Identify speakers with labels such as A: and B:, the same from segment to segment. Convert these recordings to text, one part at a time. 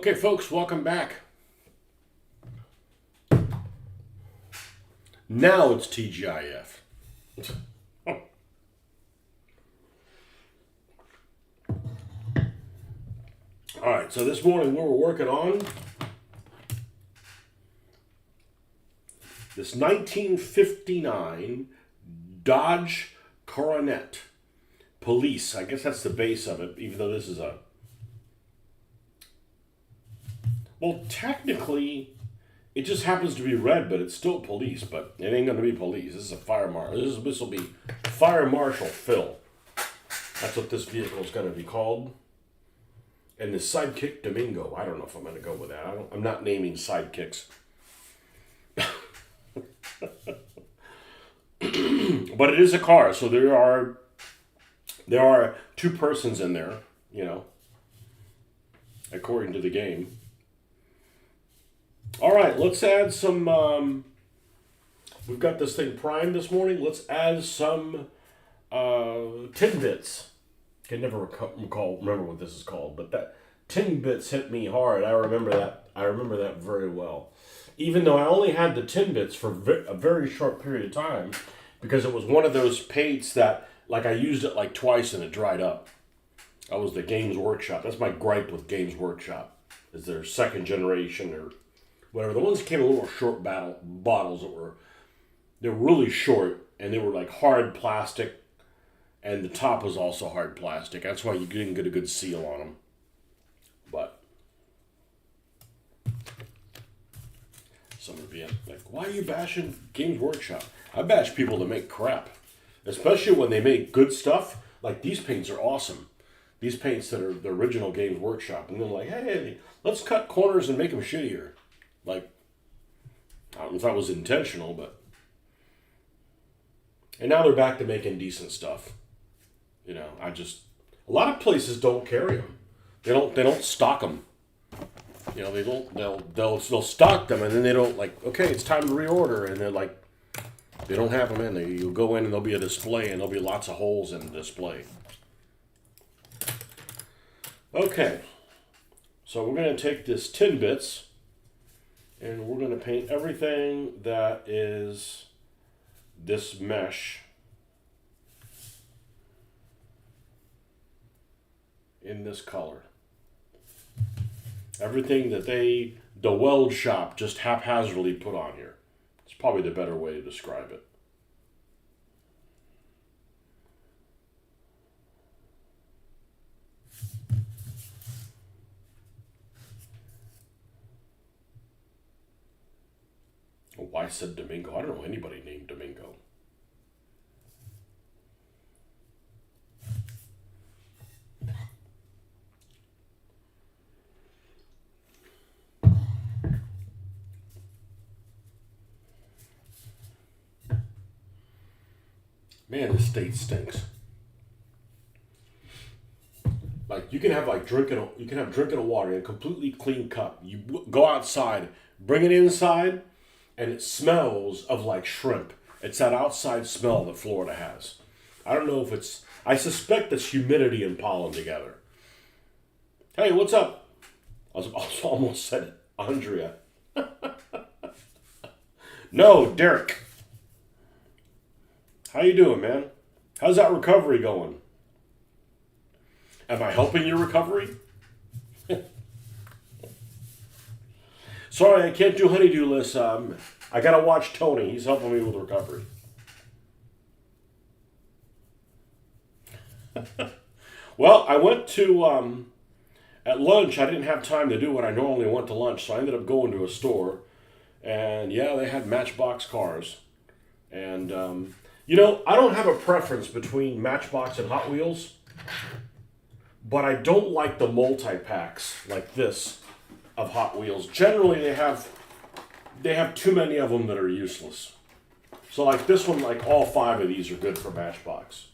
A: Okay, folks, welcome back. Now it's TGIF. All right, so this morning we were working on this 1959 Dodge Coronet Police. I guess that's the base of it, even though this is a... Well, technically, it just happens to be red, but it's still police, but it ain't going to be police. This is a fire marshal. This will be Fire Marshal Phil. That's what this vehicle is going to be called. And the sidekick Domingo. I don't know if I'm going to go with that. I'm not naming sidekicks. But it is a car, so there are two persons in there, you know, according to the game. All right, let's add some, we've got this thing primed this morning. Let's add some tin bits. I can never remember what this is called, but that tin bits hit me hard. I remember that very well. Even though I only had the tin bits for a very short period of time, because it was one of those paints that, like, I used it like twice and it dried up. That was the Games Workshop. That's my gripe with Games Workshop, is their second generation or whatever. The ones that came in little short bottles they're really short, and they were like hard plastic, and the top was also hard plastic. That's why you didn't get a good seal on them. But some would be like, why are you bashing Games Workshop? I bash people that make crap, especially when they make good stuff. Like, these paints are awesome. These paints that are the original Games Workshop, and they're like, hey, let's cut corners and make them shittier. Like, I don't know if that was intentional, but... And now they're back to making decent stuff. You know, a lot of places don't carry them. They don't stock them. You know, they'll stock them, and then they don't, like, okay, it's time to reorder, and they're like, they don't have them in there. You'll go in and there'll be a display, and there'll be lots of holes in the display. Okay, so we're going to take this tin bits, and we're going to paint everything that is this mesh in this color. Everything that the weld shop just haphazardly put on here. It's probably the better way to describe it. Why said Domingo? I don't know anybody named Domingo. Man, this state stinks. Like, you can have drinking a water in a completely clean cup. You go outside, bring it inside, and it smells of like shrimp. It's that outside smell that Florida has. I don't know if it's... I suspect it's humidity and pollen together. Hey, what's up? I almost said it. Andrea. No, Derek. How you doing, man? How's that recovery going? Am I helping your recovery? Sorry, I can't do honeydew lists. I gotta watch Tony. He's helping me with recovery. Well, I went to, at lunch, I didn't have time to do what I normally went to lunch, so I ended up going to a store. And yeah, they had Matchbox cars. And, you know, I don't have a preference between Matchbox and Hot Wheels, but I don't like the multi-packs like this of Hot Wheels. Generally, they have too many of them that are useless. So like this one, like all 5 of these are good for Matchbox.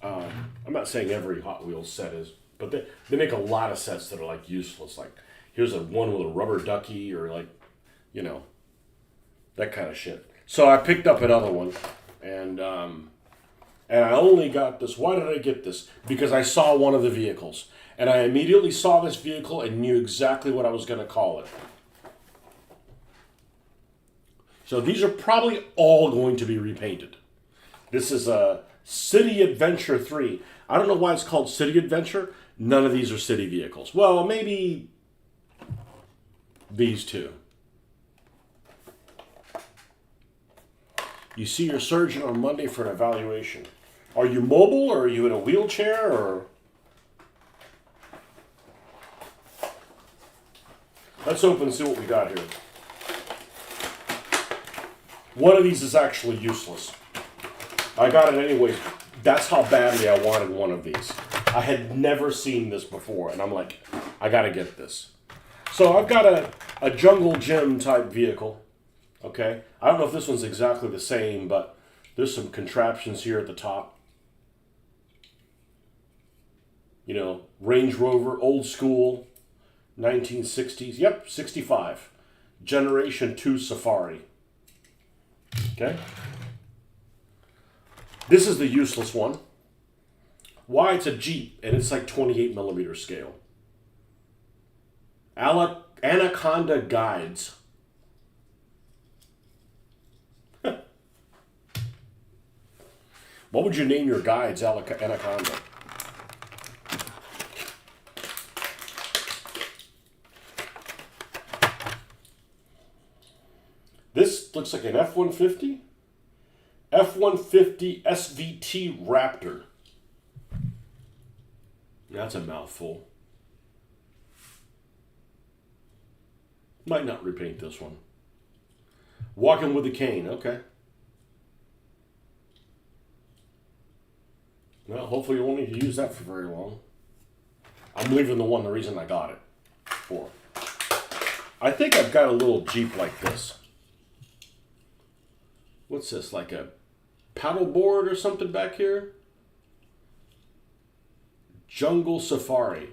A: I'm not saying every Hot Wheels set is, but they make a lot of sets that are like useless. Like here's a one with a rubber ducky, or like, you know, that kind of shit. So I picked up another one, and And I only got this. Why did I get this? Because I saw one of the vehicles. And I immediately saw this vehicle and knew exactly what I was going to call it. So these are probably all going to be repainted. This is a City Adventure 3. I don't know why it's called City Adventure. None of these are city vehicles. Well, maybe these two. You see your surgeon on Monday for an evaluation. Are you mobile or are you in a wheelchair or... Let's open and see what we got here. One of these is actually useless. I got it anyway. That's how badly I wanted one of these. I had never seen this before, and I'm like, I gotta get this. So I've got a jungle gym type vehicle. Okay? I don't know if this one's exactly the same, but there's some contraptions here at the top. You know, Range Rover, old school, 1960s. Yep, 65. Generation 2 Safari. Okay? This is the useless one. Why? It's a Jeep, and it's like 28 millimeter scale. Anaconda Guides. What would you name your guides, Anaconda? This looks like an F-150. F-150 SVT Raptor. That's a mouthful. Might not repaint this one. Walking with a cane, okay. Well, hopefully you won't need to use that for very long. I'm leaving the one the reason I got it for. I think I've got a little Jeep like this. What's this, like a paddle board or something back here? Jungle Safari.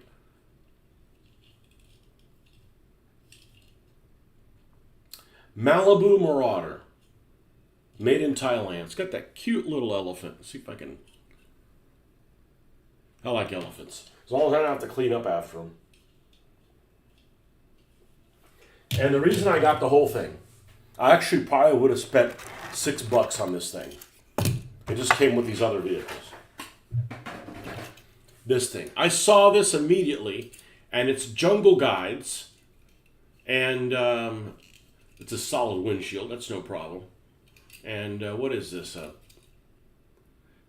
A: Malibu Marauder. Made in Thailand. It's got that cute little elephant. Let's see if I can... I like elephants. As long as I don't have to clean up after them. And the reason I got the whole thing, I actually probably would have spent $6 on this thing. It just came with these other vehicles. This thing. I saw this immediately, and it's Jungle Guides, and it's a solid windshield. That's no problem. And what is this?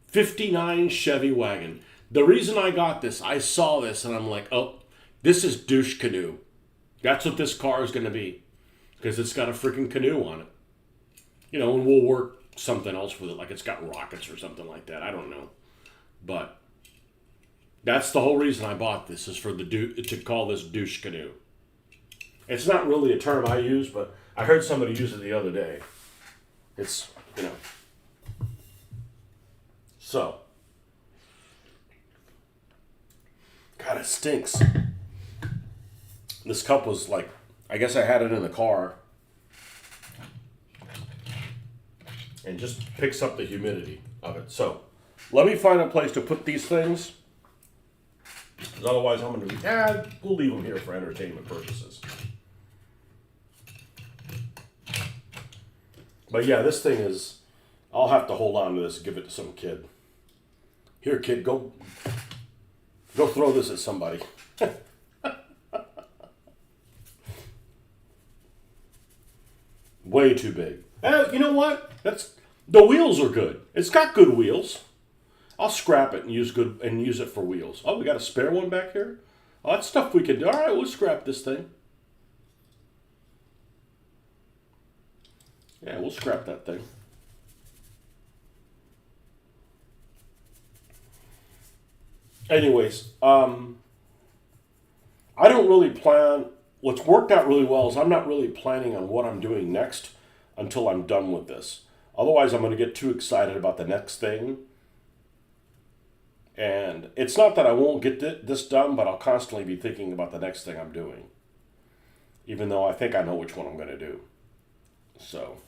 A: 59 Chevy wagon. The reason I got this, I saw this, and I'm like, oh, this is douche canoe. That's what this car is going to be, because it's got a freaking canoe on it. You know, and we'll work something else with it, like it's got rockets or something like that. I don't know. But that's the whole reason I bought this, is for to call this douche canoe. It's not really a term I use, but I heard somebody use it the other day. It's, you know. So. God, it stinks. This cup was like, I guess I had it in the car. And just picks up the humidity of it. So, let me find a place to put these things. Because otherwise I'm going to be, we'll leave them here for entertainment purposes. But yeah, this thing is, I'll have to hold on to this and give it to some kid. Here, kid, go throw this at somebody. Way too big. You know what? The wheels are good. It's got good wheels. I'll scrap it and use it for wheels. Oh, we got a spare one back here? Oh, that's stuff we could do. All right, we'll scrap this thing. Yeah, we'll scrap that thing. Anyways, I don't really plan. What's worked out really well is I'm not really planning on what I'm doing next until I'm done with this. Otherwise, I'm going to get too excited about the next thing. And it's not that I won't get this done, but I'll constantly be thinking about the next thing I'm doing. Even though I think I know which one I'm going to do. So,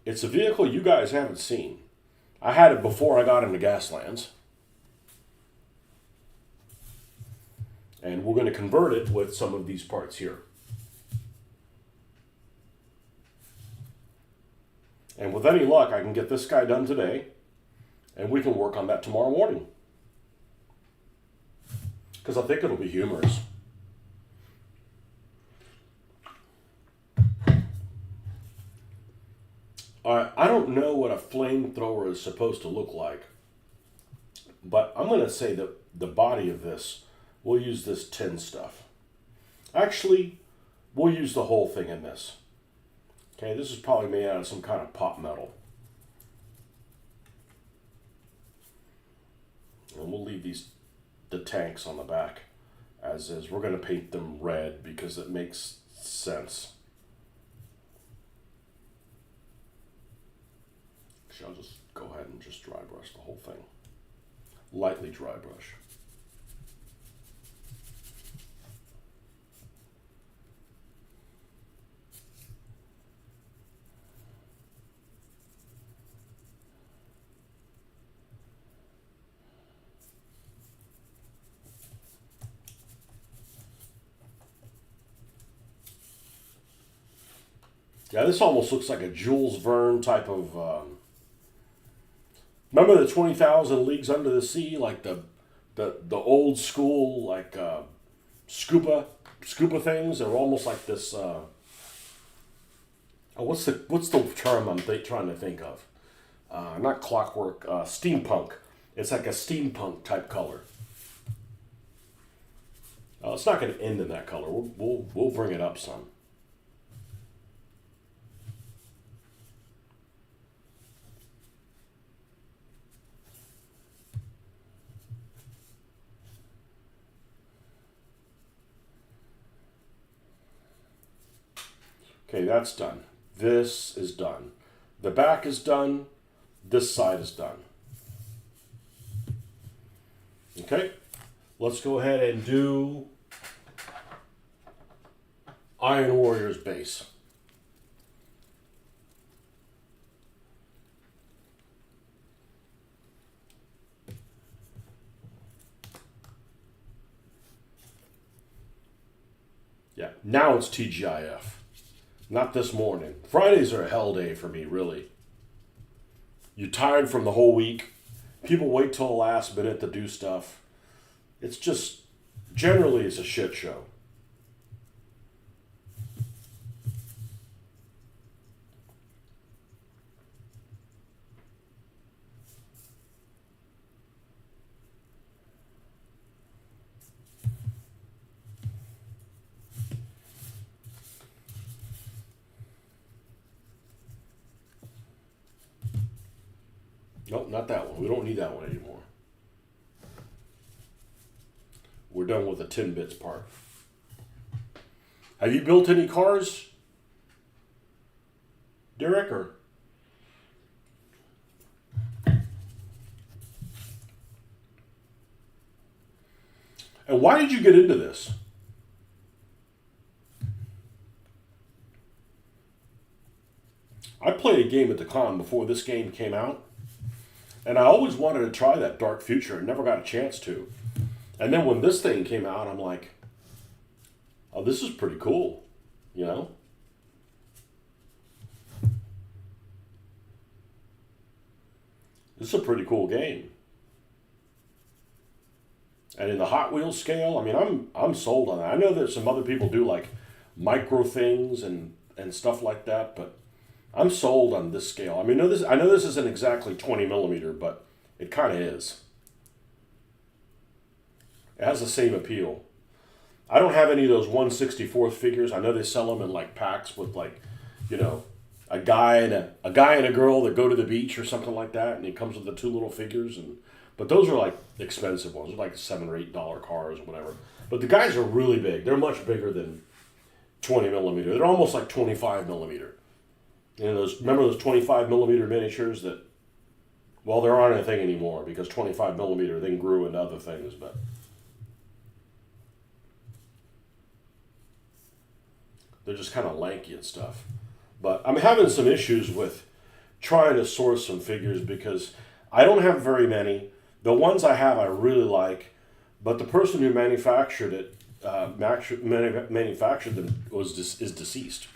A: it's a vehicle you guys haven't seen. I had it before I got into Gaslands. And we're going to convert it with some of these parts here. And with any luck, I can get this guy done today, and we can work on that tomorrow morning. Because I think it'll be humorous. I don't know what a flamethrower is supposed to look like, but I'm going to say that the body of this, we'll use this tin stuff. Actually, we'll use the whole thing in this. Okay, this is probably made out of some kind of pot metal. And we'll leave the tanks on the back as is. We're going to paint them red because it makes sense. Actually, I'll just go ahead and just dry brush the whole thing. Lightly dry brush. Yeah, this almost looks like a Jules Verne type of. Remember the 20,000 Leagues Under the Sea, like the old school like scuba things. They're almost like this. What's the term I'm trying to think of? Not clockwork. Steampunk. It's like a steampunk type color. It's not going to end in that color. We'll bring it up some. Okay, that's done. This is done. The back is done. This side is done. Okay, let's go ahead and do Iron Warrior's base. Yeah, now it's TGIF. Not this morning. Fridays are a hell day for me, really. You're tired from the whole week. People wait till the last minute to do stuff. It's just, generally, it's a shit show. Nope, not that one. We don't need that one anymore. We're done with the 10 bits part. Have you built any cars, Derek? Or and why did you get into this? I played a game at the con before this game came out. And I always wanted to try that Dark Future and never got a chance to. And then when this thing came out, I'm like, oh, this is pretty cool, you know? This is a pretty cool game. And in the Hot Wheels scale, I mean, I'm sold on that. I know that some other people do like micro things and stuff like that, but I'm sold on this scale. I mean, I know this isn't exactly 20 millimeter, but it kind of is. It has the same appeal. I don't have any of those 1/64 figures. I know they sell them in like packs with like, you know, a guy and a girl that go to the beach or something like that, and it comes with the two little figures. But those are like expensive ones. They're like $7 or $8 cars or whatever. But the guys are really big. They're much bigger than 20 millimeter. They're almost like 25 millimeter. And remember those 25 millimeter miniatures that, well, there aren't a thing anymore because 25 millimeter then grew into other things, but they're just kind of lanky and stuff. But I'm having some issues with trying to source some figures because I don't have very many. The ones I have I really like, but the person who manufactured it, manufactured them is deceased.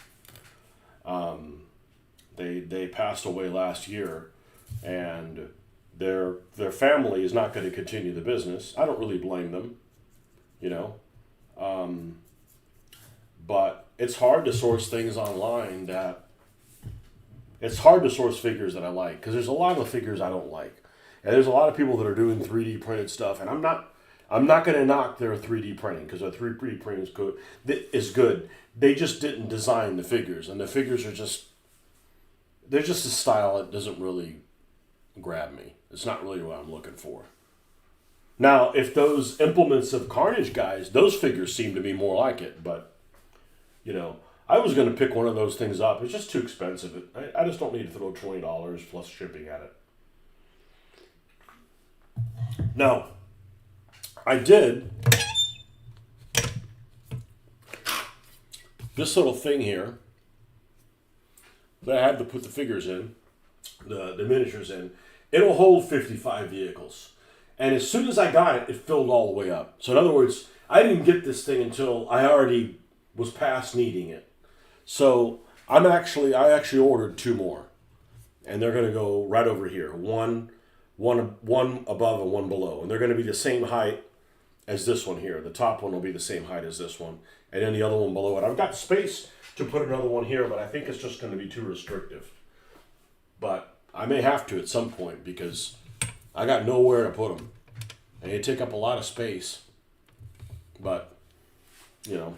A: They passed away last year, and their family is not going to continue the business. I don't really blame them, you know. But it's hard to source things online it's hard to source figures that I like, because there's a lot of figures I don't like, and there's a lot of people that are doing 3D printed stuff, and I'm not going to knock their 3D printing, because their 3D printing is good. They just didn't design the figures, and the figures they're just a style that doesn't really grab me. It's not really what I'm looking for. Now, if those Implements of Carnage guys, those figures seem to be more like it, but, you know, I was going to pick one of those things up. It's just too expensive. I just don't need to throw $20 plus shipping at it. Now, I did this little thing here that I had to put the figures in, the miniatures in. It'll hold 55 vehicles. And as soon as I got it, it filled all the way up. So in other words, I didn't get this thing until I already was past needing it. So I actually ordered 2 more. And they're going to go right over here. One above and one below. And they're going to be the same height as this one here. The top one will be the same height as this one. And then the other one below it. I've got space to put another one here, but I think it's just going to be too restrictive. But I may have to at some point, because I got nowhere to put them. And they take up a lot of space. But, you know.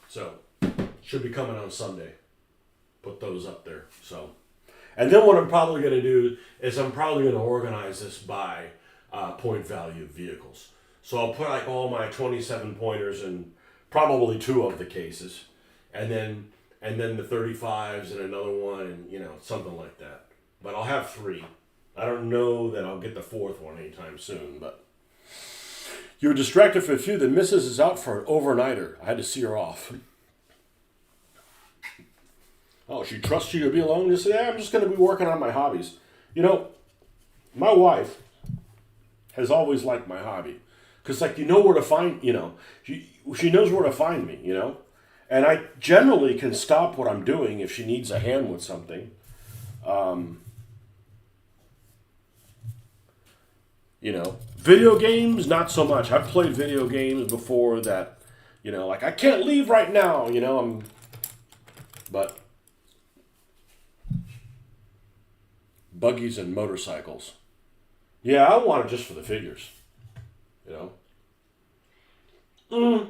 A: So, should be coming on Sunday. Put those up there. So, and then what I'm probably going to do is I'm probably going to organize this by point value of vehicles. So I'll put like all my 27 pointers in probably 2 of the cases. And then the 35s and another one, and, you know, something like that. But I'll have 3. I don't know that I'll get the 4th one anytime soon, but you were distracted for a few. The missus is out for an overnighter. I had to see her off. Oh, she trusts you to be alone? Just say, yeah, I'm just going to be working on my hobbies. You know, my wife has always liked my hobby. Because, like, you know where to find, you know, she knows where to find me, you know. And I generally can stop what I'm doing if she needs a hand with something. You know, video games, not so much. I've played video games before that, you know, like, I can't leave right now, you know, but buggies and motorcycles. Yeah, I want it just for the figures, you know.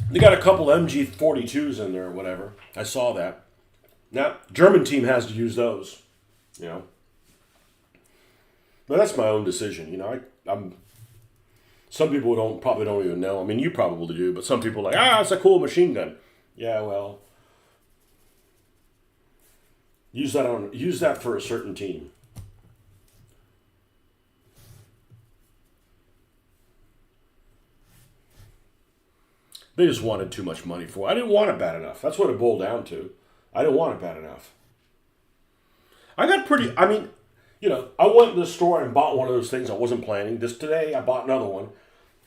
A: They got a couple MG42s in there or whatever. I saw that. Now, German team has to use those, you know. But that's my own decision, you know. I'm. Some people probably don't even know. I mean, you probably do, but some people are like, it's a cool machine gun. Yeah, well, use that for a certain team. They just wanted too much money for it. I didn't want it bad enough. That's what it boiled down to. I didn't want it bad enough. You know, I went to the store and bought one of those things I wasn't planning. Just today, I bought another one.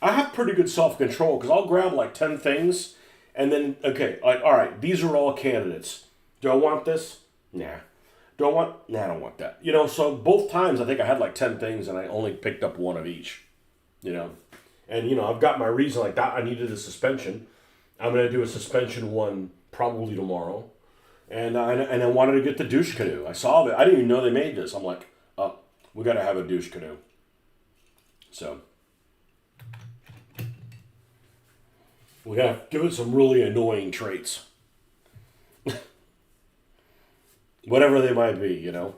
A: I have pretty good self-control, because I'll grab like 10 things, and then, okay, like, all right, these are all candidates. Do I want this? Nah. Nah, I don't want that. You know, so both times I think I had like 10 things, and I only picked up 1 of each, you know. And, you know, I've got my reason like that. I needed a suspension. I'm going to do a suspension one probably tomorrow. And I wanted to get the douche canoe. I saw that. I didn't even know they made this. I'm like, oh, we got to have a douche canoe. So, we got to give it some really annoying traits. Whatever they might be, you know.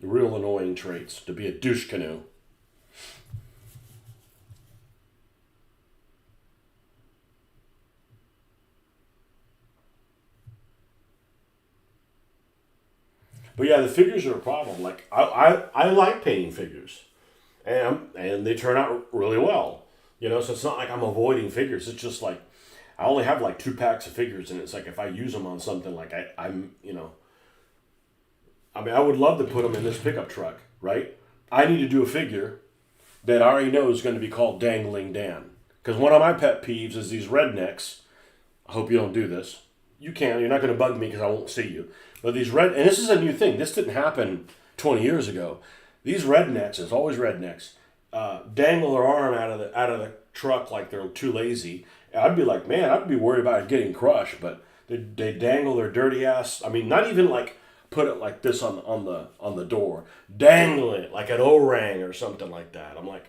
A: Real annoying traits to be a douche canoe. But yeah, the figures are a problem. Like, I like painting figures, and they turn out really well. You know, so it's not like I'm avoiding figures. It's just like I only have like 2 packs of figures, and it's like if I use them on something, like I'm you know, I mean, I would love to put them in this pickup truck, right? I need to do a figure that I already know is going to be called Dangling Dan. Because one of my pet peeves is these rednecks. I hope you don't do this. You can. You're not going to bug me because I won't see you. But these and this is a new thing. This didn't happen 20 years ago. These rednecks, it's always rednecks, dangle their arm out of the truck like they're too lazy. I'd be like, man, I'd be worried about it getting crushed. But they dangle their dirty ass. I mean, not even like put it like this on the door. Dangle it like an orang or something like that. I'm like,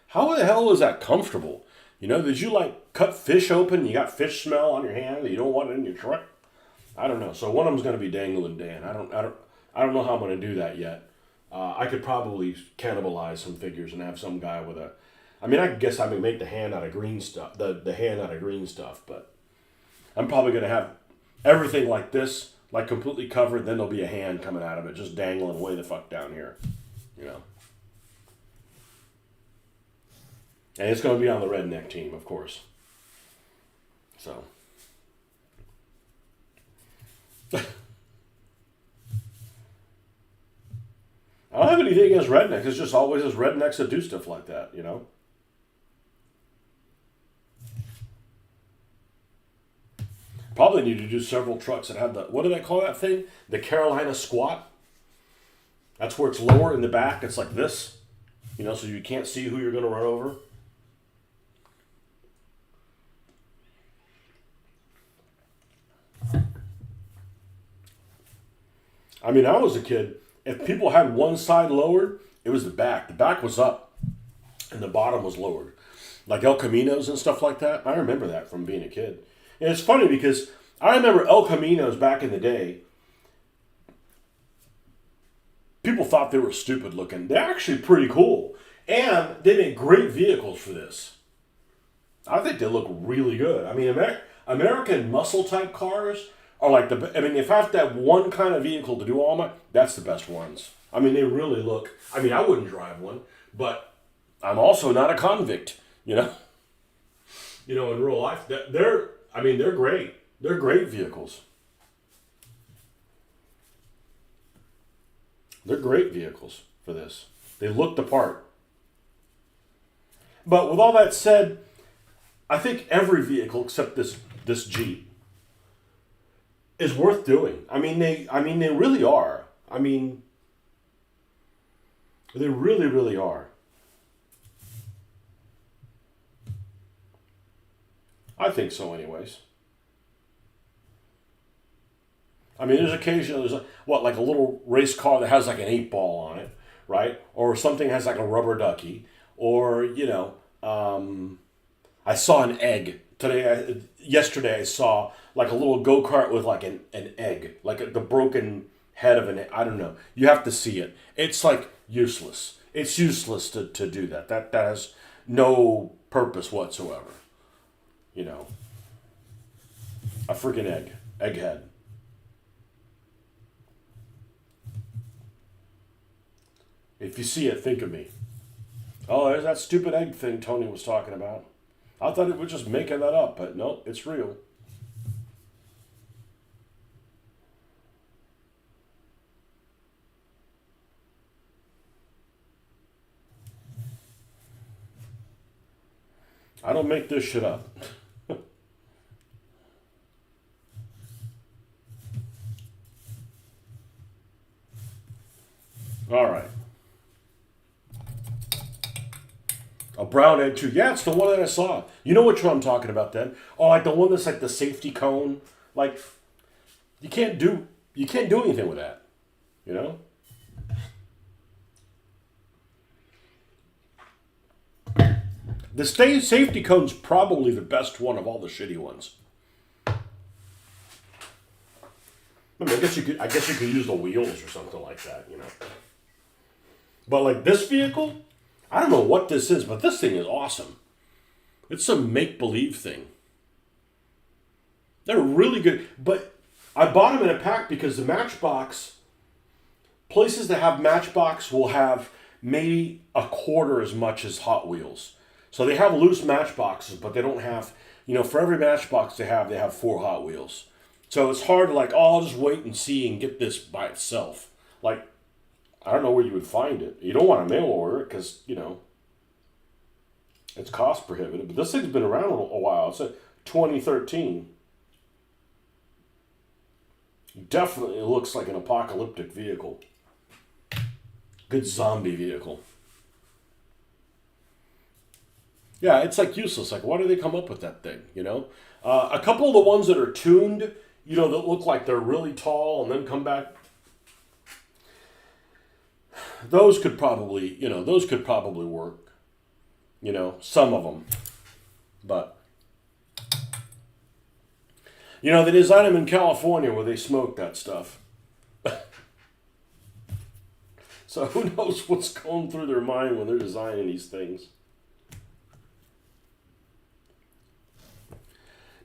A: how the hell is that comfortable? You know, did you like cut fish open? You got fish smell on your hand. You don't want it in your truck. I don't know. So one of them's going to be Dangling Dan. I don't know how I'm going to do that yet. I could probably cannibalize some figures and have some guy with a. I mean, I guess I would make the hand out of green stuff. The hand out of green stuff, but I'm probably going to have everything like this, like completely covered. Then there'll be a hand coming out of it, just dangling way the fuck down here. You know. And it's going to be on the redneck team, of course. So. I don't have anything against rednecks. It's just always those rednecks that do stuff like that, you know? Probably need to do several trucks that have the, what do they call that thing? The Carolina squat. That's where it's lower in the back. It's like this, you know, so you can't see who you're going to run over. I mean, I was a kid. If people had one side lowered, it was the back. The back was up, and the bottom was lowered. Like El Caminos and stuff like that. I remember that from being a kid. And it's funny because I remember El Caminos back in the day. People thought they were stupid looking. They're actually pretty cool. And they make great vehicles for this. I think they look really good. I mean, American muscle type cars are like I mean, if I have to have one kind of vehicle to do all my, that's the best ones. I mean, they really look, I mean, I wouldn't drive one, but I'm also not a convict, you know? You know, in real life, they're great. They're great vehicles. They're great vehicles for this. They look the part. But with all that said, I think every vehicle except this Jeep is worth doing. I mean, they really are. I mean, they really, really are. I think so, anyways. I mean, there's occasionally like a little race car that has like an 8-ball on it, right? Or something has like a rubber ducky, or you know, I saw an egg yesterday. I saw like a little go-kart with like an egg, like the broken head of an egg. I don't know. You have to see it. It's like useless. It's useless to do that. That has no purpose whatsoever. You know, a freaking egghead. If you see it, think of me. Oh, there's that stupid egg thing Tony was talking about. I thought it was just making that up, but no, it's real. I don't make this shit up. All right. A brown egg too. Yeah, it's the one that I saw. You know which one I'm talking about then? Oh, like the one that's like the safety cone. Like you can't do anything with that. You know? The safety cone's probably the best one of all the shitty ones. I mean, I guess you could use the wheels or something like that, you know. But like this vehicle, I don't know what this is, but this thing is awesome. It's some make-believe thing. They're really good, but I bought them in a pack because the Matchbox, places that have Matchbox will have maybe a quarter as much as Hot Wheels. So they have loose Matchboxes, but they don't have, you know, for every Matchbox they have 4 Hot Wheels. So it's hard to like, oh, I'll just wait and see and get this by itself. Like, I don't know where you would find it. You don't want to mail order it because, it's cost prohibitive. But this thing's been around a while. It's a 2013. Definitely looks like an apocalyptic vehicle. Good zombie vehicle. Yeah, it's like useless. Like, why do they come up with that thing? A couple of the ones that are tuned, that look like they're really tall and then come back. Those could probably work. Some of them, but they design them in California where they smoke that stuff. So who knows what's going through their mind when they're designing these things.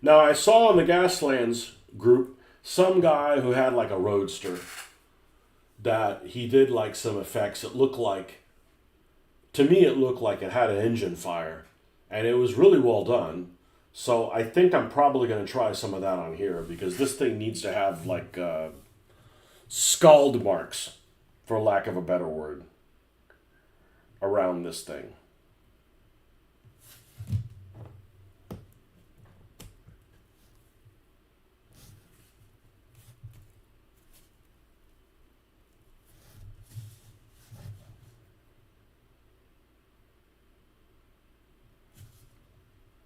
A: Now, I saw in the Gaslands group some guy who had like a roadster that he did like some effects. To me, it looked like it had an engine fire, and it was really well done. So I think I'm probably going to try some of that on here because this thing needs to have like scald marks, for lack of a better word, around this thing.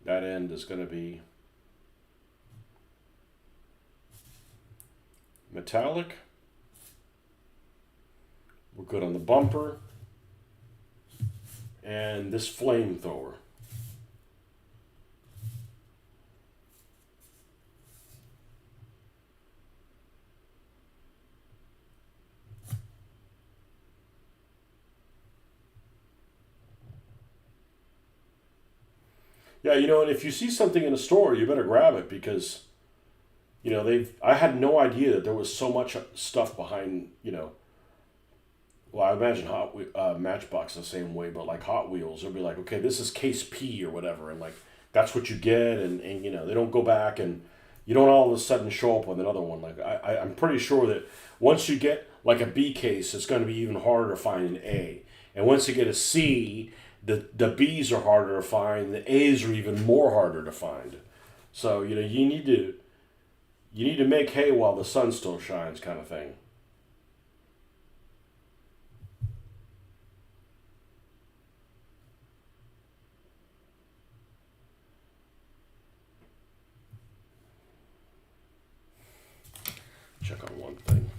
A: That end is going to be metallic. We're good on the bumper. And this flamethrower. Yeah, and if you see something in a store, you better grab it because, I had no idea that there was so much stuff behind, well, I imagine Matchbox the same way, but like Hot Wheels, they'll be like, okay, this is case P or whatever, and like, that's what you get, and they don't go back, and you don't all of a sudden show up with another one. Like, I'm pretty sure that once you get like a B case, it's going to be even harder to find an A. And once you get a C, the B's are harder to find. The A's are even more harder to find. So you need to make hay while the sun still shines, kind of thing. Check on one thing.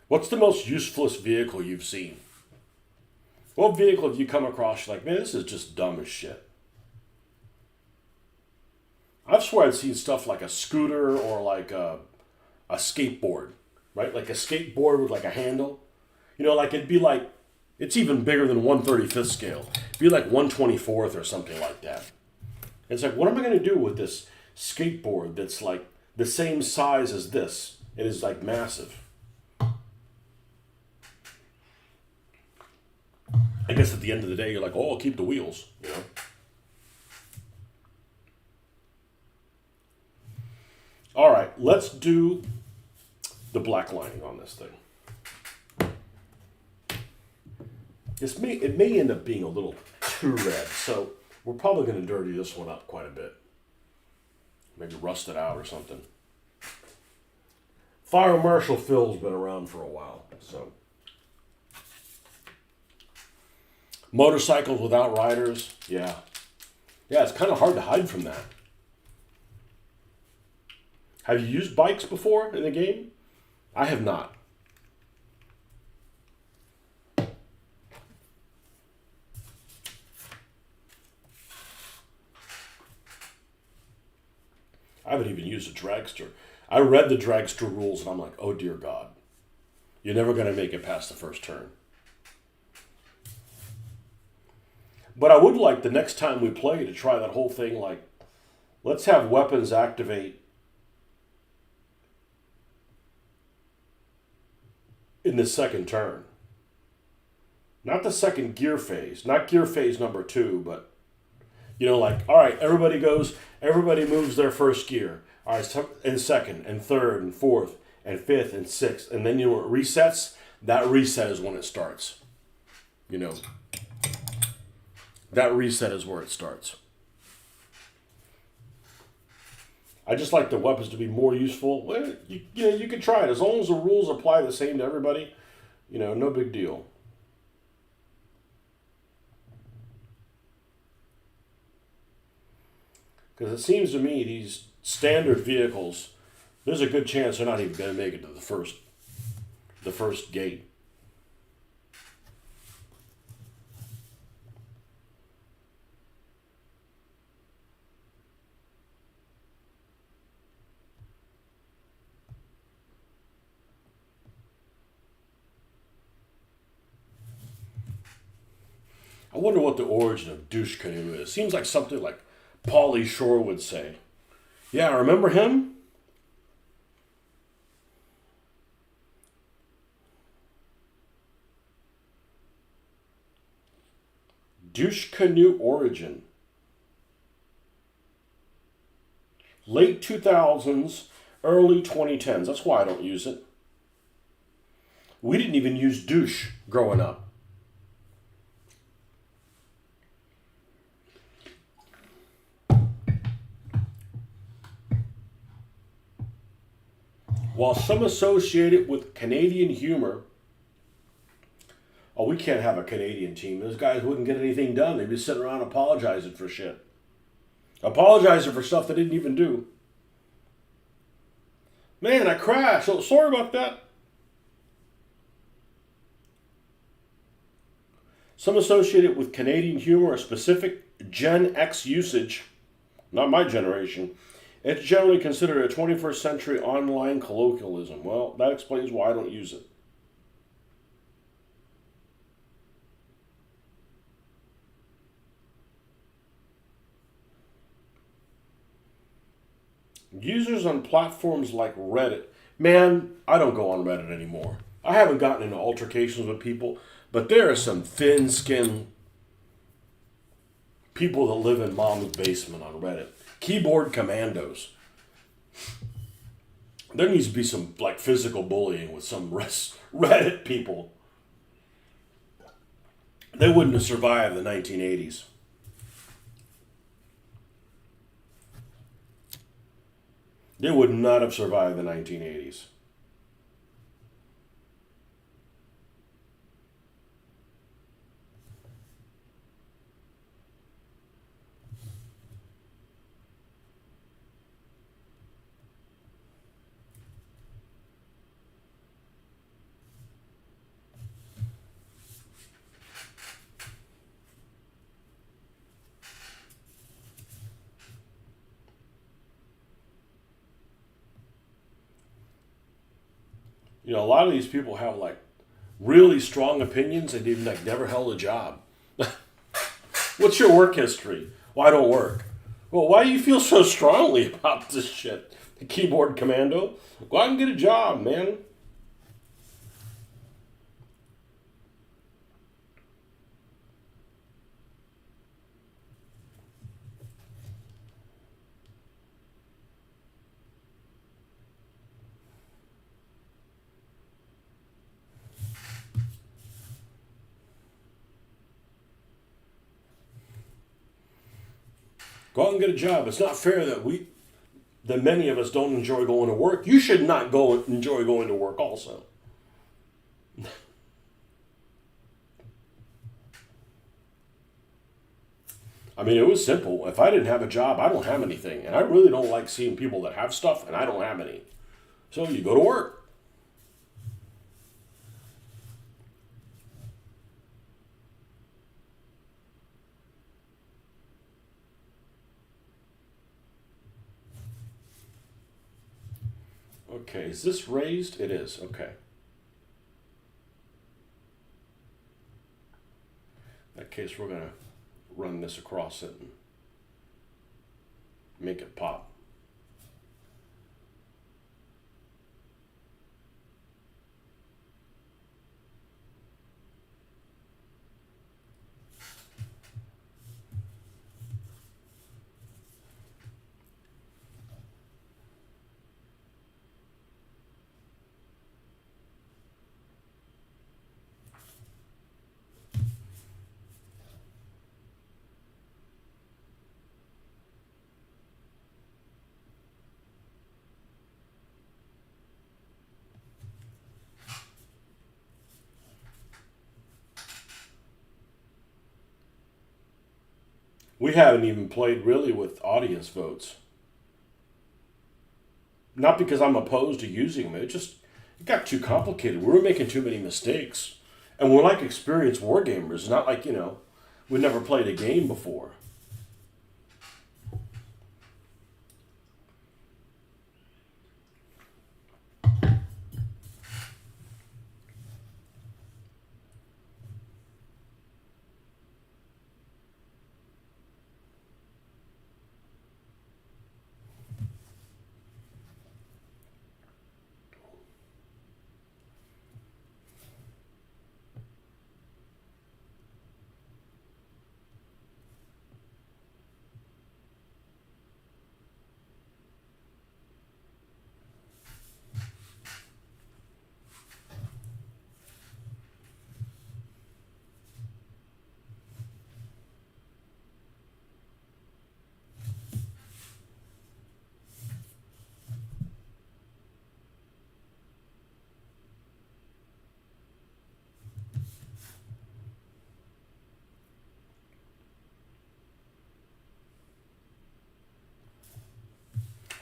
A: What's the most useless vehicle you've seen? What vehicle have you come across? You're like, man, this is just dumb as shit. I've sworn I'd seen stuff like a scooter or like a skateboard, right? Like a skateboard with like a handle. Like it'd be like, it's even bigger than 1/35th scale. It'd be like 1/24th or something like that. And it's like, what am I going to do with this skateboard that's like the same size as this? It is like massive. I guess at the end of the day, you're like, oh, I'll keep the wheels, All right, let's do the black lining on this thing. It may end up being a little too red, so we're probably going to dirty this one up quite a bit. Maybe rust it out or something. Fire Marshal Phil's been around for a while, so. Motorcycles without riders, yeah. Yeah, it's kind of hard to hide from that. Have you used bikes before in the game? I have not. I haven't even used a dragster. I read the dragster rules and I'm like, oh dear God. You're never going to make it past the first turn. But I would like the next time we play to try that whole thing. Like, let's have weapons activate in the second turn. Not the second gear phase. Not gear phase number 2, but, like, all right, everybody moves their first gear. All right, and second, and third, and fourth, and fifth, and sixth. And then, it resets. That reset is when it starts. That reset is where it starts. I just like the weapons to be more useful. Well, you can try it. As long as the rules apply the same to everybody, no big deal. Because it seems to me these standard vehicles, there's a good chance they're not even going to make it to the first gate. I wonder what the origin of douche canoe is. Seems like something like Pauly Shore would say. Yeah, remember him? Douche canoe origin. Late 2000s, early 2010s. That's why I don't use it. We didn't even use douche growing up. While some associate it with Canadian humor, we can't have a Canadian team. Those guys wouldn't get anything done. They'd be sitting around apologizing for shit. Apologizing for stuff they didn't even do. Man, I crashed. Oh, sorry about that. Some associate it with Canadian humor or specific Gen X usage. Not my generation. It's generally considered a 21st century online colloquialism. Well, that explains why I don't use it. Users on platforms like Reddit. Man, I don't go on Reddit anymore. I haven't gotten into altercations with people, but there are some thin-skinned people that live in mom's basement on Reddit. Keyboard commandos. There needs to be some physical bullying with some Reddit people. They wouldn't have survived the 1980s. They would not have survived the 1980s. A lot of these people have really strong opinions and they've never held a job. What's your work history? Well, I don't work. Well, why do you feel so strongly about this shit? The keyboard commando? Go out and get a job, man. Go out and get a job. It's not fair that many of us don't enjoy going to work. You should not enjoy going to work also. I mean, it was simple. If I didn't have a job, I don't have anything. And I really don't like seeing people that have stuff and I don't have any. So you go to work. Okay, is this raised? It is, okay. In that case, we're going to run this across it and make it pop. We haven't even played really with audience votes. Not because I'm opposed to using them. It got too complicated. We were making too many mistakes. And we're like experienced war gamers, not like, we never played a game before.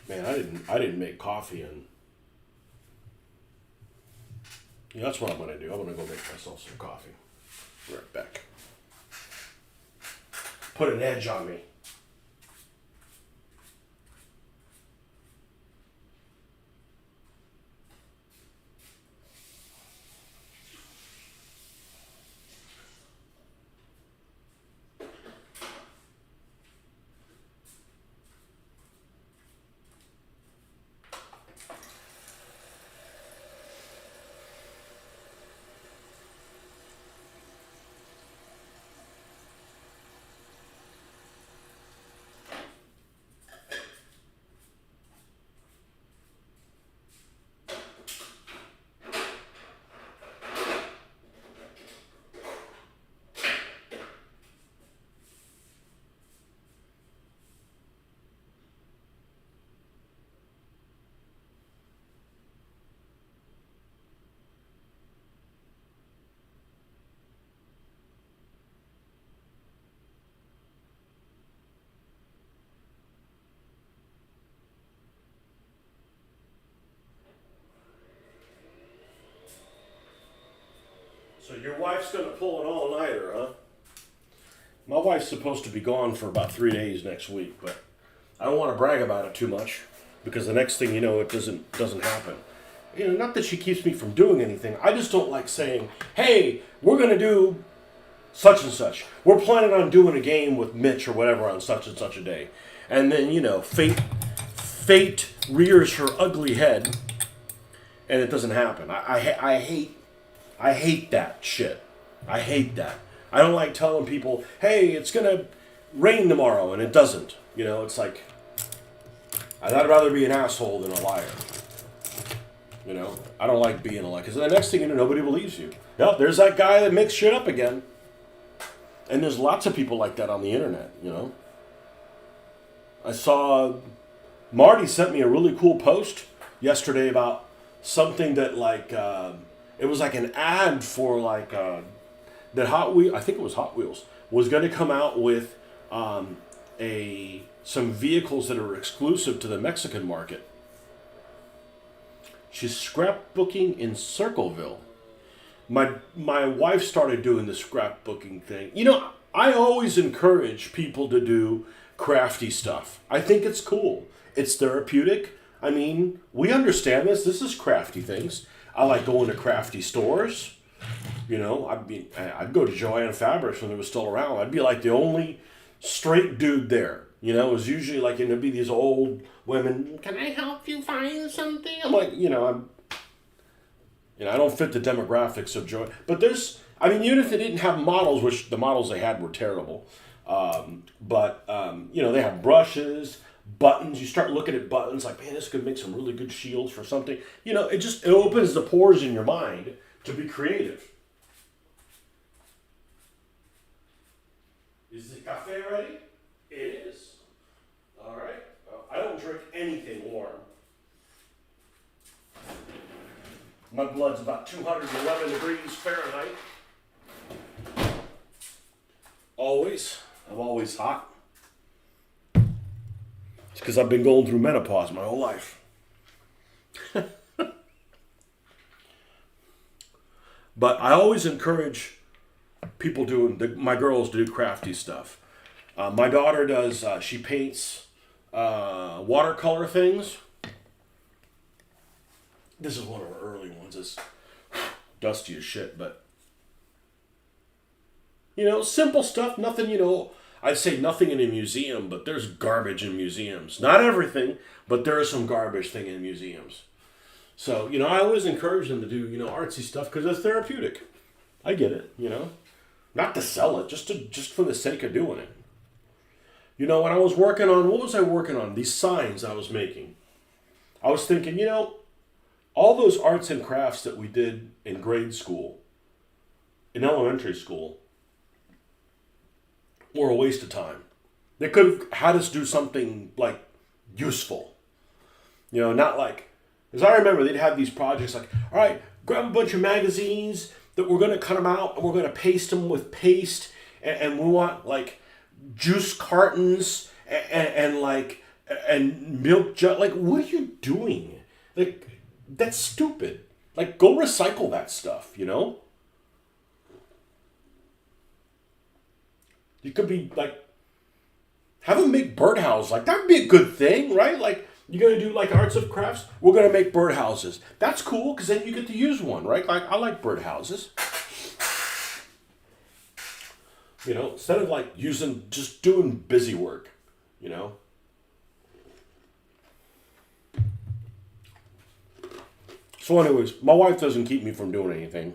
A: Man, I didn't make coffee and that's what I'm gonna do. I'm gonna go make myself some coffee. Be right back. Put an edge on me. So your wife's gonna pull an all-nighter, huh? My wife's supposed to be gone for about 3 days next week, but I don't want to brag about it too much because the next thing you know, it doesn't happen. Not that she keeps me from doing anything. I just don't like saying, "Hey, we're gonna do such and such. We're planning on doing a game with Mitch or whatever on such and such a day," and then fate rears her ugly head, and it doesn't happen. I hate that shit. I hate that. I don't like telling people, "Hey, it's gonna rain tomorrow," and it doesn't. It's like I'd rather be an asshole than a liar. I don't like being a liar because the next thing you know, nobody believes you. Yep, there's that guy that makes shit up again. And there's lots of people like that on the internet. I saw Marty sent me a really cool post yesterday about something that it was like an ad for that Hot Wheels, I think it was Hot Wheels, was going to come out with some vehicles that are exclusive to the Mexican market. She's scrapbooking in Circleville. My wife started doing the scrapbooking thing. I always encourage people to do crafty stuff. I think it's cool. It's therapeutic. I mean, we understand this. This is crafty things. I like going to crafty stores. I'd go to Joanne Fabrics when it was still around. I'd be like the only straight dude there. You know, it was usually like, it'd be these old women. Can I help you find something? I'm like, I don't fit the demographics of Joy. But even if they didn't have models, which the models they had were terrible, they have brushes, buttons. You start looking at buttons like, man, this could make some really good shields for something. It opens the pores in your mind to be creative. Is the cafe ready? It is. All right. Well, I don't drink anything warm. My blood's about 211 degrees Fahrenheit. Always. I'm always hot. It's because I've been going through menopause my whole life. But I always encourage people my girls to do crafty stuff. My daughter does, she paints watercolor things. This is one of her early ones. It's dusty as shit, but simple stuff. Nothing, I'd say nothing in a museum, but there's garbage in museums. Not everything, but there is some garbage thing in museums. So, I always encourage them to do, artsy stuff because it's therapeutic. I get it, Not to sell it, just for the sake of doing it. When I was working on, what was I working on? These signs I was making. I was thinking, all those arts and crafts that we did in grade school, in elementary school, were a waste of time. They could have had us do something like useful. Not like, because I remember they'd have these projects like, all right, grab a bunch of magazines that we're going to cut them out and we're going to paste them with paste, and we want like juice cartons and milk jug. Like, what are you doing? Like, that's stupid. Like, go recycle that stuff, You could be like, have them make birdhouses. Like, that would be a good thing, right? Like, you're going to do like arts of crafts? We're going to make birdhouses. That's cool because then you get to use one, right? Like, I like birdhouses. Instead of like just doing busy work, So anyways, my wife doesn't keep me from doing anything.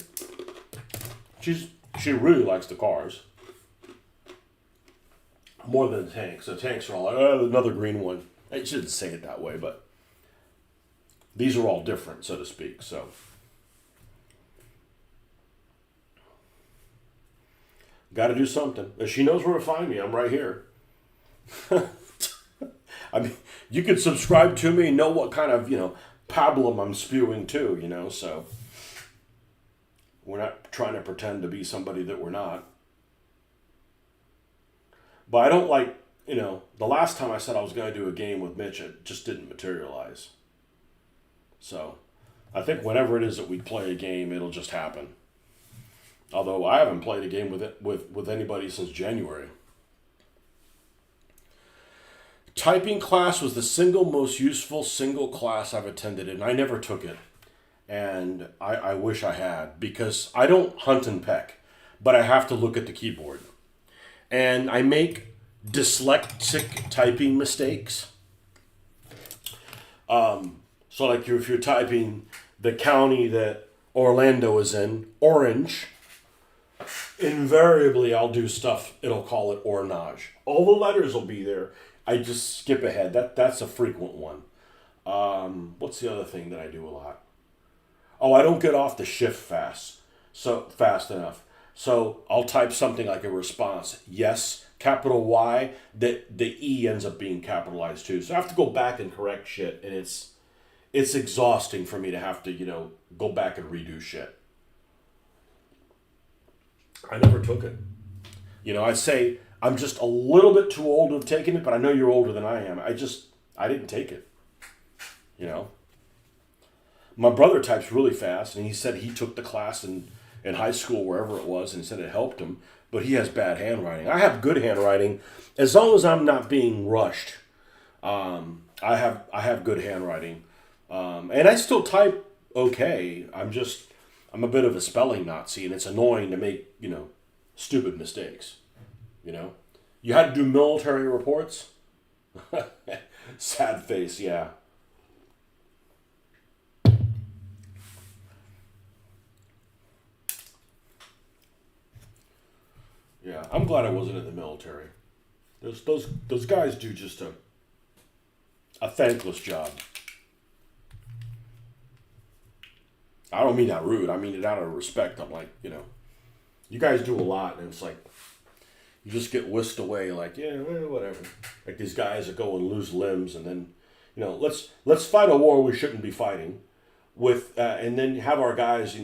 A: She really likes the cars. More than the tanks. The tanks are all like, oh, another green one. I shouldn't say it that way, but these are all different, so to speak. So, got to do something. If she knows where to find me, I'm right here. You could subscribe to me and know what kind of, pablum I'm spewing too, so we're not trying to pretend to be somebody that we're not. But I don't like, the last time I said I was going to do a game with Mitch, it just didn't materialize. So I think whenever it is that we play a game, it'll just happen. Although I haven't played a game with anybody since January. Typing class was the single most useful class I've attended, and I never took it. And I wish I had, because I don't hunt and peck, but I have to look at the keyboard. And I make dyslexic typing mistakes. So like if you're typing the county that Orlando is in, Orange, invariably I'll do stuff, it'll call it Orange. All the letters will be there. I just skip ahead. That's a frequent one. What's the other thing that I do a lot? Oh, I don't get off the shift fast enough. So I'll type something like a response. Yes, capital Y. The E ends up being capitalized too. So I have to go back and correct shit, and it's exhausting for me to have to, go back and redo shit. I never took it. I'd say I'm just a little bit too old to have taken it, but I know you're older than I am. I didn't take it. My brother types really fast, and he said he took the class in high school, wherever it was, and he said it helped him, but he has bad handwriting. I have good handwriting, as long as I'm not being rushed. I have good handwriting, and I still type okay. I'm a bit of a spelling Nazi, and it's annoying to make, stupid mistakes, You had to do military reports? Sad face, yeah. Yeah, I'm glad I wasn't in the military. Those guys do just a thankless job. I don't mean that rude. I mean it out of respect. I'm like, you guys do a lot, and it's like you just get whisked away. Like, yeah, whatever. Like these guys that go and lose limbs, and then, let's fight a war we shouldn't be fighting, and then have our guys,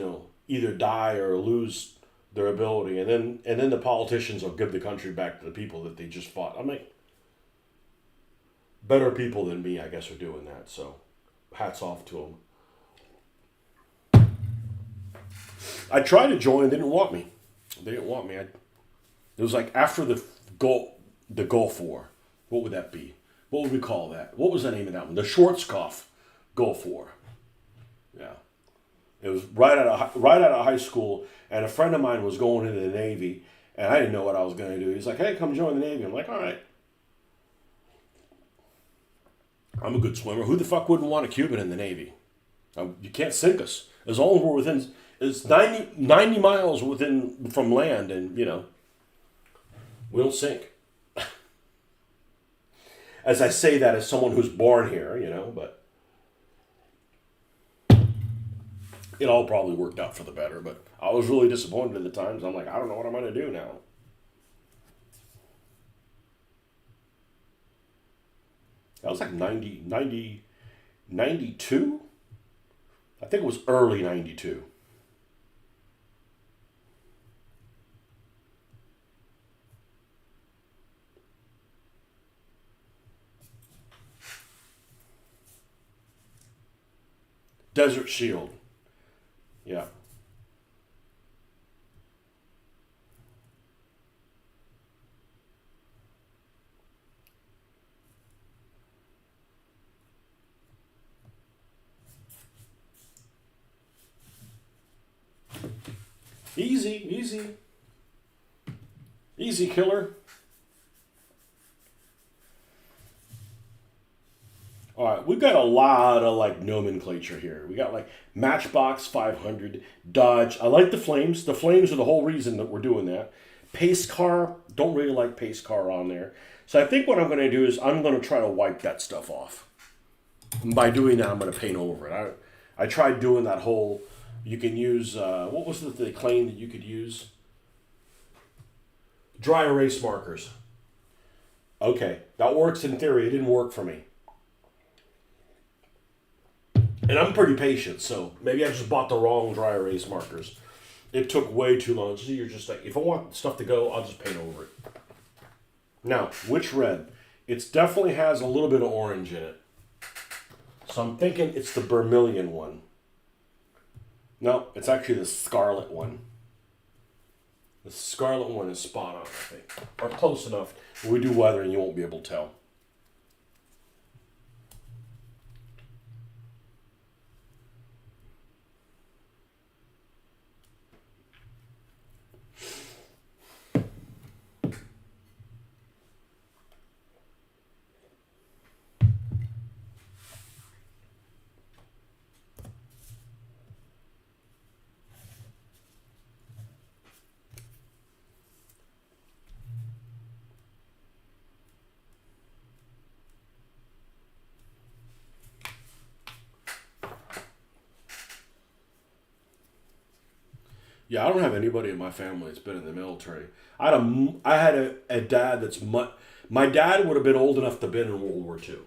A: either die or lose their ability, and then the politicians will give the country back to the people that they just fought. I mean, better people than me, I guess, are doing that. So, hats off to them. I tried to join. They didn't want me. It was like after the Gulf War. What would that be? What would we call that? What was the name of that one? The Schwarzkopf Gulf War. Yeah, it was right out of high school, and a friend of mine was going into the Navy, and I didn't know what I was going to do. He's like, "Hey, come join the Navy." I'm like, "All right." I'm a good swimmer. Who the fuck wouldn't want a Cuban in the Navy? You can't sink us as long as we're within. It's 90 miles from land, and we don't sink. As I say that as someone who's born here, but it all probably worked out for the better. But I was really disappointed at the times. I'm like, I don't know what I'm going to do now. That was like 92? I think it was early 92. Desert Shield. Yeah. Easy. Easy, killer. All right, we've got a lot of like nomenclature here. We got like Matchbox 500, Dodge. I like the flames. The flames are the whole reason that we're doing that. Pace car, don't really like pace car on there. So I think what I'm going to do is I'm going to try to wipe that stuff off. And by doing that, I'm going to paint over it. I tried doing that whole. You can use what was the claim that you could use? Dry erase markers. Okay, that works in theory. It didn't work for me. And I'm pretty patient, so maybe I just bought the wrong dry erase markers. It took way too long. So you're just like, if I want stuff to go, I'll just paint over it. Now, which red? It definitely has a little bit of orange in it. So I'm thinking it's the vermilion one. No, it's actually the scarlet one. The scarlet one is spot on, I think. Or close enough. When we do weathering, you won't be able to tell. Yeah, I don't have anybody in my family that's been in the military. I had a dad that's my dad would have been old enough to have been in World War II.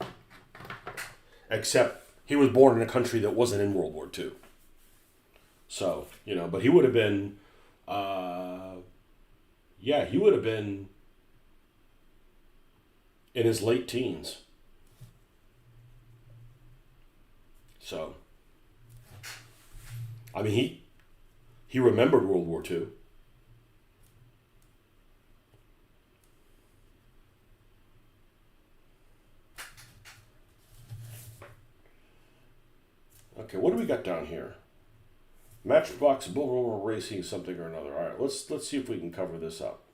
A: Except he was born in a country that wasn't in World War II. So, but he would have been, he would have been in his late teens. So, I mean, he remembered World War II. Okay, what do we got down here? Matchbox Bull Racing something or another. All right, let's see if we can cover this up.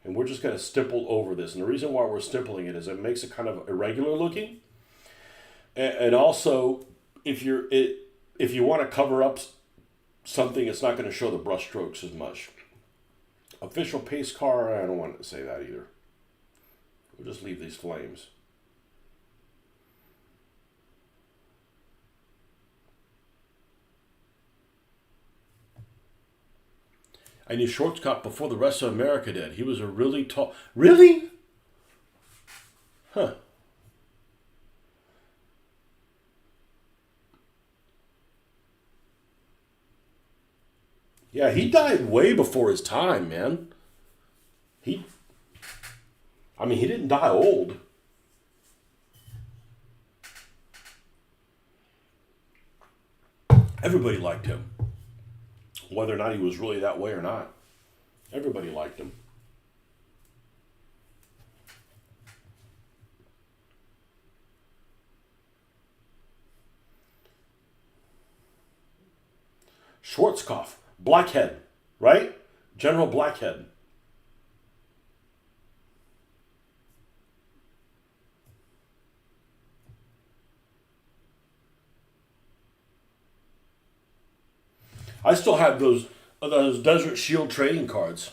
A: And and we're just going to stipple over this. And the reason why we're stippling it is it makes it kind of irregular looking. And also, if you want to cover up something, it's not going to show the brush strokes as much. Official pace car, I don't want to say that either. We'll just leave these flames. I knew Schwarzkopf before the rest of America did. He was a really tall... Really? Huh. Yeah, he died way before his time, man. He didn't die old. Everybody liked him. Whether or not he was really that way or not. Everybody liked him. Schwarzkopf, Blackhead, right? General Blackhead. I still have those Desert Shield trading cards.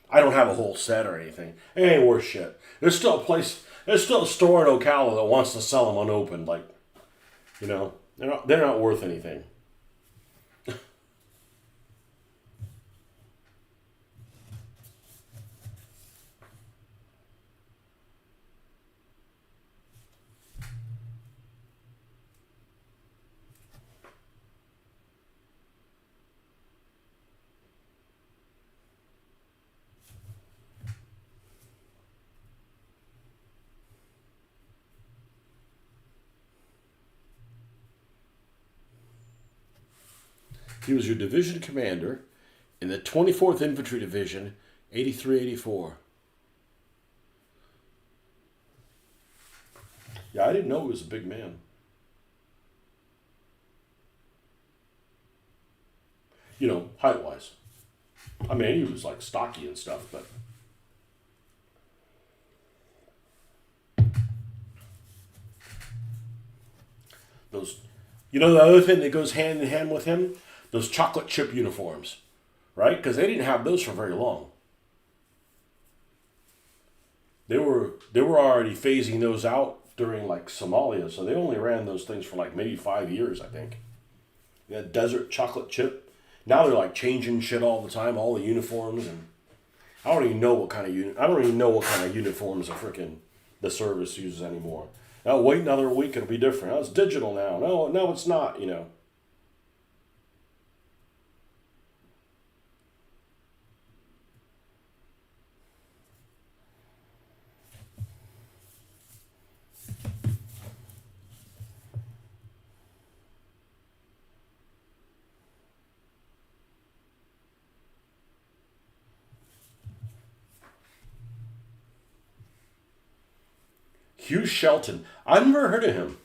A: I don't have a whole set or anything. It ain't worth shit. There's still a store in Ocala that wants to sell them unopened. Like, they're not worth anything. He was your division commander in the 24th Infantry Division, 83-84. Yeah, I didn't know he was a big man. Height-wise. I mean, he was like stocky and stuff, but... the other thing that goes hand in hand with him? Those chocolate chip uniforms, right? Because they didn't have those for very long. They were already phasing those out during like Somalia, so they only ran those things for like maybe 5 years, I think. That desert chocolate chip. Now they're like changing shit all the time, all the uniforms, and I don't even know what kind of uniforms the service uses anymore. Now wait another week, it'll be different. It's digital now. No, it's not. Hugh Shelton. I've never heard of him.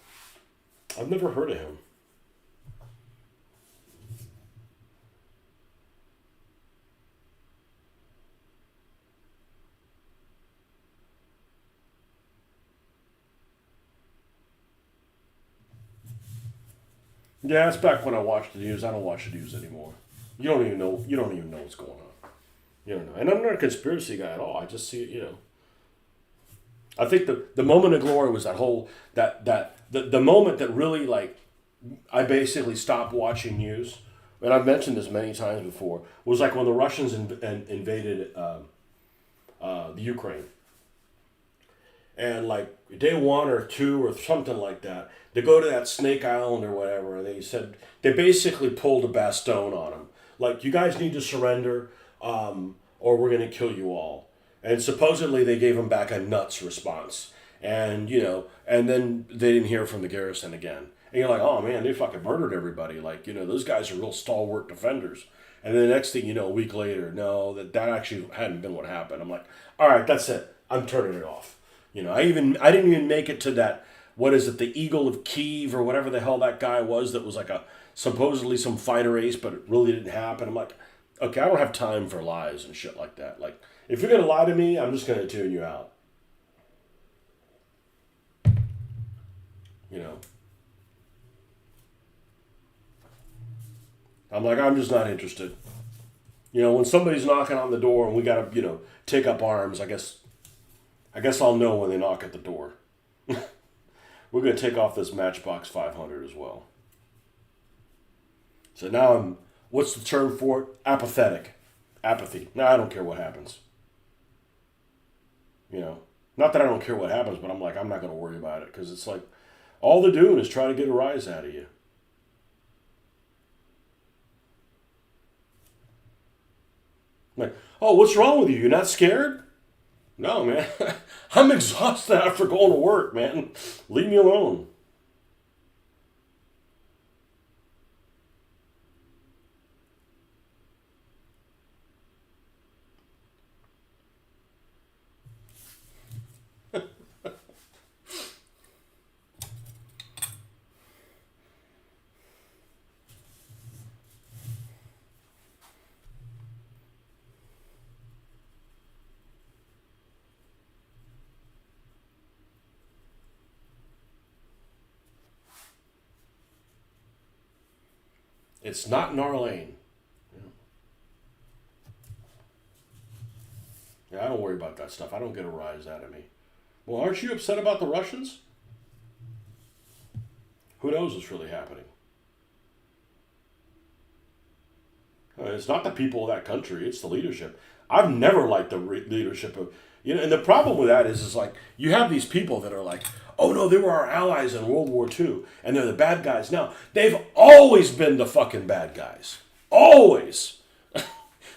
A: Yeah, it's back when I watched the news. I don't watch the news anymore. You don't even know what's going on. You don't know. And I'm not a conspiracy guy at all. I just see it, I think the moment of glory was the moment that really, like, I basically stopped watching news, and I've mentioned this many times before, was like when the Russians invaded the Ukraine. And like day 1 or 2 or something like that, they go to that Snake Island or whatever, and they basically pulled a Bastogne on them. Like, you guys need to surrender, or we're going to kill you all. And supposedly they gave him back a nuts response. And, and then they didn't hear from the garrison again. And you're like, oh man, they fucking murdered everybody. Like, those guys are real stalwart defenders. And then the next thing you know, a week later, no, that actually hadn't been what happened. I'm like, all right, that's it. I'm turning it off. I didn't even make it to that, what is it, the Eagle of Kiev or whatever the hell that guy was that was like supposedly some fighter ace, but it really didn't happen. I'm like, Okay, I don't have time for lies and shit like that. Like, if you're gonna lie to me, I'm just gonna tune you out. You know, I'm like, I'm just not interested. You know, when somebody's knocking on the door and we gotta, take up arms, I guess I'll know when they knock at the door. We're gonna take off this Matchbox 500 as well. So now what's the term for it? Apathetic. Apathy. Now I don't care what happens. You know, not that I don't care what happens, but I'm like, I'm not gonna worry about it because it's like, all they're doing is trying to get a rise out of you. Like, oh, what's wrong with you? You're not scared? No, man. I'm exhausted after going to work, man. Leave me alone. It's not in our lane. Yeah, I don't worry about that stuff. I don't get a rise out of me. Well, aren't you upset about the Russians? Who knows what's really happening? It's not the people of that country, it's the leadership. I've never liked the leadership of, and the problem with that is like, you have these people that are like, oh no, they were our allies in World War II, and they're the bad guys now. They've always been the fucking bad guys. Always.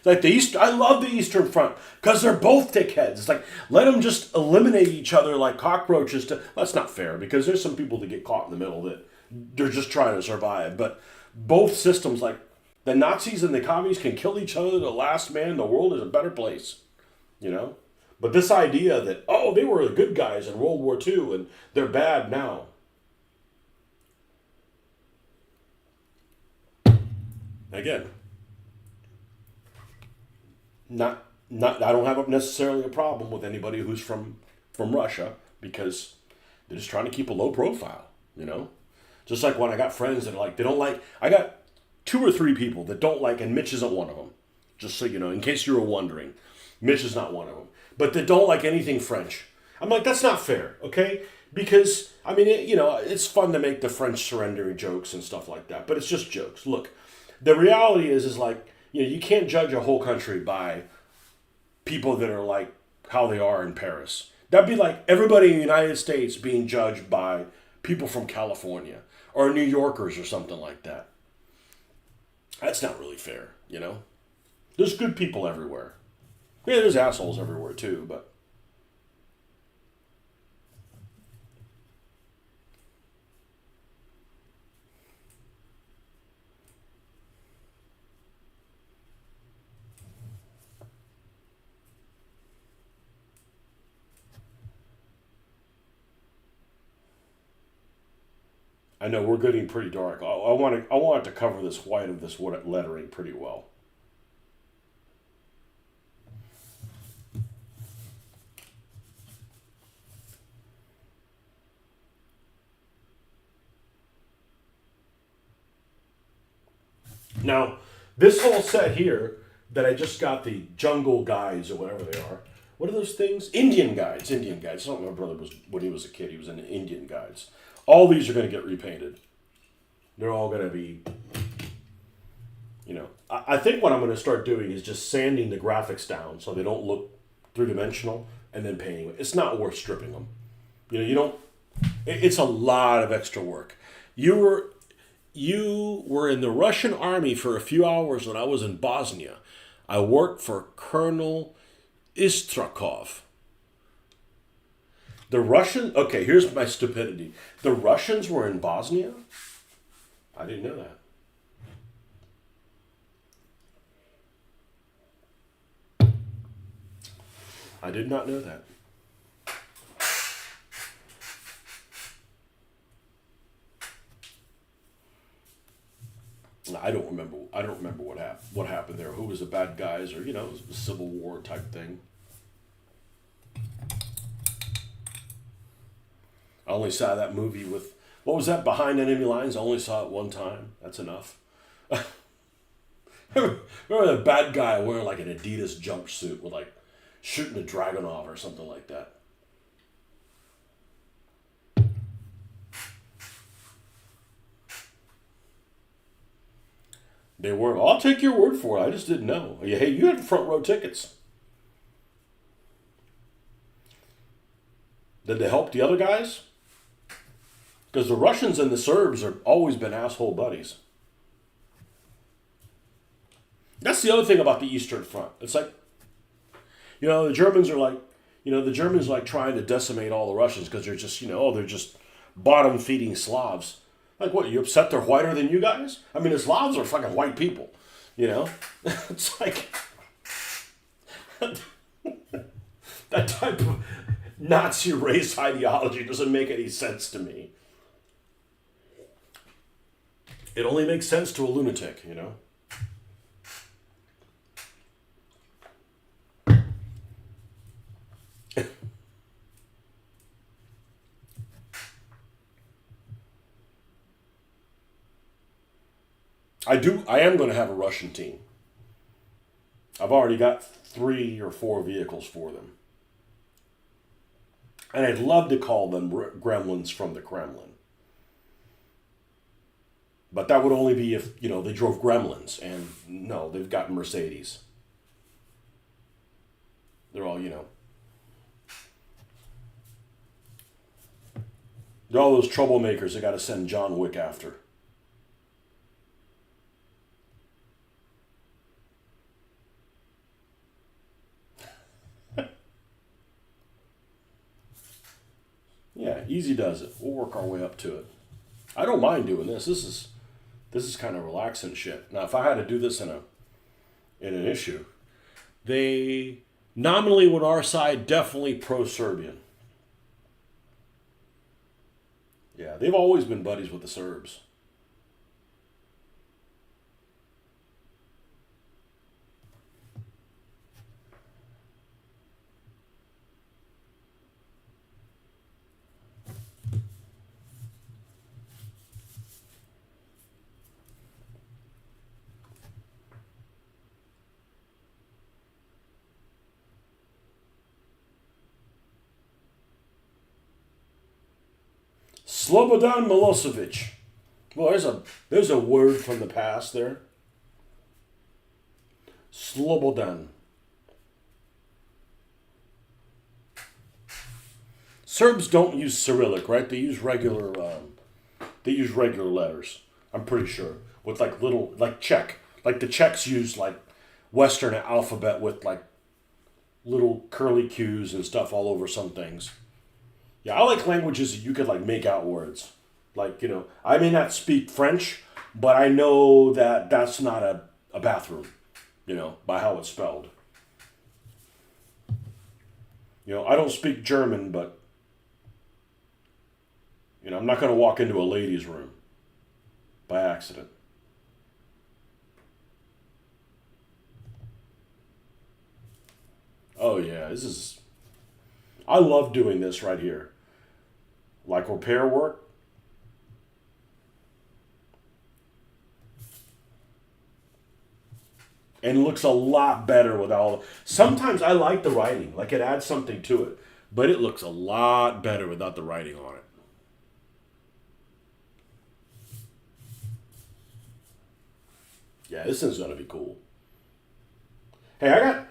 A: Like I love the Eastern Front because they're both dickheads. It's like, let them just eliminate each other like cockroaches. That's not fair because there's some people that get caught in the middle that they're just trying to survive. But both systems, like the Nazis and the commies, can kill each other to the last man. The world is a better place, you know. But this idea that, oh, they were the good guys in World War II and they're bad now. Again, not I don't have necessarily a problem with anybody who's from Russia because they're just trying to keep a low profile, you know? Just like when I got friends that are like, they don't like, I got 2 or 3 people that don't like, and Mitch isn't one of them. Just so you know, in case you were wondering, Mitch is not one of them. But they don't like anything French. I'm like, that's not fair, okay? Because, I mean, it's fun to make the French surrendering jokes and stuff like that, but it's just jokes. Look, the reality is like, you can't judge a whole country by people that are like how they are in Paris. That'd be like everybody in the United States being judged by people from California or New Yorkers or something like that. That's not really fair, you know? There's good people everywhere. Yeah, there's assholes everywhere too, but I know we're getting pretty dark. I want it to cover this white of this lettering pretty well. Now, this whole set here that I just got, the jungle guides or whatever they are. What are those things? Indian guides. Indian guides. Something my brother was when he was a kid. He was in Indian guides. All these are going to get repainted. They're all going to be, I think what I'm going to start doing is just sanding the graphics down so they don't look 3-dimensional and then painting it. It's not worth stripping them. You don't. It's a lot of extra work. You were in the Russian army for a few hours when I was in Bosnia. I worked for Colonel Istrakov. Okay, here's my stupidity. The Russians were in Bosnia? I didn't know that. I did not know that. I don't remember. I don't remember what happened there. Who was the bad guys, or it was a Civil War type thing. I only saw that movie with what was that, Behind Enemy Lines. I only saw it one time. That's enough. Remember the bad guy wearing like an Adidas jumpsuit with like shooting a dragon off or something like that. They were. I'll take your word for it. I just didn't know. Hey, you had front row tickets. Did they help the other guys? Because the Russians and the Serbs have always been asshole buddies. That's the other thing about the Eastern Front. It's like, the Germans are like, the Germans like trying to decimate all the Russians because they're just, they're just bottom feeding Slavs. Like what, you upset they're whiter than you guys? I mean, the Slavs are fucking white people, It's like, that type of Nazi race ideology doesn't make any sense to me. It only makes sense to a lunatic, I am going to have a Russian team. I've already got 3 or 4 vehicles for them. And I'd love to call them Gremlins from the Kremlin. But that would only be if, they drove Gremlins. And no, they've got Mercedes. They're all, they're all those troublemakers I got to send John Wick after. Yeah, easy does it. We'll work our way up to it. I don't mind doing this. This is kind of relaxing shit. Now, if I had to do this in an issue, they nominally on our side definitely pro-Serbian. Yeah, they've always been buddies with the Serbs. Slobodan Milosevic. Well, there's a word from the past there. Slobodan. Serbs don't use Cyrillic, right? They use regular letters. I'm pretty sure with like little like Czech, like the Czechs use like Western alphabet with like little curly Q's and stuff all over some things. Yeah, I like languages that you could like make out words. Like, I may not speak French, but I know that that's not a bathroom, by how it's spelled. I don't speak German, but, I'm not going to walk into a ladies' room by accident. Oh, yeah, I love doing this right here. Like repair work. And it looks a lot better with all. Sometimes I like the writing, like it adds something to it, but it looks a lot better without the writing on it. Yeah, this thing's gonna be cool. Hey,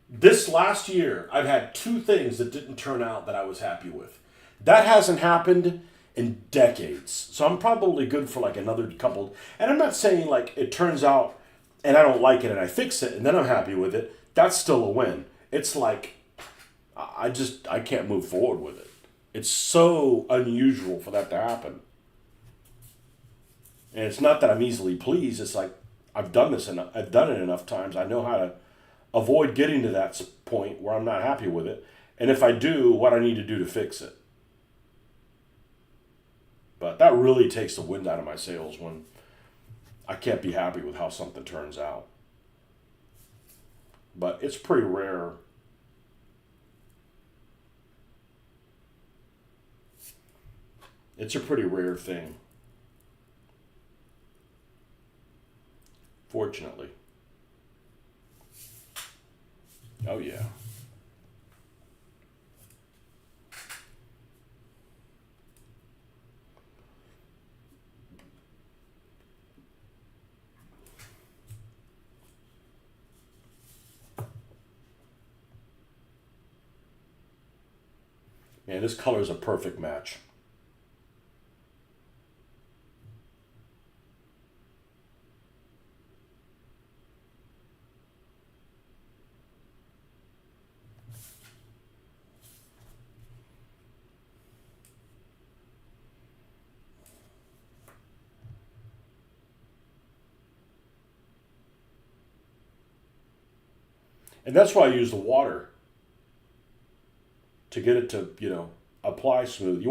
A: this last year, I've had 2 things that didn't turn out that I was happy with. That hasn't happened in decades. So I'm probably good for like another couple. And I'm not saying like it turns out and I don't like it and I fix it and then I'm happy with it. That's still a win. It's like, I can't move forward with it. It's so unusual for that to happen. And it's not that I'm easily pleased. It's like, I've done it enough times. I know how to avoid getting to that point where I'm not happy with it. And if I do, what I need to do to fix it. But that really takes the wind out of my sails when I can't be happy with how something turns out. But it's pretty rare. It's a pretty rare thing. Fortunately. Oh, yeah. Man, this color is a perfect match. And that's why I use the water to get it to, apply smooth.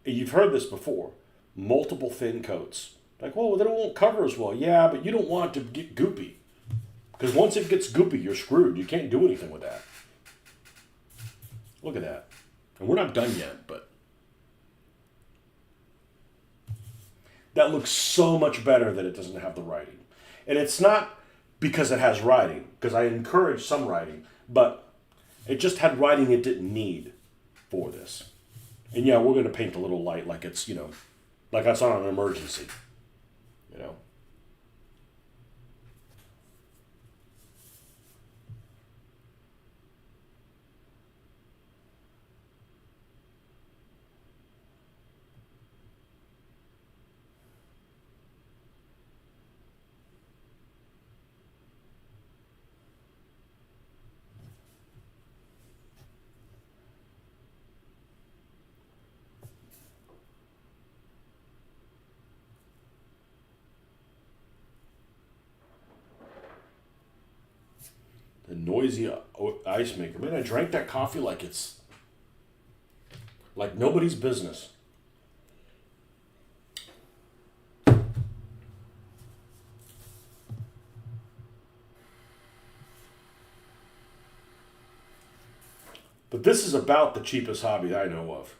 A: You've heard this before, multiple thin coats. Like, well, then it won't cover as well. Yeah, but you don't want it to get goopy. Because once it gets goopy, you're screwed. You can't do anything with that. Look at that. And we're not done yet, but that looks so much better that it doesn't have the writing. And it's not because it has writing, because I encourage some writing, but it just had writing it didn't need for this. And yeah, we're going to paint a little light like it's, like that's on an emergency, The noisy ice maker. Man, I drank that coffee like it's like nobody's business. But this is about the cheapest hobby I know of.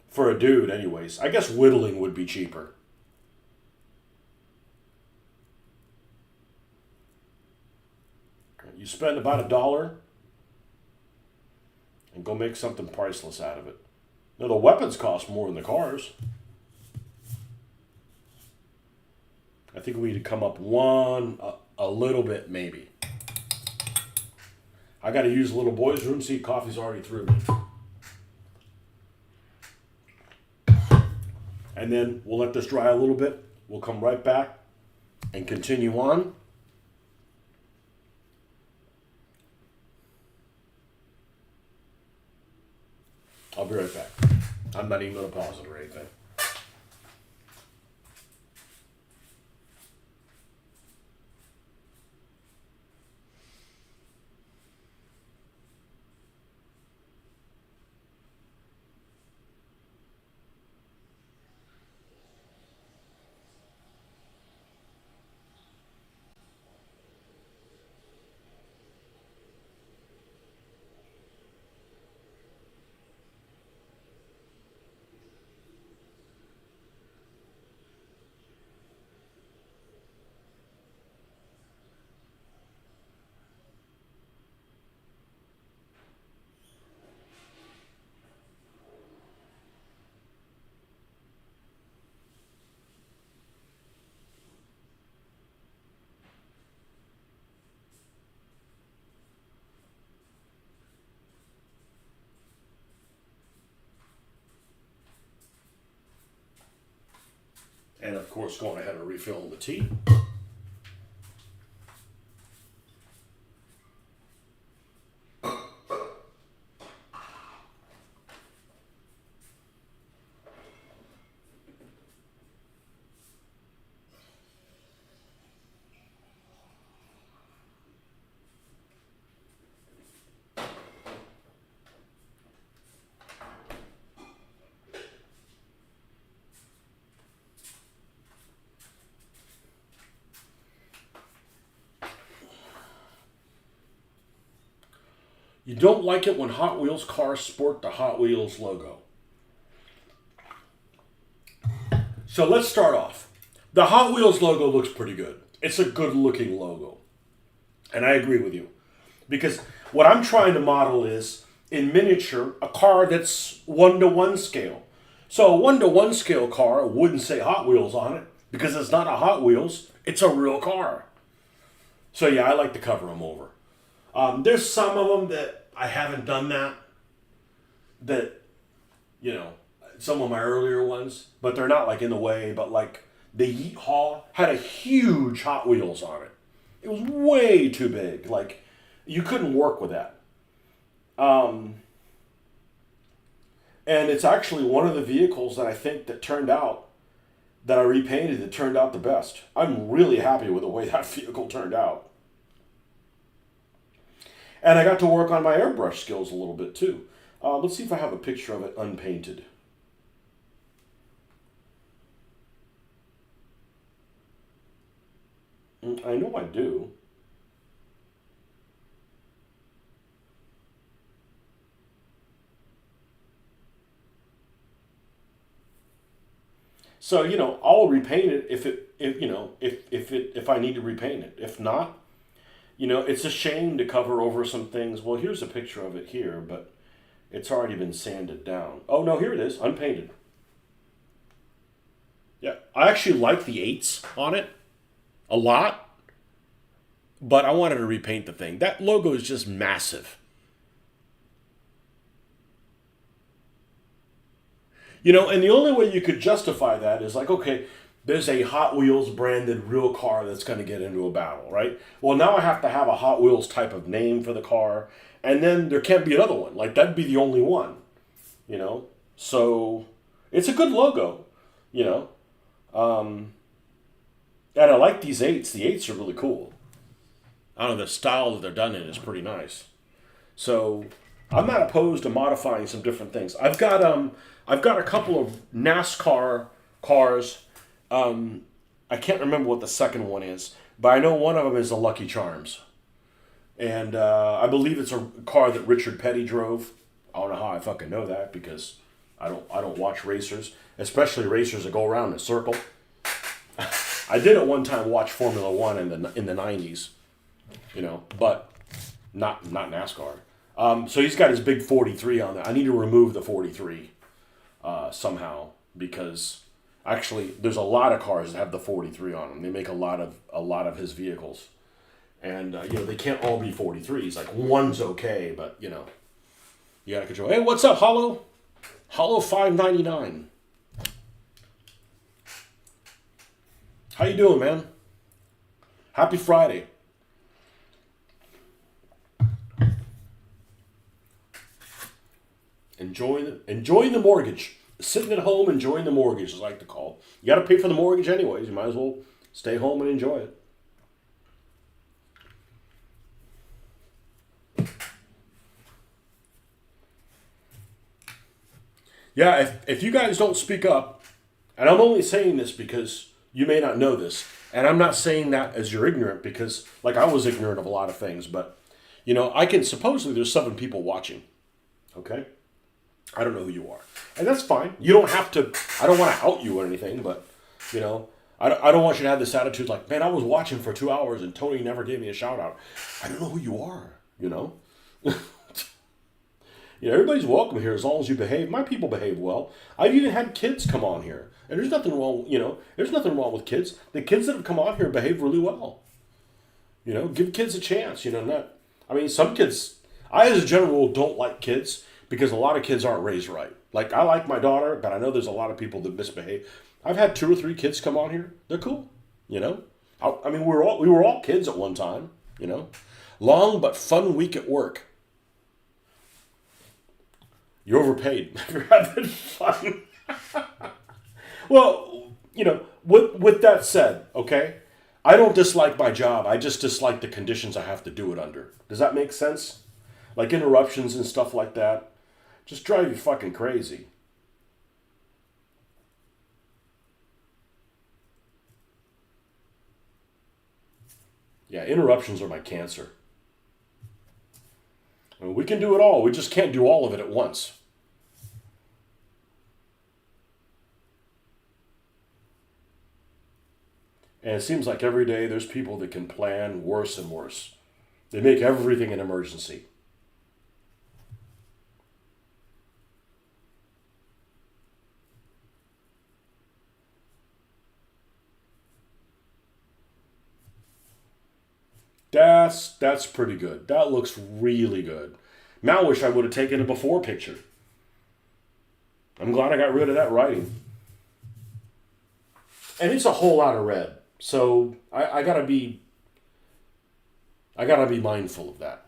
A: For a dude, anyways. I guess whittling would be cheaper. You spend about $1 and go make something priceless out of it. Now, the weapons cost more than the cars. I think we need to come up a little bit, maybe. I got to use the little boy's room. See, coffee's already through me. And then we'll let this dry a little bit. We'll come right back and continue on. I'll be right back. I'm not even going to pause it or anything. And of course, going ahead and refilling the tea. You don't like it when Hot Wheels cars sport the Hot Wheels logo. So let's start off. The Hot Wheels logo looks pretty good. It's a good looking logo. And I agree with you. Because what I'm trying to model is, in miniature, a car that's 1-to-1 scale. So a 1-to-1 scale car wouldn't say Hot Wheels on it because it's not a Hot Wheels, it's a real car. So yeah, I like to cover them over. There's some of them that I haven't done that, some of my earlier ones, but they're not like in the way, but like the Yeet Haw had a huge Hot Wheels on it. It was way too big. Like, you couldn't work with that. And it's actually one of the vehicles that I think that I repainted, that turned out the best. I'm really happy with the way that vehicle turned out. And I got to work on my airbrush skills a little bit too. Let's see if I have a picture of it unpainted. I know I do. So, I'll repaint it if I need to repaint it. If not, it's a shame to cover over some things. Well, here's a picture of it here, but it's already been sanded down. Oh no, here it is, unpainted. Yeah, I actually like the 8s on it a lot, but I wanted to repaint the thing. That logo is just massive. And the only way you could justify that is like, okay, there's a Hot Wheels branded real car that's going to get into a battle, right? Well, now I have to have a Hot Wheels type of name for the car, and then there can't be another one. Like, that'd be the only one, So, it's a good logo, And I like these 8s. The 8s are really cool. I don't know, the style that they're done in is pretty nice. So, I'm not opposed to modifying some different things. I've got a couple of NASCAR cars. I can't remember what the second one is, but I know one of them is the Lucky Charms, and I believe it's a car that Richard Petty drove. I don't know how I fucking know that because I don't watch racers, especially racers that go around in a circle. I did at one time watch Formula One in the '90s, but not NASCAR. So he's got his big 43 on there. I need to remove the 43 somehow because actually there's a lot of cars that have the 43 on them. They make a lot of his vehicles, and they can't all be 43s. Like, one's okay, but you gotta control. Hey, what's up, Hollow? Hollow 599. How you doing, man? Happy Friday. Enjoying the mortgage. Sitting at home enjoying the mortgage is like to call. You got to pay for the mortgage anyways. You might as well stay home and enjoy it. Yeah, if you guys don't speak up, and I'm only saying this because you may not know this, and I'm not saying that as you're ignorant because, like, I was ignorant of a lot of things, but, supposedly there's 7 people watching, okay? I don't know who you are. And that's fine. You don't have to, I don't want to out you or anything, but, I don't want you to have this attitude like, man, I was watching for 2 hours and Tony never gave me a shout out. I don't know who you are, everybody's welcome here as long as you behave. My people behave well. I've even had kids come on here. And there's nothing wrong, there's nothing wrong with kids. The kids that have come on here behave really well. Give kids a chance, some kids, I as a general rule don't like kids because a lot of kids aren't raised right. Like, I like my daughter, but I know there's a lot of people that misbehave. I've had 2 or 3 kids come on here. They're cool, we were all kids at one time, Long but fun week at work. You're overpaid. You're having fun. Well, with that said, okay, I don't dislike my job. I just dislike the conditions I have to do it under. Does that make sense? Like interruptions and stuff like that. Just drive you fucking crazy. Yeah, interruptions are my cancer. I mean, we can do it all. We just can't do all of it at once. And it seems like every day there's people that can plan worse and worse. They make everything an emergency. That's pretty good. That looks really good. Now I wish I would have taken a before picture. I'm glad I got rid of that writing. And it's a whole lot of red. So I gotta be mindful of that.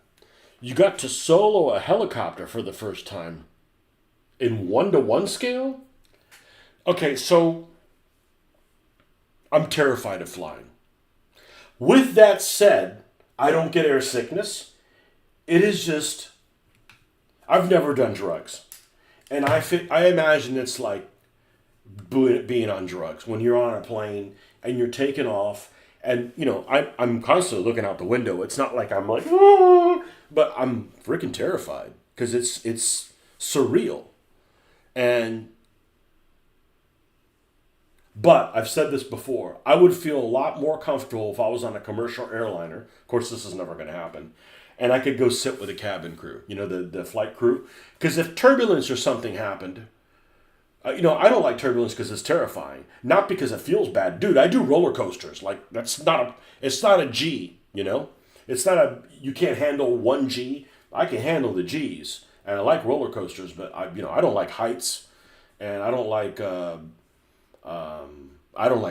A: You got to solo a helicopter for the first time in 1-to-1 scale? Okay, so I'm terrified of flying. With that said, I don't get air sickness. It is just, I've never done drugs. And I imagine it's like being on drugs. When you're on a plane and you're taking off, and, you know, I'm constantly looking out the window. It's not like I'm like, oh, but I'm freaking terrified because it's surreal. But I've said this before. I would feel a lot more comfortable if I was on a commercial airliner. Of course, this is never going to happen. And I could go sit with the cabin crew, you know, the flight crew. Because if turbulence or something happened, you know, I don't like turbulence because it's terrifying. Not because it feels bad. Dude, I do roller coasters. Like, it's not a G, you know? It's not you can't handle 1G. I can handle the Gs. And I like roller coasters, but I don't like heights. And I don't like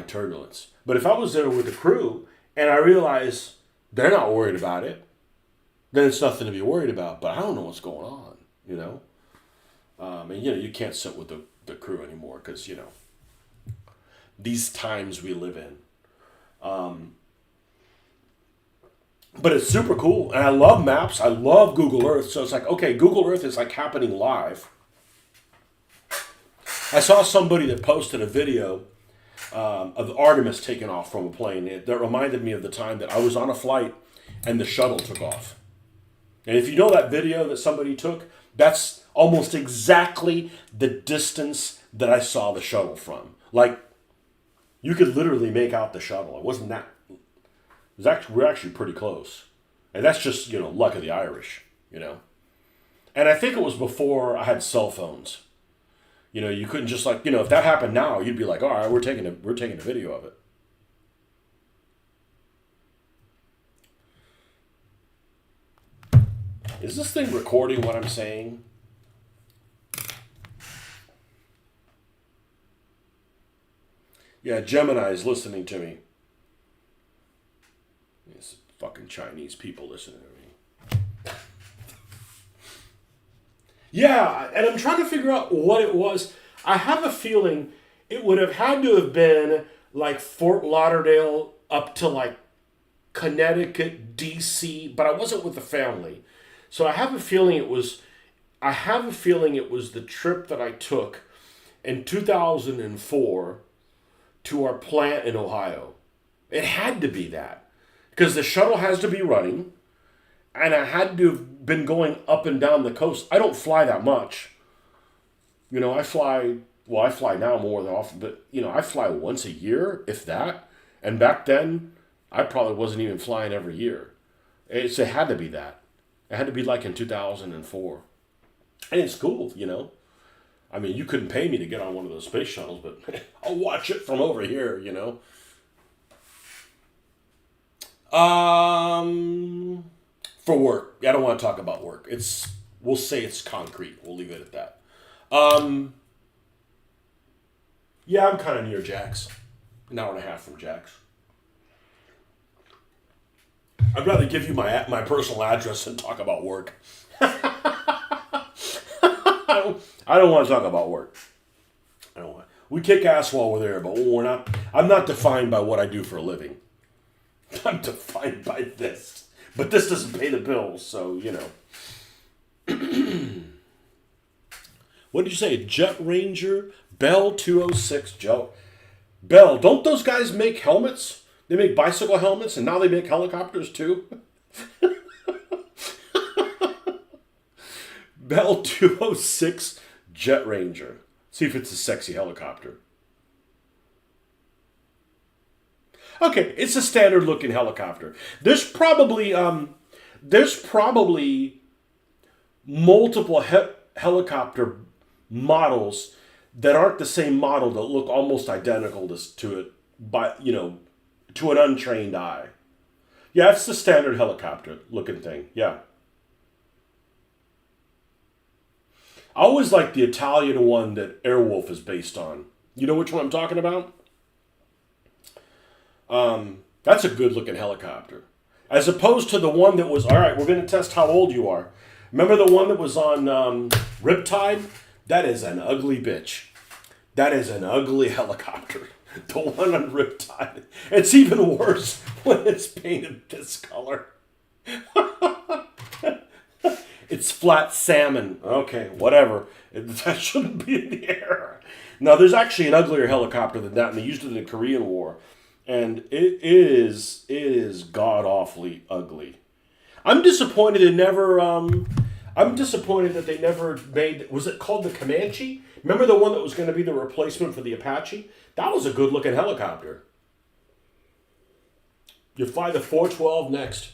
A: turbulence. But if I was there with the crew and I realize they're not worried about it, then it's nothing to be worried about. But I don't know what's going on, you know? And, you know, you can't sit with the crew anymore because, you know, these times we live in. But it's super cool. And I love maps. I love Google Earth. So it's like, okay, Google Earth is like happening live. I saw somebody that posted a video of the Artemis taking off from a plane. That reminded me of the time that I was on a flight and the shuttle took off. And if you know that video that somebody took, that's almost exactly the distance that I saw the shuttle from. Like, you could literally make out the shuttle. It wasn't that. We're actually pretty close. And that's just, you know, luck of the Irish, you know. And I think it was before I had cell phones. You know, you couldn't just like, you know, if that happened now, you'd be like, all right, we're taking a video of it. Is this thing recording what I'm saying? Yeah, Gemini's listening to me. These fucking Chinese people listening to me. Yeah, and I'm trying to figure out what it was. I have a feeling it would have had to have been like Fort Lauderdale up to like Connecticut, DC, but I wasn't with the family. So I have a feeling it was the trip that I took in 2004 to our plant in Ohio. It had to be that. Because the shuttle has to be running. And I had to have been going up and down the coast. I don't fly that much. You know, I fly now more than often. But, you know, I fly once a year, if that. And back then, I probably wasn't even flying every year. It had to be that. It had to be like in 2004. And it's cool, you know. I mean, you couldn't pay me to get on one of those space shuttles, but I'll watch it from over here, you know. For work. I don't want to talk about work. We'll say it's concrete. We'll leave it at that. Yeah, I'm kind of near Jack's. An hour and a half from Jack's. I'd rather give you my personal address and talk about work. I don't want to talk about work. We kick ass while we're there, but we're not. I'm not defined by what I do for a living. I'm defined by this. But this doesn't pay the bills, so, you know. What did you say? Jet Ranger, Bell 206, Joe. Bell, don't those guys make helmets? They make bicycle helmets, and now they make helicopters, too? Bell 206 Jet Ranger. See if it's a sexy helicopter. Okay, it's a standard looking helicopter. There's probably multiple helicopter models that aren't the same model that look almost identical to it to an untrained eye. Yeah, it's the standard helicopter looking thing. Yeah. I always like the Italian one that Airwolf is based on. You know which one I'm talking about? That's a good looking helicopter. As opposed to the one that was, all right, we're going to test how old you are. Remember the one that was on Riptide? That is an ugly bitch. That is an ugly helicopter. The one on Riptide. It's even worse when it's painted this color. It's flat salmon. Okay, whatever. That shouldn't be in the air. Now, there's actually an uglier helicopter than that, and they used it in the Korean War. And it is god-awfully ugly. I'm disappointed I'm disappointed that they never made... Was it called the Comanche? Remember the one that was going to be the replacement for the Apache? That was a good-looking helicopter. You fly the 412 next.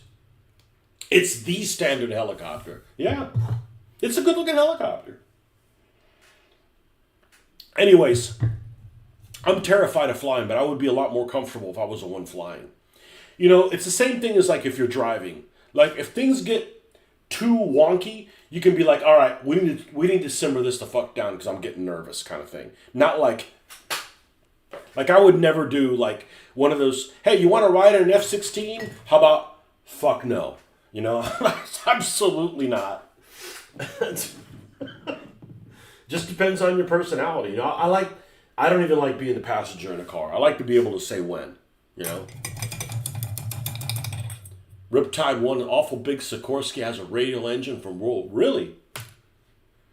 A: It's the standard helicopter. Yeah. It's a good-looking helicopter. Anyways, I'm terrified of flying, but I would be a lot more comfortable if I was the one flying. It's the same thing as like if you're driving. Like if things get too wonky, you can be like, all right, we need to simmer this the fuck down because I'm getting nervous kind of thing. Not like I would never do like one of those, hey, you want to ride an F-16? How about fuck no? Absolutely not. Just depends on your personality. I don't even like being the passenger in a car. I like to be able to say when, Riptide 1, awful big Sikorsky has a radial engine from World. Really?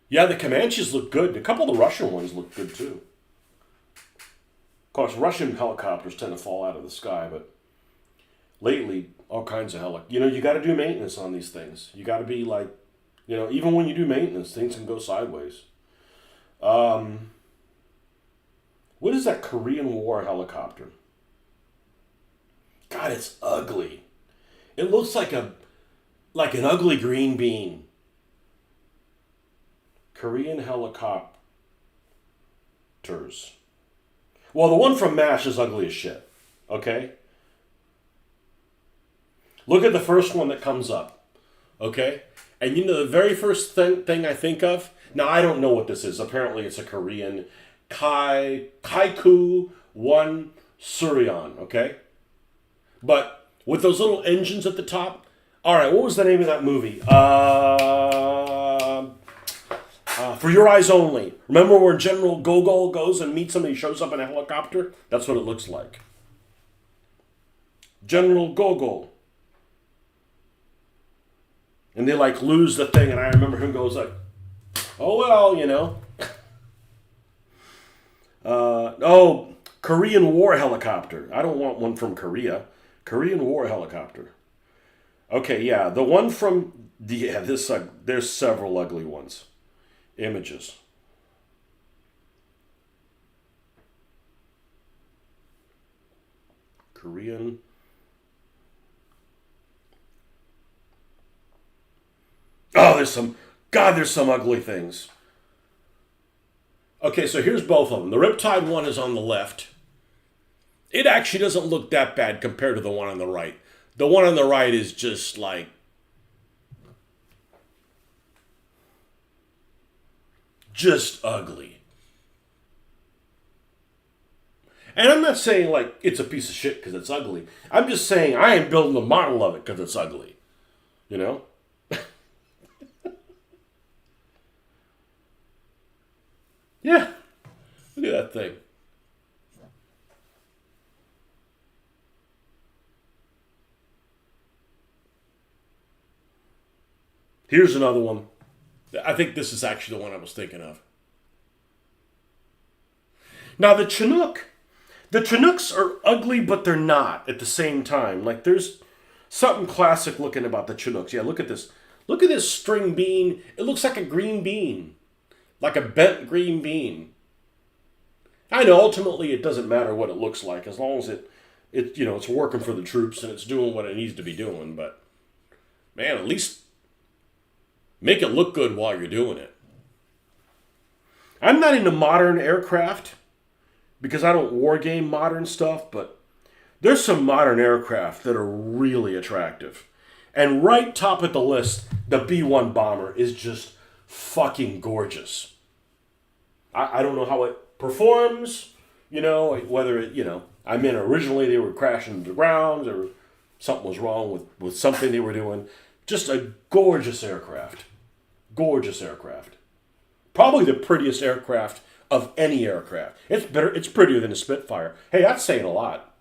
A: Yeah, the Comanches look good. A couple of the Russian ones look good too. Of course, Russian helicopters tend to fall out of the sky, but lately, all kinds of you got to do maintenance on these things. You got to be like, even when you do maintenance, things can go sideways. What is that Korean War helicopter? God, it's ugly. It looks like an ugly green bean. Korean helicopters. Well, the one from MASH is ugly as shit. Okay? Look at the first one that comes up. Okay? And the very first thing I think of, now I don't know what this is. Apparently it's a Korean Kaiku 1 Suryeon. Okay? But with those little engines at the top. All right, what was the name of that movie? For Your Eyes Only. Remember where General Gogol goes and meets him and he shows up in a helicopter? That's what it looks like. General Gogol. And they lose the thing, and I remember him goes like, oh well, Korean War helicopter. I don't want one from Korea. Korean War helicopter. Okay, yeah, the one from there's several ugly ones. Images. Korean. Oh, there's some ugly things. Okay, so here's both of them. The Riptide one is on the left. It actually doesn't look that bad compared to the one on the right. The one on the right is just just ugly. And I'm not saying it's a piece of shit because it's ugly. I'm just saying I ain't building a model of it because it's ugly. Yeah. Look at that thing. Here's another one. I think this is actually the one I was thinking of. Now the Chinook. The Chinooks are ugly, but they're not at the same time. There's something classic looking about the Chinooks. Yeah, look at this. Look at this string bean. It looks like a green bean, like a bent green bean. I know ultimately it doesn't matter what it looks like as long as it's working for the troops and it's doing what it needs to be doing. But man, at least make it look good while you're doing it. I'm not into modern aircraft because I don't war game modern stuff, but there's some modern aircraft that are really attractive. And right top of the list, the B-1 bomber is just fucking gorgeous. I don't know how it performs, whether I mean, originally they were crashing to the ground or something was wrong with something they were doing. Just a gorgeous aircraft. Gorgeous aircraft. Probably the prettiest aircraft of any aircraft. It's prettier than a Spitfire. Hey, that's saying a lot,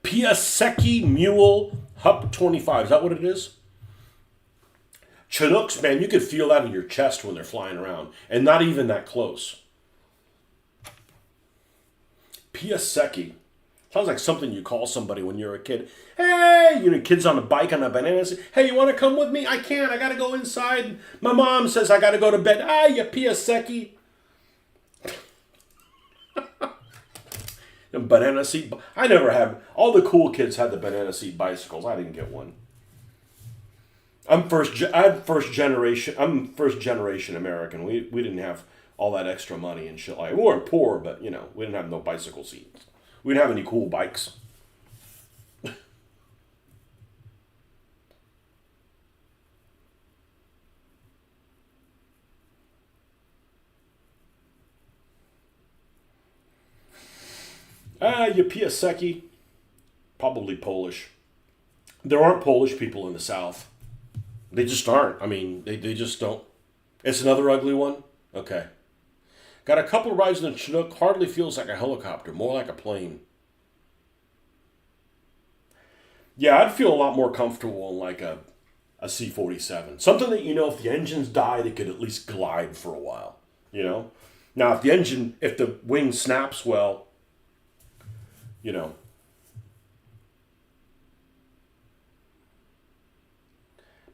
A: Piasecki Mule Hup 25. Is that what it is? Chinooks, man, you can feel that in your chest when they're flying around. And not even that close. Piasecki. Sounds like something you call somebody when you're a kid. Hey, kids on a bike on a banana. Hey, you want to come with me? I can't. I got to go inside. My mom says I got to go to bed. You Piasecki. Banana seat. I never had. All the cool kids had the banana seat bicycles. I didn't get one. I'm first generation American. We didn't have all that extra money and shit like. We weren't poor, but we didn't have no bicycle seats. We didn't have any cool bikes. You Piasecki. Probably Polish. There aren't Polish people in the South. They just aren't. I mean, they just don't. It's another ugly one? Okay. Got a couple of rides in the Chinook. Hardly feels like a helicopter. More like a plane. Yeah, I'd feel a lot more comfortable in like a C-47. Something that, if the engines died, it could at least glide for a while. Now, if the wing snaps, well,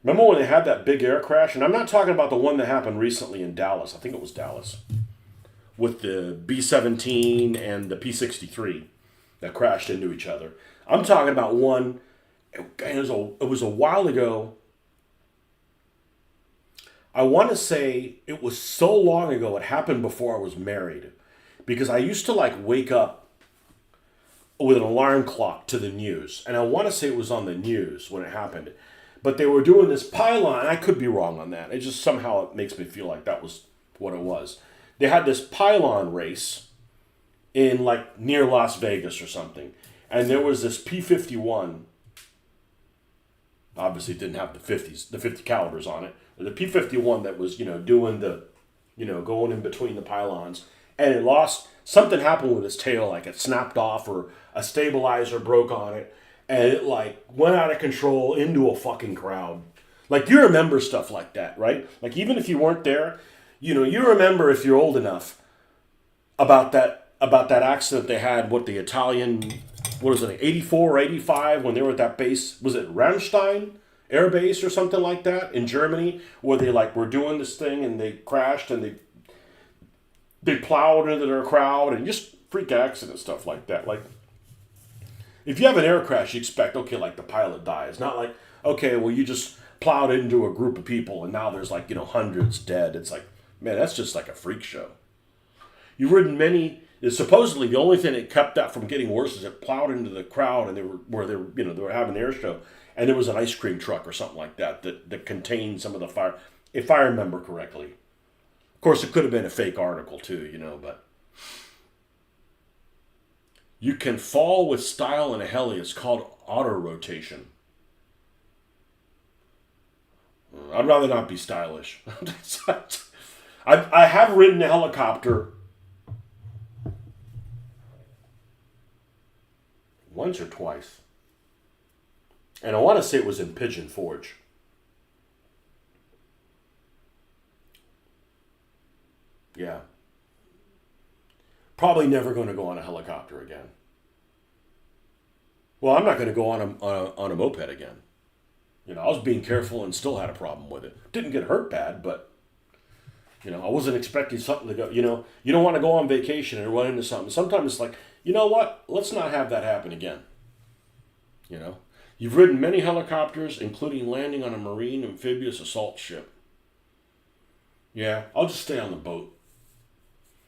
A: Remember when they had that big air crash? And I'm not talking about the one that happened recently in Dallas. I think it was Dallas. With the B-17 and the P-63 that crashed into each other. I'm talking about one, it was a while ago. I want to say it was so long ago it happened before I was married. Because I used to wake up with an alarm clock to the news. And I want to say it was on the news when it happened. But they were doing this pylon. I could be wrong on that. It just somehow it makes me feel like that was what it was. They had this pylon race in near Las Vegas or something. And there was this P-51. Obviously it didn't have the 50 calibers on it. But the P-51 that was, doing the, going in between the pylons. And it lost, something happened with its tail, it snapped off or a stabilizer broke on it. And it went out of control into a fucking crowd. You remember stuff like that, right? Even if you weren't there, you remember if you're old enough about that accident they had with the Italian, 84 or 85 when they were at that base. Was it Ramstein Air Base or something like that in Germany where they were doing this thing and they crashed and they plowed into their crowd and just freak accident stuff like that. If you have an air crash, you expect, okay, the pilot dies. Not okay, well, you just plowed into a group of people and now there's hundreds dead. It's man, that's just a freak show. You've ridden many, supposedly the only thing that kept that from getting worse is it plowed into the crowd and they were having an air show and there was an ice cream truck or something like that contained some of the fire, if I remember correctly. Of course, it could have been a fake article too, but... You can fall with style in a heli. It's called auto-rotation. I'd rather not be stylish. I have ridden a helicopter once or twice. And I want to say it was in Pigeon Forge. Yeah. Probably never going to go on a helicopter again. Well, I'm not going to go on a moped again. I was being careful and still had a problem with it. Didn't get hurt bad, but I wasn't expecting something to go. You don't want to go on vacation and run into something. Sometimes it's like, you know what? Let's not have that happen again. You know, you've ridden many helicopters, including landing on a marine amphibious assault ship. Yeah, I'll just stay on the boat.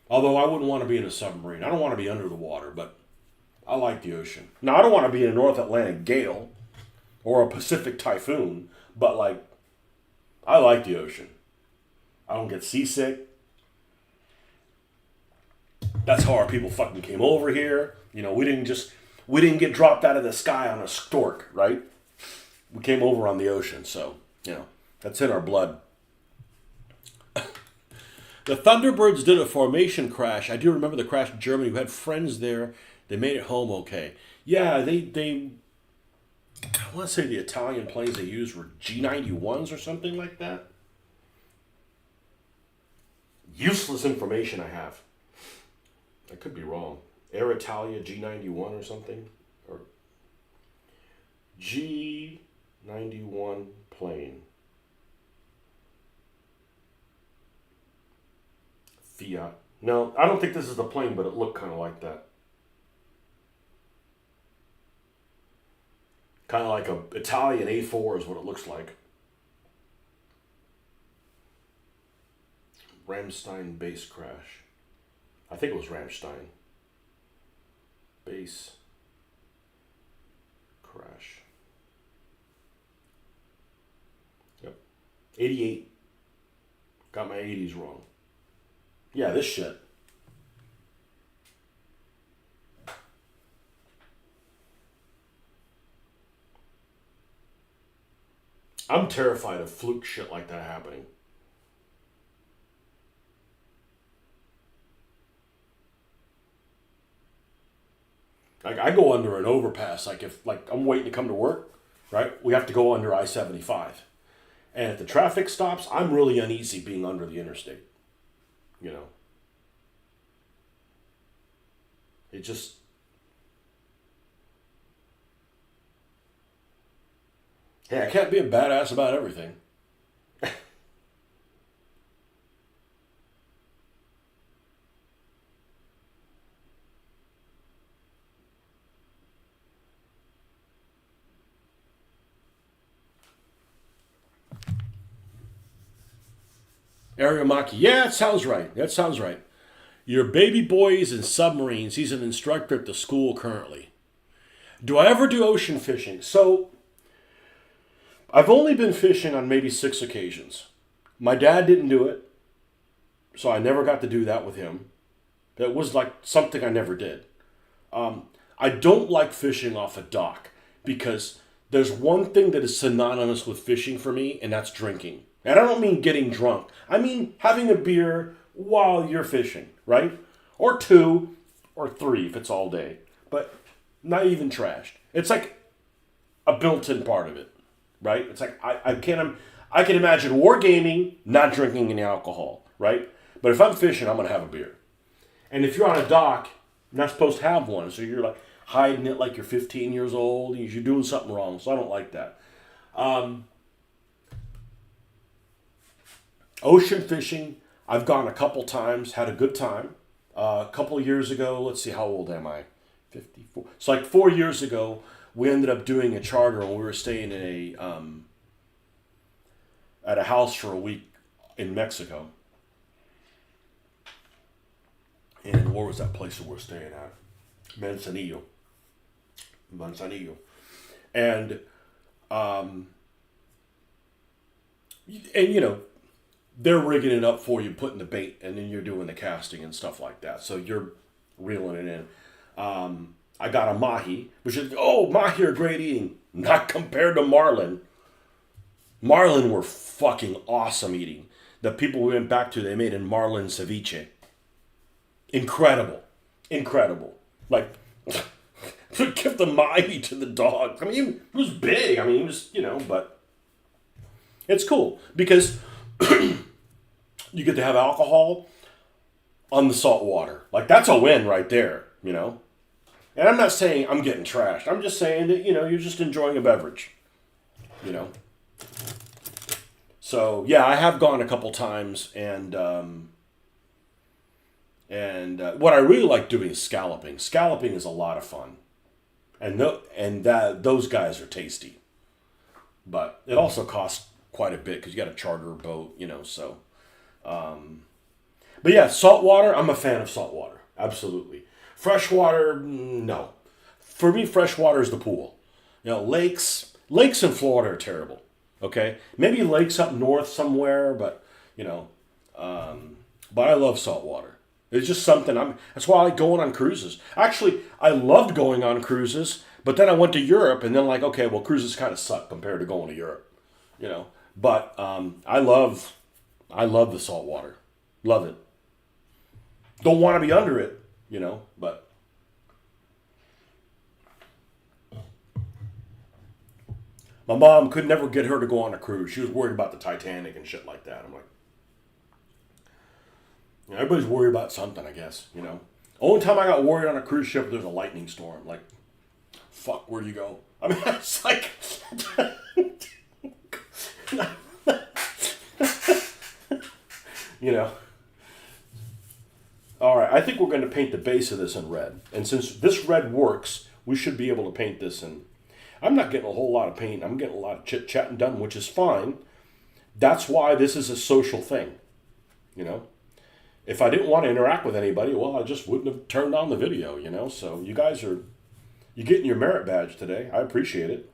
A: Although I wouldn't want to be in a submarine. I don't want to be under the water, but I like the ocean. Now, I don't want to be in a North Atlantic gale or a Pacific typhoon, but I like the ocean. I don't get seasick. That's how our people fucking came over here. We didn't get dropped out of the sky on a stork, right? We came over on the ocean, so, that's in our blood. The Thunderbirds did a formation crash. I do remember the crash in Germany. We had friends there. They made it home okay. Yeah, they I want to say the Italian planes they used were G91s or something like that. Useless information I have. I could be wrong. Air Italia G91 or something? Or G91 plane. Fiat. No, I don't think this is the plane, but it looked kind of like that. Kind of like a Italian A4 is what it looks like. Ramstein base crash. I think it was Ramstein. Base crash. Yep. 88. Got my 80s wrong. Yeah, this shit. I'm terrified of fluke shit like that happening. I go under an overpass, if I'm waiting to come to work, right? We have to go under I-75. And if the traffic stops, I'm really uneasy being under the interstate. It just... Hey, I can't be a badass about everything. Aramaki. Yeah, that sounds right. Your baby boy is in submarines. He's an instructor at the school currently. Do I ever do ocean fishing? So, I've only been fishing on maybe 6 occasions. My dad didn't do it, so I never got to do that with him. That was something I never did. I don't like fishing off a dock because there's one thing that is synonymous with fishing for me, and that's drinking. And I don't mean getting drunk. I mean having a beer while you're fishing, right? Or 2, or 3 if it's all day. But not even trashed. It's like a built-in part of it, right? It's like I can imagine wargaming, not drinking any alcohol, right? But if I'm fishing, I'm going to have a beer. And if you're on a dock, you're not supposed to have one. So you're hiding it like you're 15 years old. And you're doing something wrong. So I don't like that. Ocean fishing, I've gone a couple times, had a good time. A couple of years ago, let's see, how old am I? 54. So 4 years ago, we ended up doing a charter and we were staying in at a house for a week in Mexico. And where was that place that we're staying at? Manzanillo. And they're rigging it up for you, putting the bait, and then you're doing the casting and stuff like that. So you're reeling it in. I got a mahi, which is, mahi are great eating. Not compared to marlin. Marlin were fucking awesome eating. The people we went back to, they made in marlin ceviche. Incredible. Give the mahi to the dog. I mean, it was big. I mean, it was, but it's cool because you get to have alcohol on the salt water. That's a win right there, And I'm not saying I'm getting trashed. I'm just saying that, you're just enjoying a beverage, you know. So, yeah, I have gone a couple times, and what I really like doing is scalloping. Scalloping is a lot of fun. Those guys are tasty. But it also costs quite a bit because you got to charter a boat, so. But yeah, saltwater, I'm a fan of saltwater. Absolutely. Freshwater, no. For me, freshwater is the pool. Lakes in Florida are terrible. Okay? Maybe lakes up north somewhere, but, you know, but I love saltwater. It's just something that's why I like going on cruises. Actually, I loved going on cruises, but then I went to Europe and then like, okay, well, cruises kind of suck compared to going to Europe, you know. But I love the saltwater. Love it. Don't want to be under it, but my mom could never get her to go on a cruise. She was worried about the Titanic and shit like that. I'm like, everybody's worried about something, I guess. Only time I got worried on a cruise ship, there's a lightning storm. Like, fuck, where'd you go? I mean, it's like, you know. All right, I think we're going to paint the base of this in red. And since this red works, we should be able to paint this in. I'm not getting a whole lot of paint. I'm getting a lot of chit-chatting done, which is fine. That's why this is a social thing. If I didn't want to interact with anybody, well, I just wouldn't have turned on the video. So you guys you're getting your merit badge today. I appreciate it.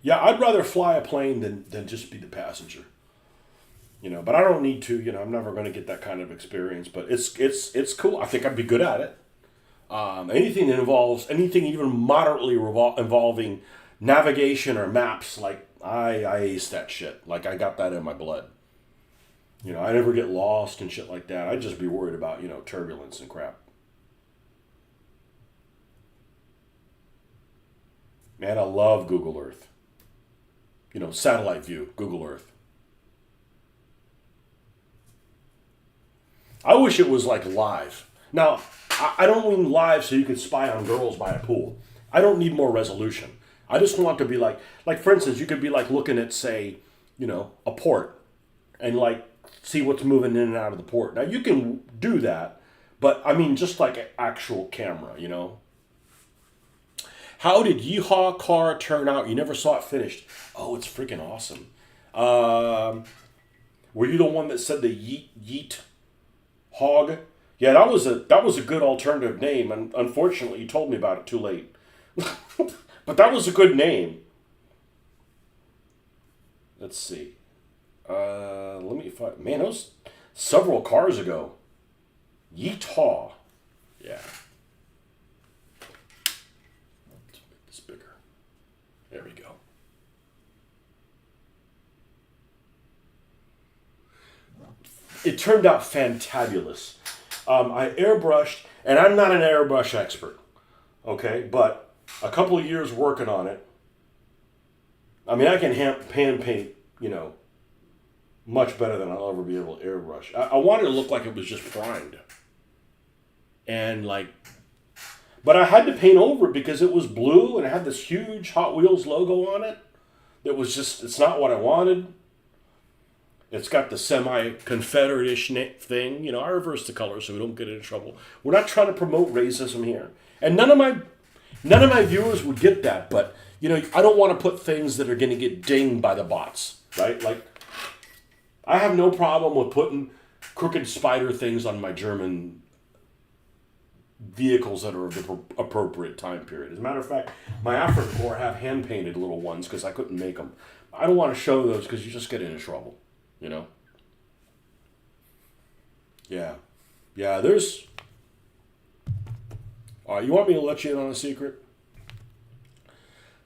A: Yeah, I'd rather fly a plane than just be the passenger. But I don't need to. I'm never going to get that kind of experience. But it's cool. I think I'd be good at it. Anything that involves anything even moderately involving navigation or maps, like I ace that shit. Like I got that in my blood. I never get lost and shit like that. I'd just be worried about turbulence and crap. Man, I love Google Earth. Satellite view, Google Earth. I wish it was like live. Now, I don't mean live so you can spy on girls by a pool. I don't need more resolution. I just want to be like for instance, you could be like looking at, say, a port and like see what's moving in and out of the port. Now, you can do that, but I mean just like an actual camera. How did Yeehaw Car turn out? You never saw it finished. Oh, it's freaking awesome. Were you the one that said the Yeet Hog? Yeah, that was a good alternative name, and unfortunately, you told me about it too late. But that was a good name. Let's see. Let me find. Man, that was several cars ago. Yeehaw. Yeah. Let's make this bigger. There we go. It turned out fantabulous. I airbrushed, and I'm not an airbrush expert, okay? But a couple of years working on it, I mean, I can hand paint, much better than I'll ever be able to airbrush. I wanted it to look like it was just primed. And but I had to paint over it because it was blue and it had this huge Hot Wheels logo on it. It's not what I wanted. It's got the semi-Confederate-ish thing. I reversed the color so we don't get into trouble. We're not trying to promote racism here. And none of my viewers would get that, but, I don't want to put things that are going to get dinged by the bots, right? Like, I have no problem with putting crooked spider things on my German vehicles that are of the appropriate time period. As a matter of fact, my African Corps have hand-painted little ones because I couldn't make them. I don't want to show those because you just get into trouble. Yeah, there's. You want me to let you in on a secret?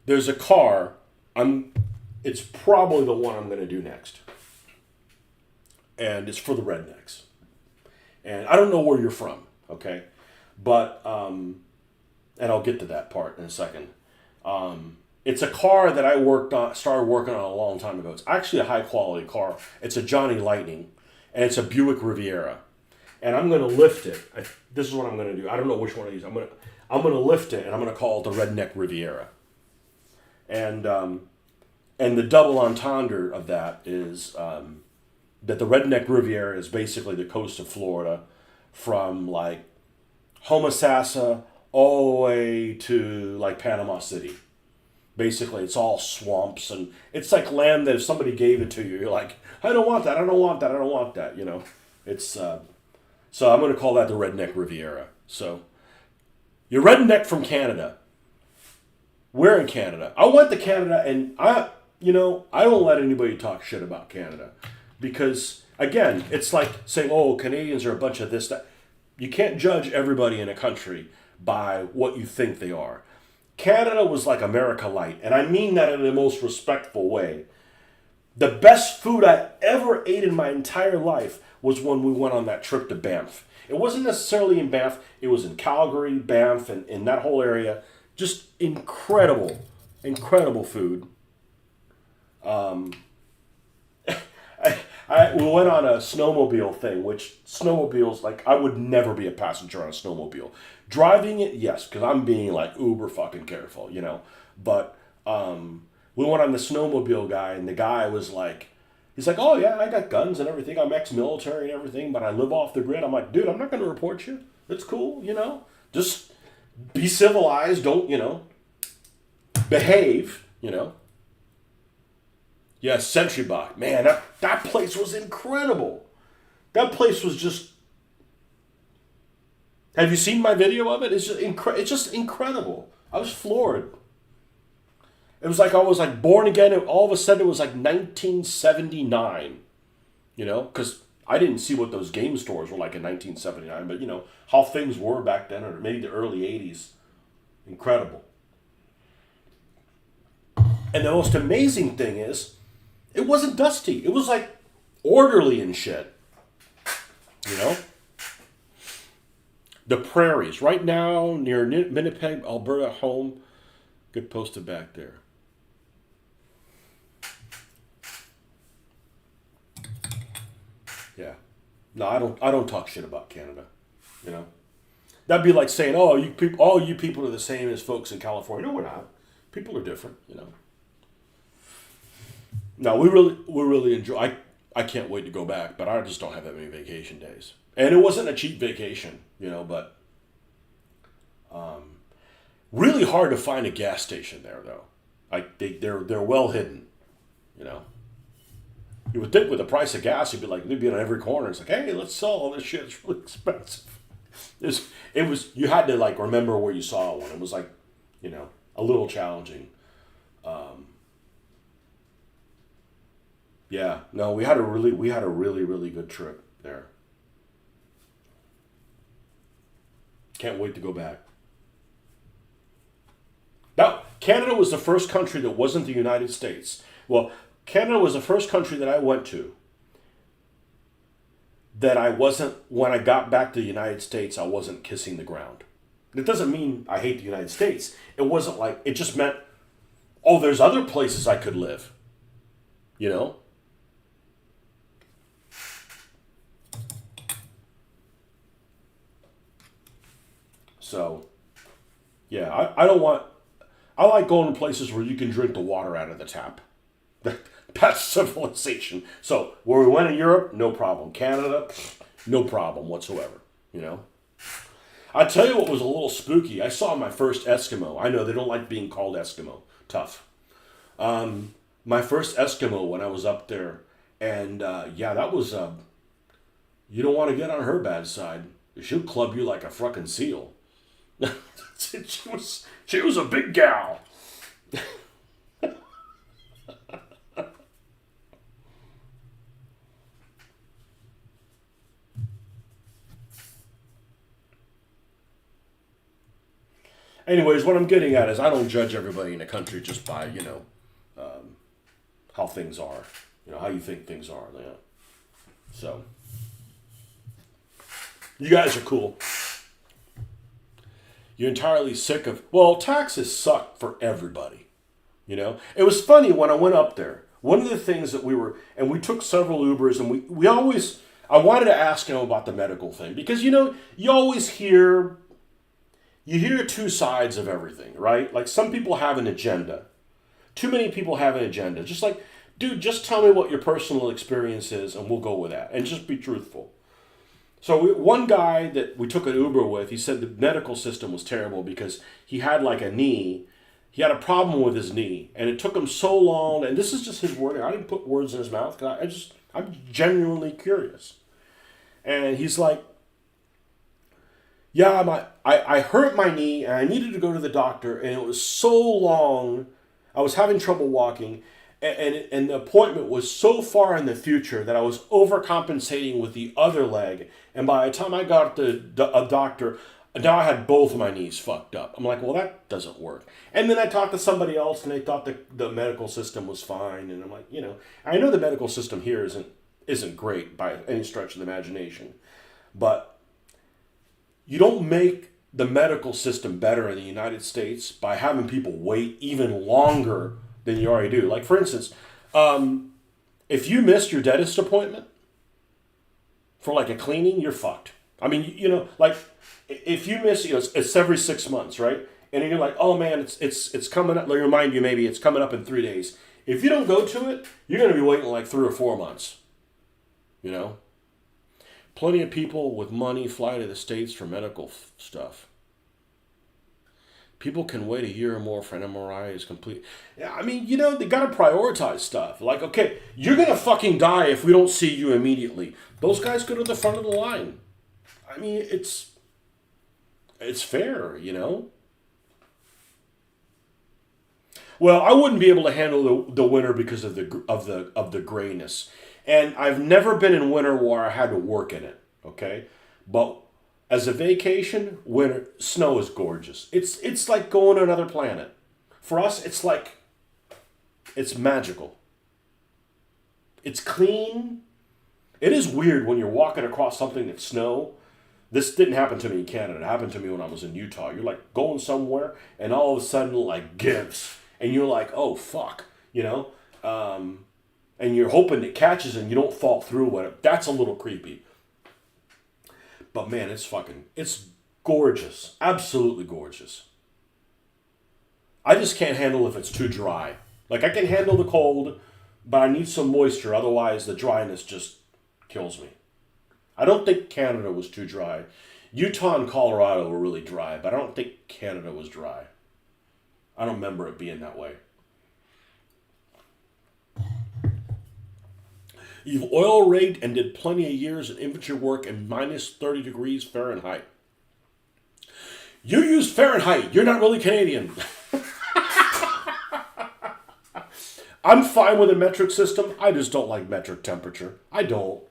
A: There's a car. It's probably the one I'm going to do next, and it's for the rednecks. And I don't know where you're from, okay, but and I'll get to that part in a second. It's a car that started working on a long time ago. It's actually a high quality car. It's a Johnny Lightning, and it's a Buick Riviera. And I'm going to lift it. This is what I'm going to do. I don't know which one of these. I'm going to lift it, and I'm going to call it the Redneck Riviera. And the double entendre of that is that the Redneck Riviera is basically the coast of Florida, from like Homosassa all the way to like Panama City. Basically, it's all swamps, and it's like land that if somebody gave it to you, you're like, I don't want that, I don't want that, I don't want that. You know, it's so I'm going to call that the Redneck Riviera. So you're redneck from Canada. We're in Canada. I went to Canada, and I don't let anybody talk shit about Canada, because again, it's like saying, oh, Canadians are a bunch of this, that. You can't judge everybody in a country by what you think they are. Canada was like America Light, and I mean that in the most respectful way. The best food I ever ate in my entire life was when we went on that trip to Banff. It wasn't necessarily in Banff, it was in Calgary, Banff, and in that whole area. Just incredible, incredible food. We went on a snowmobile thing, which snowmobiles, like, I would never be a passenger on a snowmobile. Driving it, yes, because I'm being like uber fucking careful, you know. But we went on the snowmobile guy, and the guy was like, he's like, oh yeah, I got guns and everything. I'm ex-military and everything, but I live off the grid. I'm like, dude, I'm not going to report you. It's cool, you know. Just be civilized. Don't, behave, you know. Yeah, Century Box. Man, that place was incredible. That place was just... Have you seen my video of it? It's just incredible. I was floored. It was like I was like born again, and all of a sudden it was like 1979. You know, because I didn't see what those game stores were like in 1979, but you know, how things were back then, or maybe the early 80s. Incredible. And the most amazing thing is, it wasn't dusty. It was like orderly and shit. You know? The prairies. Right now, near Winnipeg, Alberta, home. Get posted back there. Yeah. No, I don't talk shit about Canada. You know? That'd be like saying, oh, all you people are the same as folks in California. No, we're not. People are different, you know. No, we really enjoy. I can't wait to go back, but I just don't have that many vacation days. And it wasn't a cheap vacation, you know. But really hard to find a gas station there, though. They're well hidden, you know. You would think with the price of gas, you'd be like, they'd be on every corner. It's like, hey, let's sell all this shit. It's really expensive. You had to like remember where you saw one. It was like, you know, a little challenging. Yeah, no, we had a really good trip there. Can't wait to go back. Now, Canada was the first country that wasn't the United States. Well, Canada was the first country that I went to that I wasn't, when I got back to the United States, I wasn't kissing the ground. It doesn't mean I hate the United States. It wasn't like, it just meant, oh, there's other places I could live. You know? So, yeah, I like going to places where you can drink the water out of the tap. That's civilization. So, where we went in Europe, no problem. Canada, no problem whatsoever, you know. I tell you what was a little spooky. I saw my first Eskimo. I know they don't like being called Eskimo. Tough. My first Eskimo when I was up there. And, yeah, that was, you don't want to get on her bad side. She'll club you like a fucking seal. she was a big gal. Anyways, what I'm getting at is I don't judge everybody in a country just by, you know, how things are. You know, how you think things are. Yeah. So, you guys are cool. You're entirely sick of... Well, taxes suck for everybody. You know, it was funny when I went up there. One of the things that we took several Ubers, and we always, I wanted to ask him about the medical thing because, you know, you hear two sides of everything, right? Like some people have an agenda. Too many people have an agenda. Just like, dude, just tell me what your personal experience is and we'll go with that. And just be truthful. So one guy that we took an Uber with, he said the medical system was terrible because he had like a knee. He had a problem with his knee. And it took him so long. And this is just his wording. I didn't put words in his mouth because I'm genuinely curious. And he's like, yeah, I hurt my knee and I needed to go to the doctor. And it was so long. I was having trouble walking. And the appointment was so far in the future that I was overcompensating with the other leg. And by the time I got to a doctor, now I had both of my knees fucked up. I'm like, well, that doesn't work. And then I talked to somebody else, and they thought the medical system was fine. And I'm like, you know, I know the medical system here isn't great by any stretch of the imagination. But you don't make the medical system better in the United States by having people wait even longer than you already do. Like, for instance, if you missed your dentist appointment for like a cleaning, you're fucked. I mean, you know, like if you miss, you know, it's every 6 months, right? And you're like, oh man, it's coming up. Let me remind you, maybe it's coming up in 3 days. If you don't go to it, you're going to be waiting like 3 or 4 months. You know, plenty of people with money fly to the States for medical stuff. People can wait a year or more for an MRI is complete. Yeah, I mean, you know, they got to prioritize stuff. Like, okay, you're going to fucking die if we don't see you immediately. Those guys go to the front of the line. I mean, it's fair, you know? Well, I wouldn't be able to handle the winter because of the grayness. And I've never been in winter where I had to work in it, okay? But as a vacation, winter snow is gorgeous. It's like going to another planet. For us, it's like it's magical. It's clean. It is weird when you're walking across something that's snow. This didn't happen to me in Canada. It happened to me when I was in Utah. You're like going somewhere, and all of a sudden, it like gives, and you're like, oh fuck, you know, and you're hoping it catches and you don't fall through. Whatever. That's a little creepy. But man, it's gorgeous. Absolutely gorgeous. I just can't handle if it's too dry. Like I can handle the cold, but I need some moisture. Otherwise, the dryness just kills me. I don't think Canada was too dry. Utah and Colorado were really dry, but I don't think Canada was dry. I don't remember it being that way. You've oil rigged and did plenty of years in infantry work in minus 30 degrees Fahrenheit. You use Fahrenheit. You're not really Canadian. I'm fine with a metric system. I just don't like metric temperature. I don't.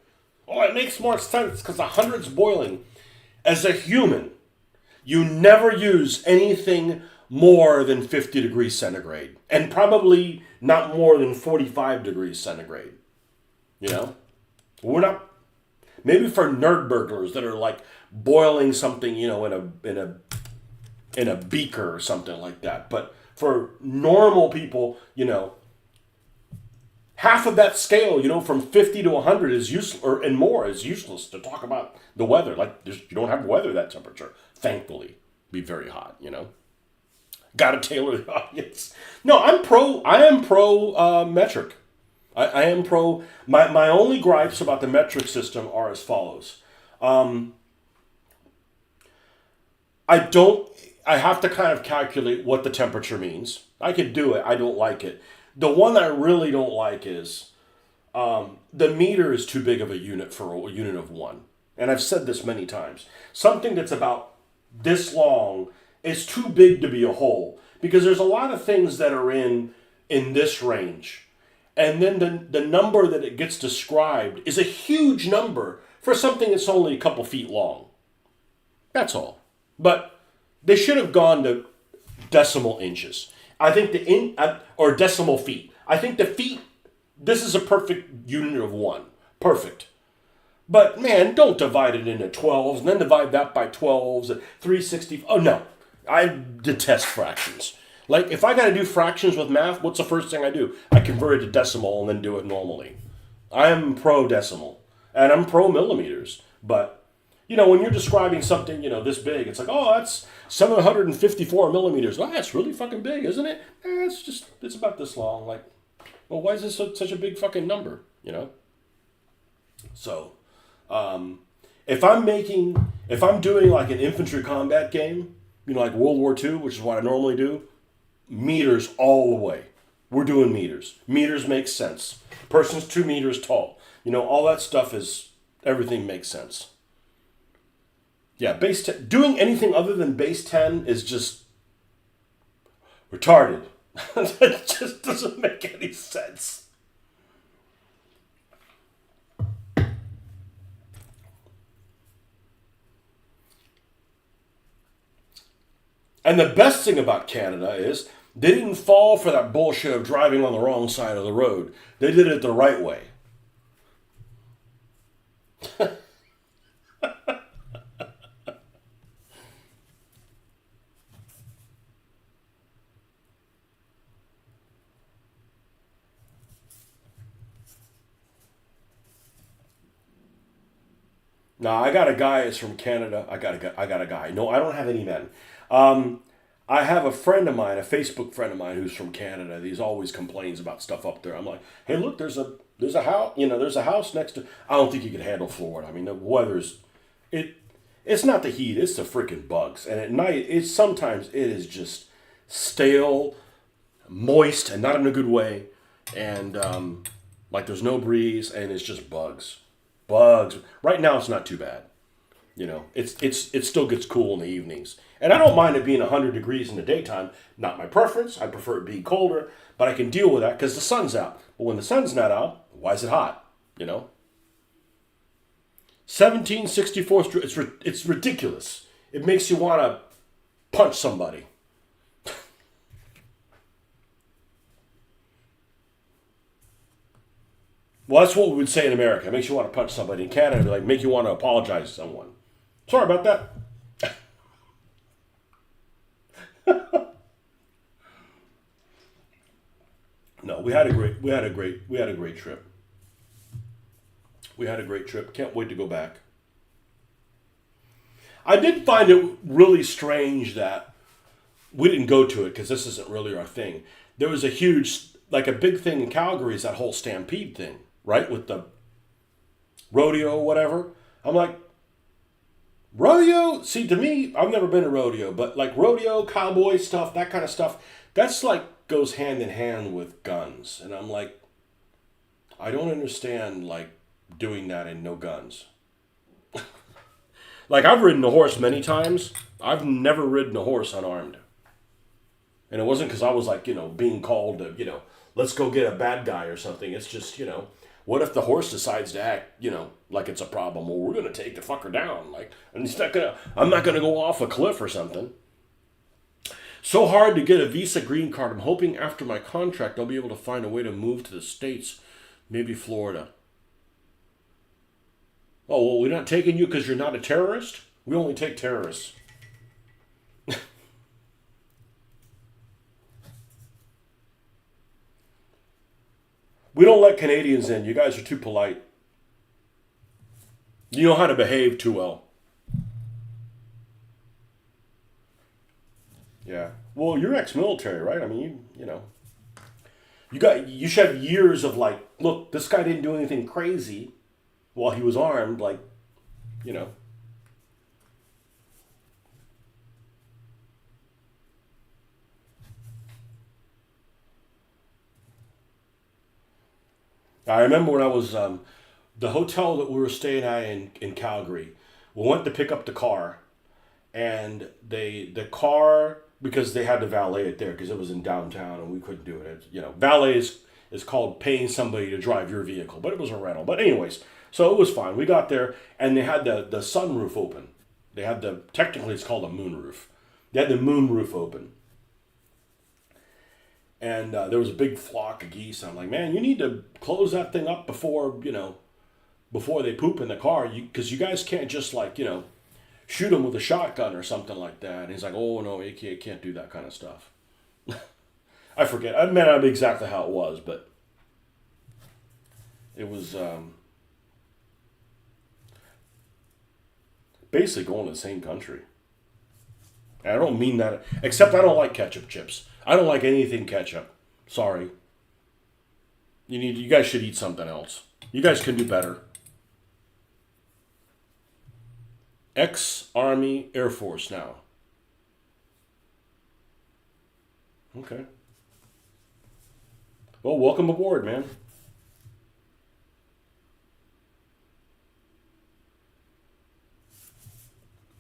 A: Oh, it makes more sense because 100's boiling. As a human, you never use anything more than 50 degrees centigrade. And probably not more than 45 degrees centigrade. You know, we're not. Maybe for nerd burglars that are like boiling something, you know, in a beaker or something like that. But for normal people, you know, half of that scale, you know, from 50 to 100 is useless, and more is useless to talk about the weather. Like you don't have weather that temperature. Thankfully, be very hot. You know, got to tailor the audience. No, I am pro metric. I am pro. My only gripes about the metric system are as follows. I have to kind of calculate what the temperature means. I could do it. I don't like it. The one I really don't like is the meter is too big of a unit for a unit of one. And I've said this many times. Something that's about this long is too big to be a whole. Because there's a lot of things that are in this range. And then the number that it gets described is a huge number for something that's only a couple feet long. That's all. But they should have gone to decimal inches. I think or decimal feet. I think the feet, this is a perfect unit of one. Perfect. But man, don't divide it into 12s and then divide that by 12s and 360. Oh no, I detest fractions. Like, if I got to do fractions with math, what's the first thing I do? I convert it to decimal and then do it normally. I am pro decimal. And I'm pro millimeters. But, when you're describing something, this big, it's like, oh, that's 754 millimeters. Oh, that's really fucking big, isn't it? It's about this long. Like, well, why is this such a big fucking number, So, if I'm doing like an infantry combat game, like World War II, which is what I normally do, meters all the way. We're doing meters. Meters make sense. Person's 2 meters tall. All that stuff everything makes sense. Yeah, base 10, doing anything other than base 10 is just retarded. It just doesn't make any sense. And the best thing about Canada is they didn't fall for that bullshit of driving on the wrong side of the road. They did it the right way. Now, I got a guy that's from Canada. I got a guy. No, I don't have any men. I have a friend of mine, a Facebook friend of mine, who's from Canada. He's always complains about stuff up there. I'm like, hey, look, there's a house. There's a house next to. I don't think you can handle Florida. I mean, the weather's It's not the heat. It's the freaking bugs. And at night, sometimes it is just stale, moist, and not in a good way. And like there's no breeze, and it's just bugs. Bugs. Right now, it's not too bad. It still gets cool in the evenings. And I don't mind it being 100 degrees in the daytime. Not my preference. I prefer it being colder. But I can deal with that because the sun's out. But when the sun's not out, why is it hot? 1764th Street, it's ridiculous. It makes you want to punch somebody. Well, that's what we would say in America. It makes you want to punch somebody. In Canada, it'd be like, make you want to apologize to someone. Sorry about that. No, we had a great trip. We had a great trip. Can't wait to go back. I did find it really strange that we didn't go to it because this isn't really our thing. There was a big thing in Calgary is that whole stampede thing, right? With the rodeo or whatever. I'm like, rodeo? See, to me, I've never been to rodeo, but like rodeo, cowboy stuff, that kind of stuff, that's like goes hand in hand with guns. And I'm like, I don't understand like doing that and no guns. Like I've ridden a horse many times. I've never ridden a horse unarmed. And it wasn't because I was like, being called to, let's go get a bad guy or something. It's just, what if the horse decides to act, like it's a problem? Well, we're going to take the fucker down. Like, and I'm not going to go off a cliff or something. So hard to get a visa green card. I'm hoping after my contract, I'll be able to find a way to move to the States, maybe Florida. Oh, well, we're not taking you because you're not a terrorist? We only take terrorists. We don't let Canadians in. You guys are too polite. You know how to behave too well. Yeah. Well, you're ex-military, right? I mean, you should have years of like, look, this guy didn't do anything crazy while he was armed, like, I remember when I was the hotel that we were staying at in Calgary. We went to pick up the car, and the car, because they had to valet it there because it was in downtown and we couldn't do it. Valet is called paying somebody to drive your vehicle, but it was a rental. But anyways, so it was fine. We got there and they had the sunroof open. They had technically it's called a moonroof. They had the moonroof open. And there was a big flock of geese. I'm like, man, you need to close that thing up before they poop in the car. Because you guys can't just like, shoot them with a shotgun or something like that. And he's like, oh, no, you can't do that kind of stuff. I forget. I may not be exactly how it was, but it was basically going to the same country. And I don't mean that, except I don't like ketchup chips. I don't like anything ketchup. Sorry. You guys should eat something else. You guys can do better. Ex-Army Air Force now. Okay. Well, welcome aboard, man.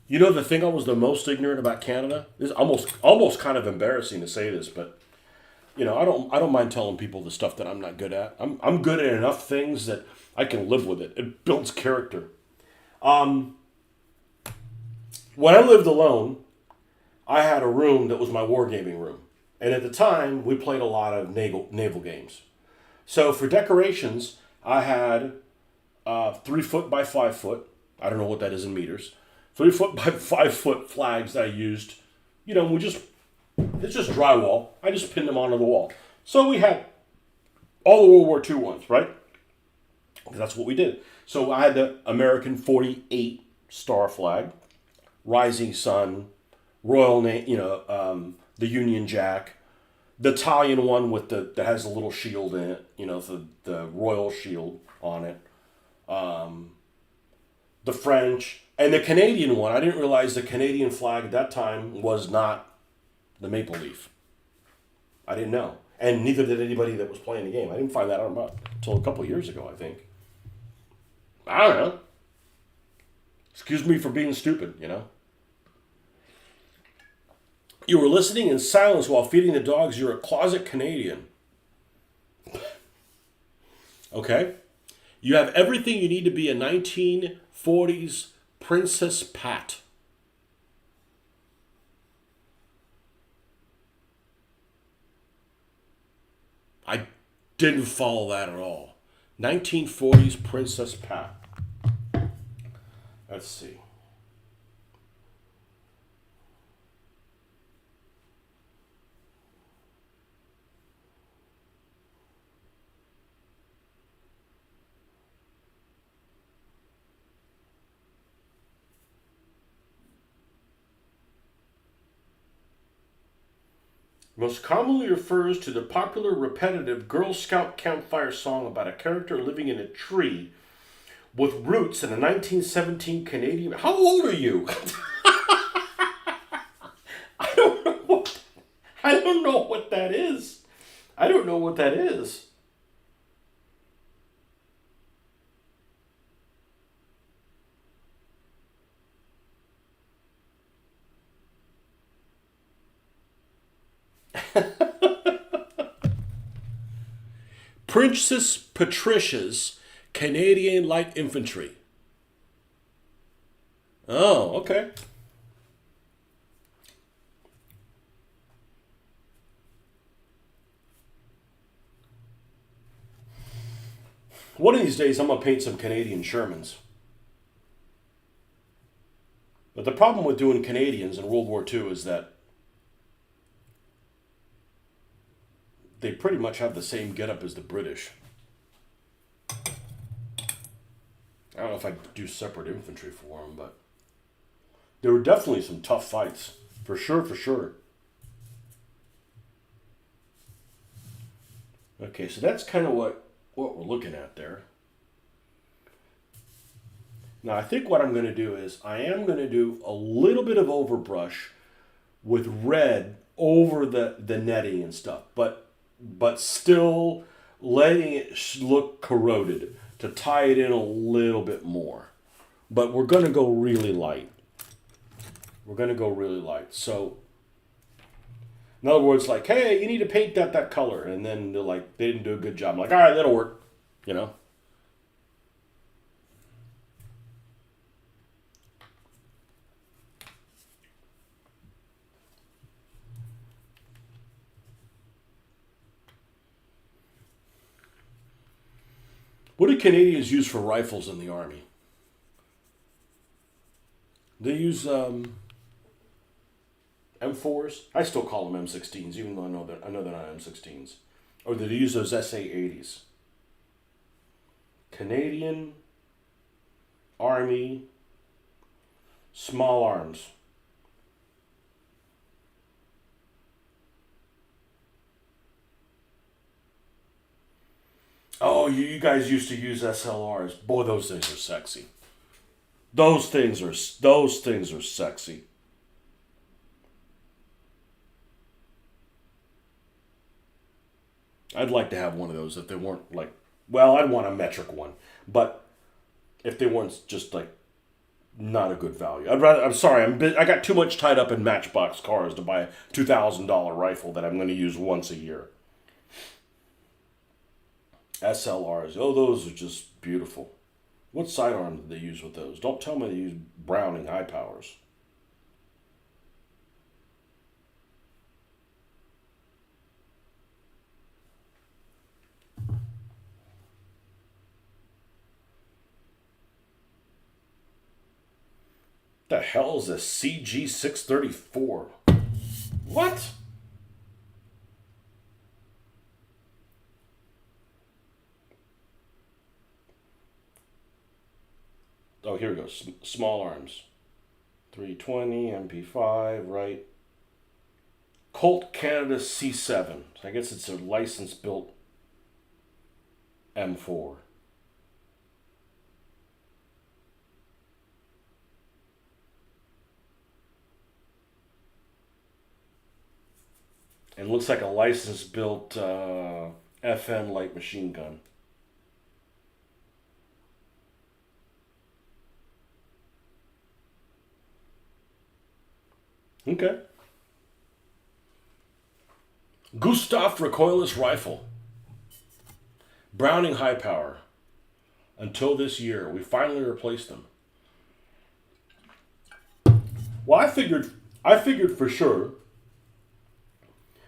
A: You know the thing I was the most ignorant about Canada? This is almost kind of embarrassing to say this, but I don't mind telling people the stuff that I'm not good at. I'm good at enough things that I can live with it. It builds character. Um, when I lived alone, I had a room that was my wargaming room. And at the time, we played a lot of naval games. So for decorations, I had 3 foot by 5 foot. I don't know what that is in meters. 3 foot by 5 foot flags that I used. It's just drywall. I just pinned them onto the wall. So we had all the World War II ones, right? That's what we did. So I had the American 48 star flag, Rising Sun, Royal Navy, the Union Jack, the Italian one with that has a little shield in it, the Royal Shield on it, the French, and the Canadian one. I didn't realize the Canadian flag at that time was not the maple leaf. I didn't know, and neither did anybody that was playing the game. I didn't find that out until a couple of years ago, I think. I don't know. Excuse me for being stupid. You were listening in silence while feeding the dogs. You're a closet Canadian. Okay? You have everything you need to be a 1940s Princess Pat. I didn't follow that at all. 1940s Princess Pat. Let's see. Most commonly refers to the popular repetitive Girl Scout campfire song about a character living in a tree with roots in a 1917 Canadian. How old are you? I don't know what. I don't know what that is. I don't know what that is. Princess Patricia's Canadian Light Infantry. Oh, okay. One of these days, I'm going to paint some Canadian Shermans. But the problem with doing Canadians in World War II is that they pretty much have the same getup as the British. I don't know if I'd do separate infantry for them, but there were definitely some tough fights. For sure, for sure. Okay, so that's kind of what we're looking at there. Now, I think what I'm going to do is I am going to do a little bit of overbrush with red over the netting and stuff, but still letting it look corroded to tie it in a little bit more. But we're going to go really light. We're going to go really light. So, in other words, like, hey, you need to paint that color. And then they're like, they didn't do a good job. I'm like, all right, that'll work. What do Canadians use for rifles in the Army? They use M4s. I still call them M16s, even though I know they're not M16s. Or they use those SA-80s. Canadian Army small arms. Oh, you guys used to use SLRs. Boy, those things are sexy. Those things are sexy. I'd like to have one of those if they weren't like. Well, I'd want a metric one, but if they weren't just like not a good value. I'd rather. I'm sorry. I got too much tied up in Matchbox cars to buy a $2,000 rifle that I'm going to use once a year. SLRs. Oh, those are just beautiful. What sidearm did they use with those? Don't tell me they use Browning high powers. The hell is a CG-634? What? Oh, here we go. Small arms. 320, MP5, right? Colt Canada C7. I guess it's a license built M4. And looks like a license built FN light machine gun. Okay. Gustav recoilless rifle. Browning high power. Until this year, we finally replaced them. Well, I figured for sure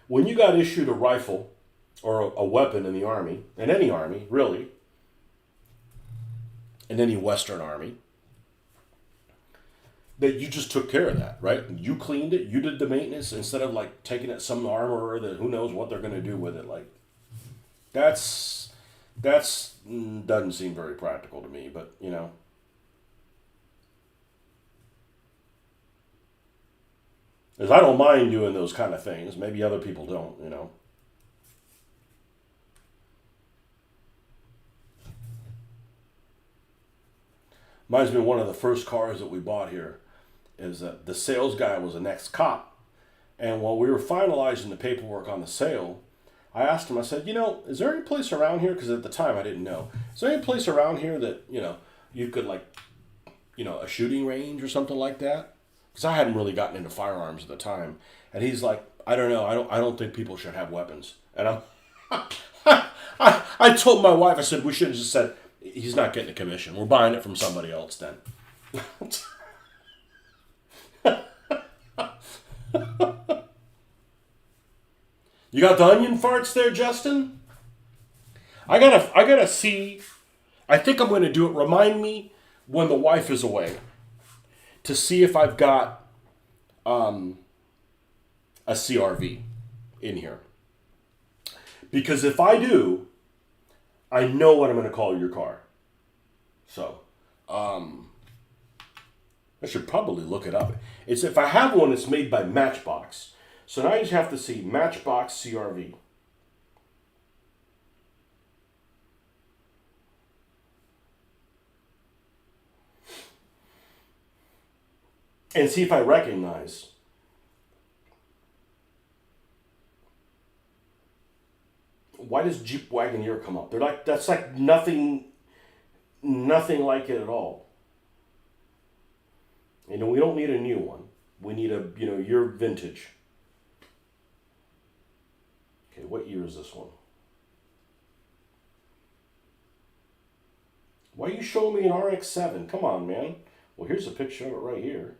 A: when you got issued a rifle or a weapon in the army, in any army, really, in any Western army, that you just took care of that, right? You cleaned it, you did the maintenance instead of like taking it some armorer that who knows what they're going to do with it. Like that's doesn't seem very practical to me, but you know, because I don't mind doing those kind of things. Maybe other people don't, you know. Reminds me of one of the first cars that we bought here. Is that the sales guy was an ex-cop, and while we were finalizing the paperwork on the sale, I asked him. I said, you know, is there any place around here? Because at the time I didn't know. Is there any place around here that you could like, a shooting range or something like that? Because I hadn't really gotten into firearms at the time, and he's like, I don't know. I don't think people should have weapons. And I told my wife. I said we should have just said he's not getting a commission. We're buying it from somebody else then. You got the onion farts there, Justin? I gotta see. I think I'm gonna do it. Remind me when the wife is away to see if I've got a CRV in here. Because if I do, I know what I'm gonna call your car. So, I should probably look it up. It's if I have one, it's made by Matchbox. So now you just have to see Matchbox CRV. And see if I recognize. Why does Jeep Wagoneer come up? That's like nothing like it at all. We don't need a new one. We need your vintage. Okay, what year is this one? Why are you showing me an RX-7? Come on, man. Well, here's a picture of it right here.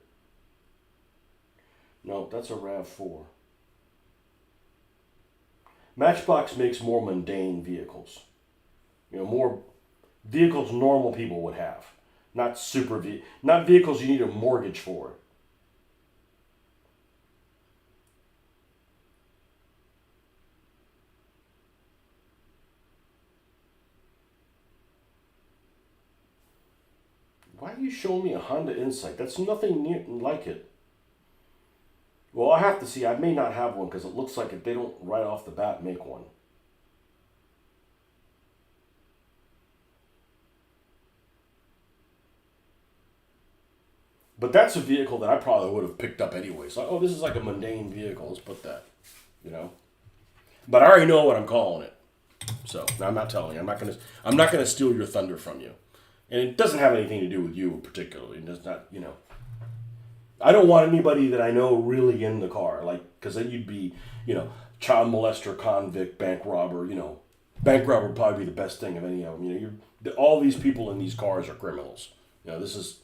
A: No, that's a RAV4. Matchbox makes more mundane vehicles. More vehicles normal people would have. Not not vehicles you need a mortgage for. Why are you showing me a Honda Insight? That's nothing near like it. Well, I have to see. I may not have one because it looks like they don't right off the bat make one. But that's a vehicle that I probably would have picked up anyway. So, oh, this is like a mundane vehicle. Let's put that, you know. But I already know what I'm calling it. So I'm not telling you. I'm not gonna steal your thunder from you. And it doesn't have anything to do with you particularly. It does not, you know. I don't want anybody that I know really in the car, like, because then you'd be, you know, child molester, convict, bank robber. You know, bank robber would probably be the best thing of any of them. You know, all these people in these cars are criminals. You know, this is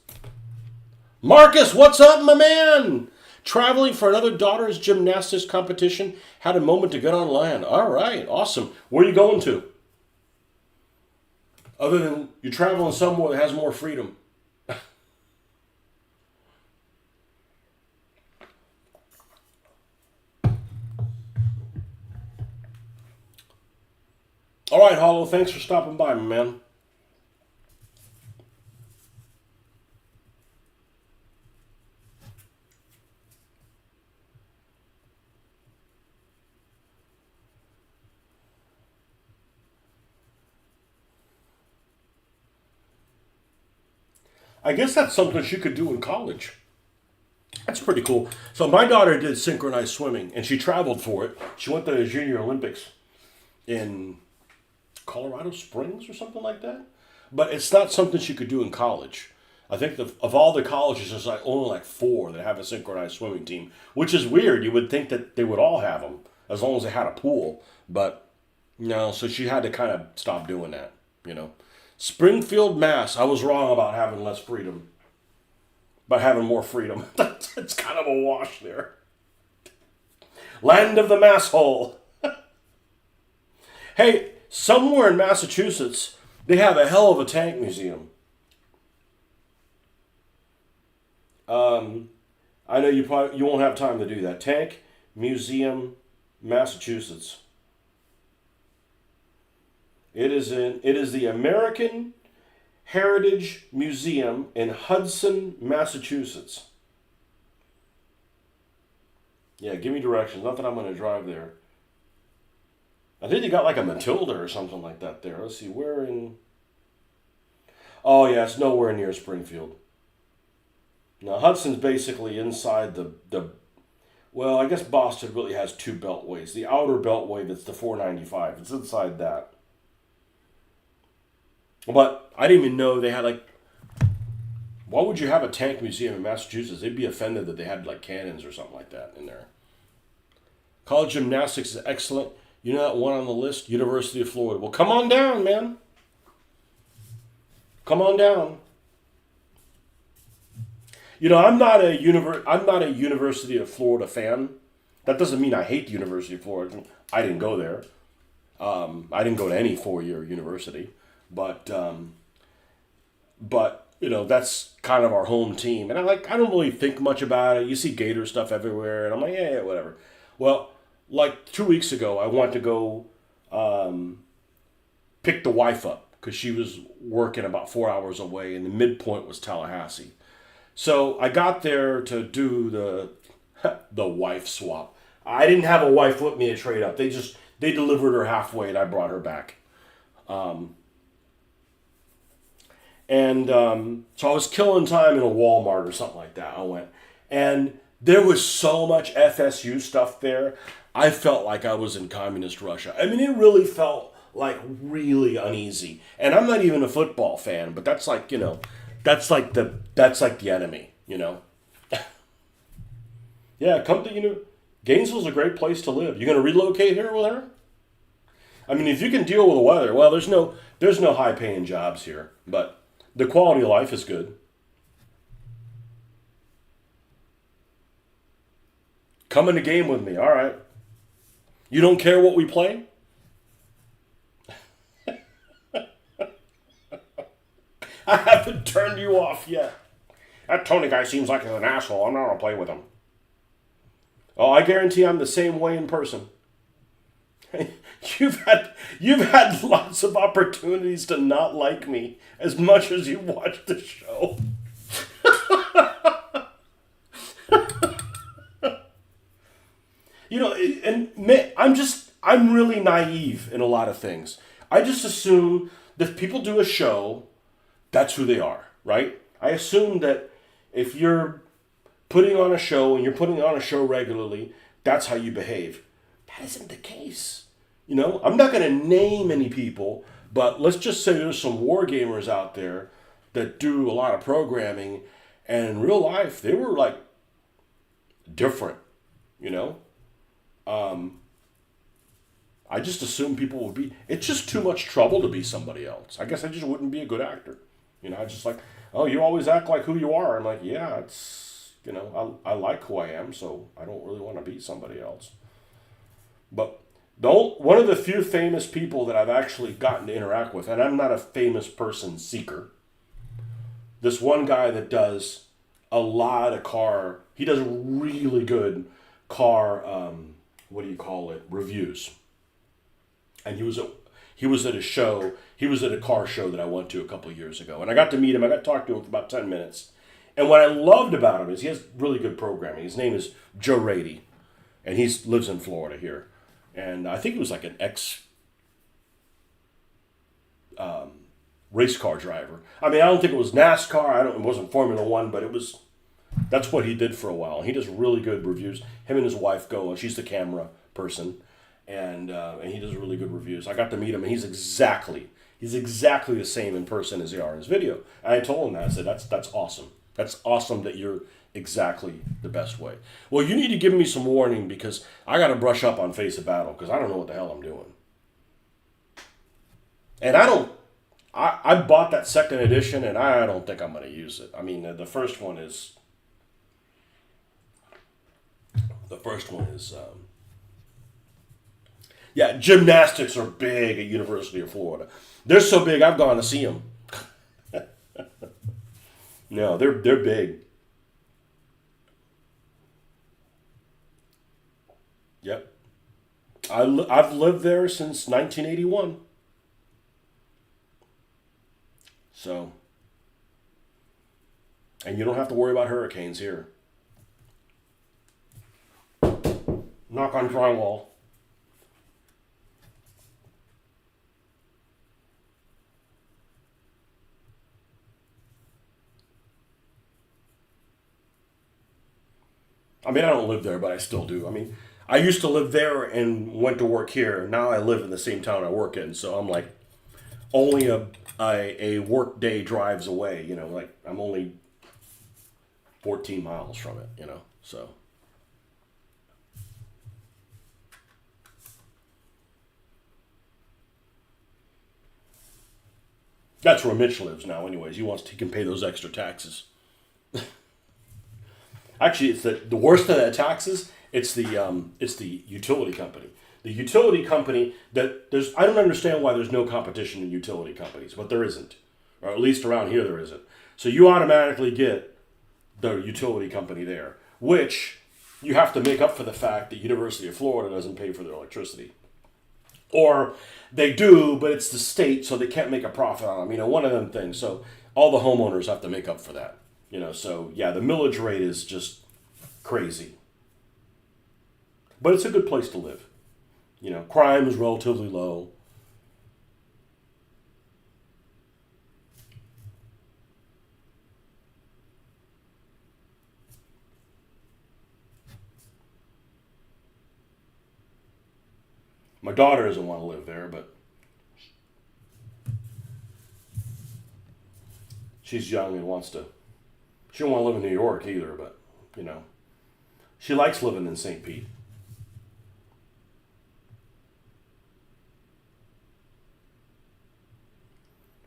A: Marcus. What's up, my man? Traveling for another daughter's gymnastics competition. Had a moment to get on land. All right, awesome. Where are you going to? Other than you're traveling somewhere that has more freedom. All right, Hollow, thanks for stopping by, my man. I guess that's something she could do in college. That's pretty cool. So my daughter did synchronized swimming, and she traveled for it. She went to the Junior Olympics in Colorado Springs or something like that. But it's not something she could do in college. I think of all the colleges, there's like only like 4 that have a synchronized swimming team, which is weird. You would think that they would all have them as long as they had a pool, but no. So she had to kind of stop doing that. You know, Springfield, Mass. I was wrong about having less freedom, but having more freedom. It's kind of a wash there. Land of the mass hole. Hey, somewhere in Massachusetts, they have a hell of a tank museum. I know you won't have time to do that. Tank Museum, Massachusetts. It is the American Heritage Museum in Hudson, Massachusetts. Yeah, give me directions. Not that I'm going to drive there. I think they got like a Matilda or something like that there. Let's see, where in... Oh, yeah, it's nowhere near Springfield. Now, Hudson's basically inside the... Well, I guess Boston really has 2 beltways. The outer beltway, that's the 495. It's inside that. But I didn't even know they had like... Why would you have a tank museum in Massachusetts? They'd be offended that they had like cannons or something like that in there. College gymnastics is excellent. You know that one on the list? University of Florida. Well, come on down, man. Come on down. You know, I'm not a University of Florida fan. That doesn't mean I hate the University of Florida. I didn't go there. I didn't go to any 4-year university, but you know, that's kind of our home team, and I don't really think much about it. You see Gator stuff everywhere, and I'm like, yeah, whatever. Well, like 2 weeks ago, I went to go pick the wife up because she was working about 4 hours away, and the midpoint was Tallahassee. So I got there to do the wife swap. I didn't have a wife with me to trade up. They delivered her halfway, and I brought her back. So I was killing time in a Walmart or something like that. I went, and there was so much FSU stuff there. I felt like I was in communist Russia. I mean, it really felt like really uneasy. And I'm not even a football fan, but that's like, you know, that's like the enemy, you know. Yeah, come to, you know, Gainesville's a great place to live. You going to relocate here with her? I mean, if you can deal with the weather, well, there's no high paying jobs here, but the quality of life is good. Come in the game with me, all right. You don't care what we play? I haven't turned you off yet. That Tony guy seems like an asshole. I'm not going to play with him. Oh, I guarantee I'm the same way in person. You've had lots of opportunities to not like me as much as you watch the show. You know, and I'm really naive in a lot of things. I just assume that if people do a show, that's who they are, right? I assume that if you're putting on a show and you're putting on a show regularly, that's how you behave. That isn't the case. You know, I'm not going to name any people, but let's just say there's some war gamers out there that do a lot of programming, and in real life, they were like different, you know? I just assume people would be. It's just too much trouble to be somebody else. I guess I just wouldn't be a good actor. You know, I just like, oh, you always act like who you are. I'm like, yeah, it's, you know, I like who I am, so I don't really want to be somebody else. But one of the few famous people that I've actually gotten to interact with, and I'm not a famous person seeker, this one guy that does a lot of he does really good car, what do you call it, reviews. And he was at a show, he was at a car show that I went to a couple of years ago. And I got to meet him, I got to talk to him for about 10 minutes. And what I loved about him is he has really good programming. His name is Joe Rady, and he lives in Florida here. And I think he was like an race car driver. I mean, I don't think it was NASCAR, it wasn't Formula One, but that's what he did for a while. He does really good reviews. Him and his wife go, and she's the camera person. And he does really good reviews. I got to meet him, and he's exactly the same in person as they are in his video. And I told him that. I said, that's awesome. That's awesome that you're exactly the best way. Well, you need to give me some warning because I got to brush up on Face of Battle because I don't know what the hell I'm doing. And I bought that second edition, and I don't think I'm going to use it. I mean, the first one is... Yeah, gymnastics are big at University of Florida. They're so big, I've gone to see them. No, they're big. Yep. I've lived there since 1981. So, and you don't have to worry about hurricanes here. Knock on drywall. I mean, I don't live there, but I still do. I mean, I used to live there and went to work here. Now I live in the same town I work in, so I'm like only a work day drives away. You know, like I'm only 14 miles from it. You know, so. That's where Mitch lives now, anyways. He can pay those extra taxes. Actually, it's the worst of the taxes. It's the utility company. The utility company I don't understand why there's no competition in utility companies, but there isn't, or at least around here there isn't. So you automatically get the utility company there, which you have to make up for the fact that University of Florida doesn't pay for their electricity, or they do, but it's the state, so they can't make a profit on them. You know, one of them things. So all the homeowners have to make up for that. You know, so yeah, the millage rate is just crazy. But it's a good place to live. You know, crime is relatively low. My daughter doesn't want to live there, but she's young and wants to. She don't want to live in New York either, but, you know, she likes living in St. Pete.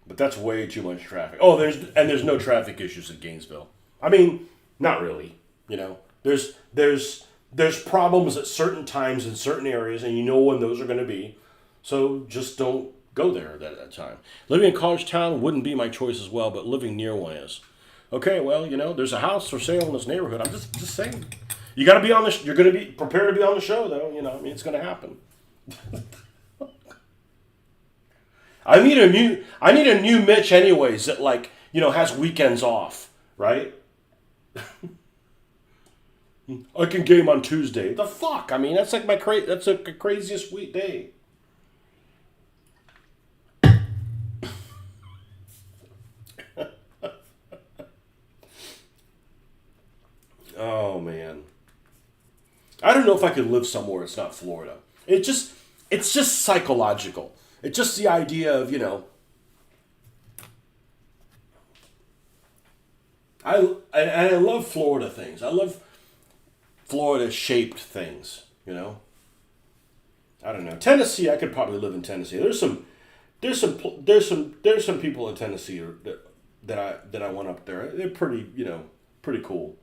A: But that's way too much traffic. Oh, there's no traffic issues in Gainesville. I mean, not really. You know, there's problems at certain times in certain areas, and you know when those are going to be. So just don't go there at that time. Living in College Town wouldn't be my choice as well, but living near one is. Okay, well, you know, there's a house for sale in this neighborhood. I'm just saying. You got to be on you're going to be prepared to be on the show, though. You know, I mean, it's going to happen. I need a new Mitch anyways that has weekends off, right? I can game on Tuesday. The fuck? I mean, that's like that's like the craziest weekday. Oh man. I don't know if I could live somewhere it's not Florida. It's just psychological. It's just the idea of, I love Florida things. I love Florida shaped things, I don't know. Tennessee, I could probably live in Tennessee. There's some people in Tennessee that I went up there. They're pretty cool.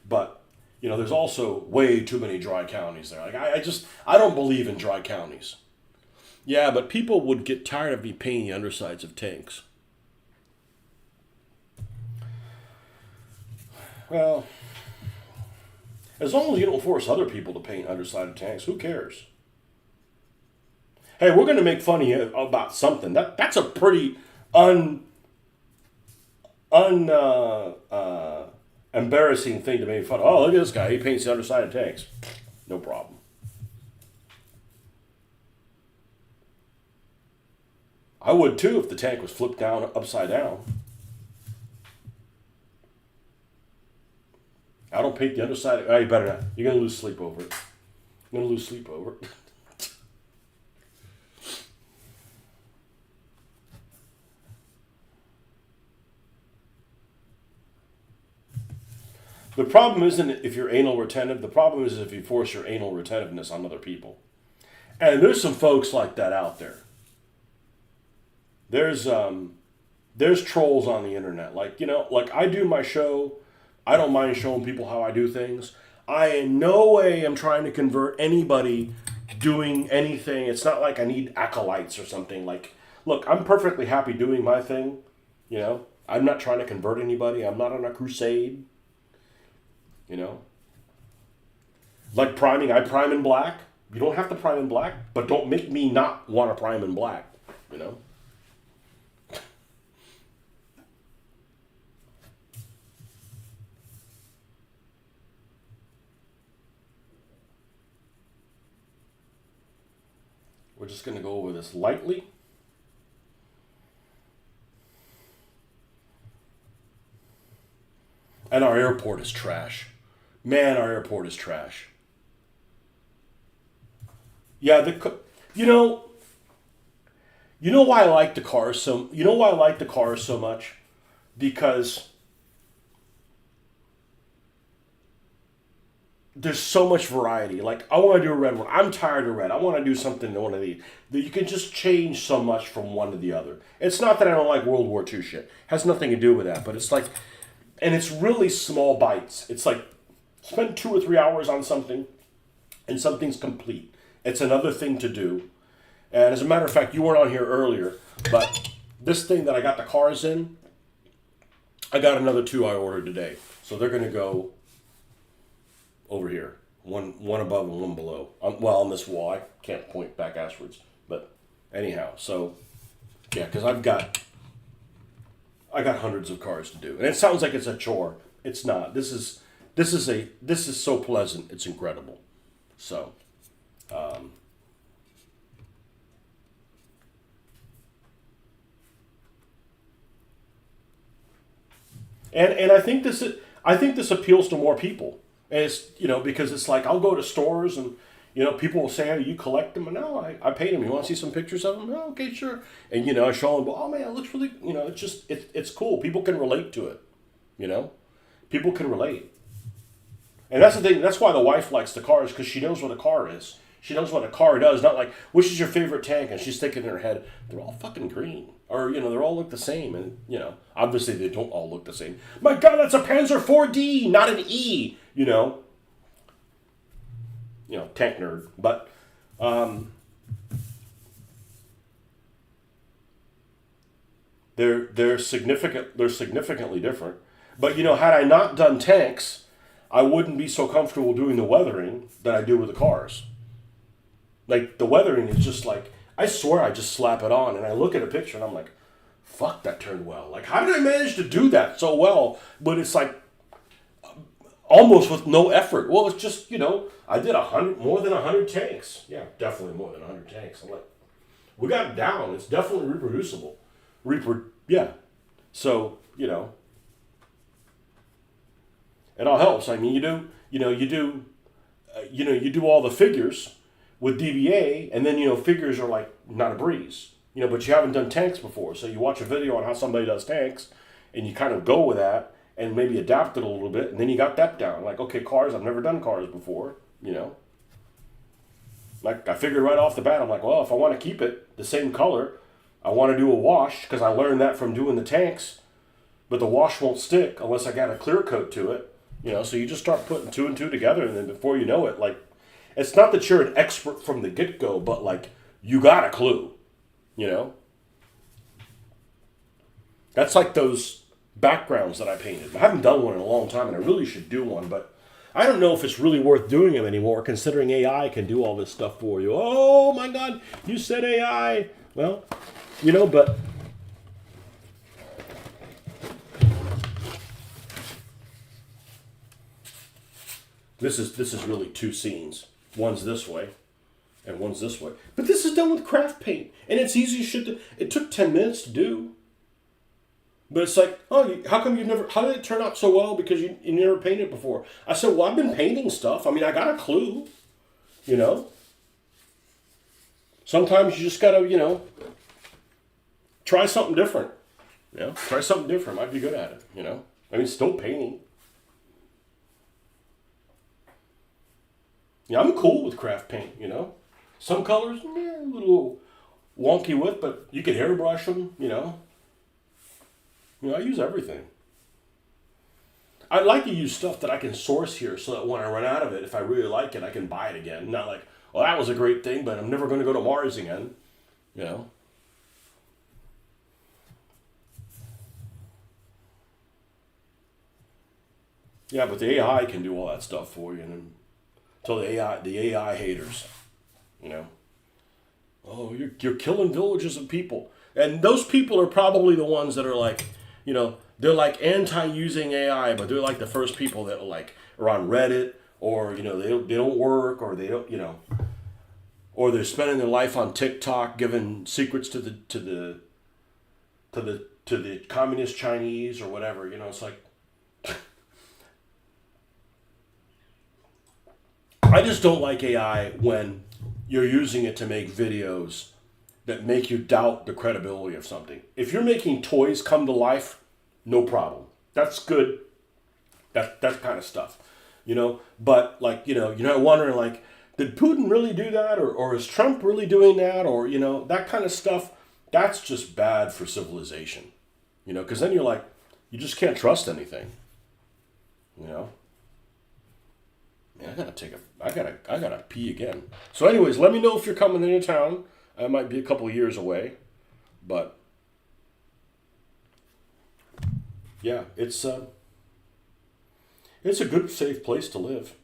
A: But, there's also way too many dry counties there. Like I don't believe in dry counties. Yeah, but people would get tired of me painting the undersides of tanks. Well, as long as you don't force other people to paint underside of tanks, who cares? Hey, we're going to make fun of you about something. That's a pretty embarrassing thing to make fun of. Oh, look at this guy. He paints the underside of tanks. No problem. I would too if the tank was flipped down upside down. I don't paint the underside. Oh, you better not. You're going to lose sleep over it. You're going to lose sleep over it. The problem isn't if you're anal retentive. The problem is if you force your anal retentiveness on other people. And there's some folks like that out there. There's trolls on the internet. Like I do my show. I don't mind showing people how I do things. I in no way am trying to convert anybody doing anything. It's not like I need acolytes or something. Like, look, I'm perfectly happy doing my thing. I'm not trying to convert anybody. I'm not on a crusade. Like priming, I prime in black. You don't have to prime in black, but don't make me not want to prime in black, We're just going to go over this lightly. And our airport is trash. Man, our airport is trash. Yeah, you know why I like the cars so. You know why I like the cars so much, because there's so much variety. Like, I want to do a red one. I'm tired of red. I want to do something to one of these. That you can just change so much from one to the other. It's not that I don't like World War II shit. It has nothing to do with that. But it's like, and it's really small bites. It's like, spend 2 or 3 hours on something, and something's complete. It's another thing to do. And as a matter of fact, you weren't on here earlier, but this thing that I got the cars in, I got another 2 I ordered today. So they're going to go over here. One above and one below. On this wall. I can't point back afterwards. But anyhow, so yeah, because I got hundreds of cars to do. And it sounds like it's a chore. It's not. This is so pleasant. It's incredible. So and I think this appeals to more people. And it's, because it's like, I'll go to stores and, people will say, "Hey, you collect them?" And no, I paint them. You want to see some pictures of them? No, okay, sure. And, I show them, "Oh man, it looks really," it's just, it's cool. People can relate to it, People can relate. And that's the thing. That's why the wife likes the cars, because she knows what a car is. She knows what a car does. Not like, which is your favorite tank? And she's thinking in her head, they're all fucking green. Or, they're all look the same. And, obviously they don't all look the same. My God, that's a Panzer 4D, not an E, tank nerd. But, they're significantly different. But, had I not done tanks, I wouldn't be so comfortable doing the weathering that I do with the cars. Like the weathering is just like, I swear I just slap it on and I look at a picture and I'm like, fuck, that turned well. Like, how did I manage to do that so well? But it's like almost with no effort. Well, it's just, I did more than 100 tanks. Yeah, definitely more than 100 tanks. I'm like, we got it down. It's definitely reproducible. Yeah. So, it all helps. I mean, you do all the figures with DBA, and then, figures are like not a breeze. But you haven't done tanks before. So you watch a video on how somebody does tanks, and you kind of go with that, and maybe adapt it a little bit, and then you got that down. Like, okay, cars, I've never done cars before, Like, I figured right off the bat, I'm like, well, if I want to keep it the same color, I want to do a wash, because I learned that from doing the tanks, but the wash won't stick unless I got a clear coat to it, so you just start putting two and two together, and then before you know it, like, it's not that you're an expert from the get-go, but, like, you got a clue, That's like those backgrounds that I painted. I haven't done one in a long time, and I really should do one, but I don't know if it's really worth doing them anymore, considering AI can do all this stuff for you. Oh my God, you said AI. Well, but this is really two scenes. One's this way, and one's this way. But this is done with craft paint, and it's easy shit. It took 10 minutes to do. But it's like, oh, how come how did it turn out so well? Because you never painted before. I said, well, I've been painting stuff. I mean, I got a clue, Sometimes you just got to, try something different. Try something different. Might be good at it, I mean, still painting. Yeah, I'm cool with craft paint, Some colors, a little wonky with, but you can airbrush them, I use everything. I'd like to use stuff that I can source here so that when I run out of it, if I really like it, I can buy it again. Not like, well, that was a great thing, but I'm never going to go to Mars again. Yeah, but the AI can do all that stuff for you. And then, so the AI haters, you know. Oh, you're killing villages of people. And those people are probably the ones that are like, they're like anti-using AI, but they're like the first people that are on Reddit, or they don't work, or they don't or they're spending their life on TikTok giving secrets to the communist Chinese or whatever. It's like, I just don't like AI when you're using it to make videos that make you doubt the credibility of something. If you're making toys come to life, no problem. That's good. That kind of stuff, But you're not wondering did Putin really do that, or is Trump really doing that, or that kind of stuff. That's just bad for civilization, because then you're like, you just can't trust anything, Man, I gotta pee again. So, anyways, let me know if you're coming into town. I might be a couple of years away, but yeah, it's a good, safe place to live.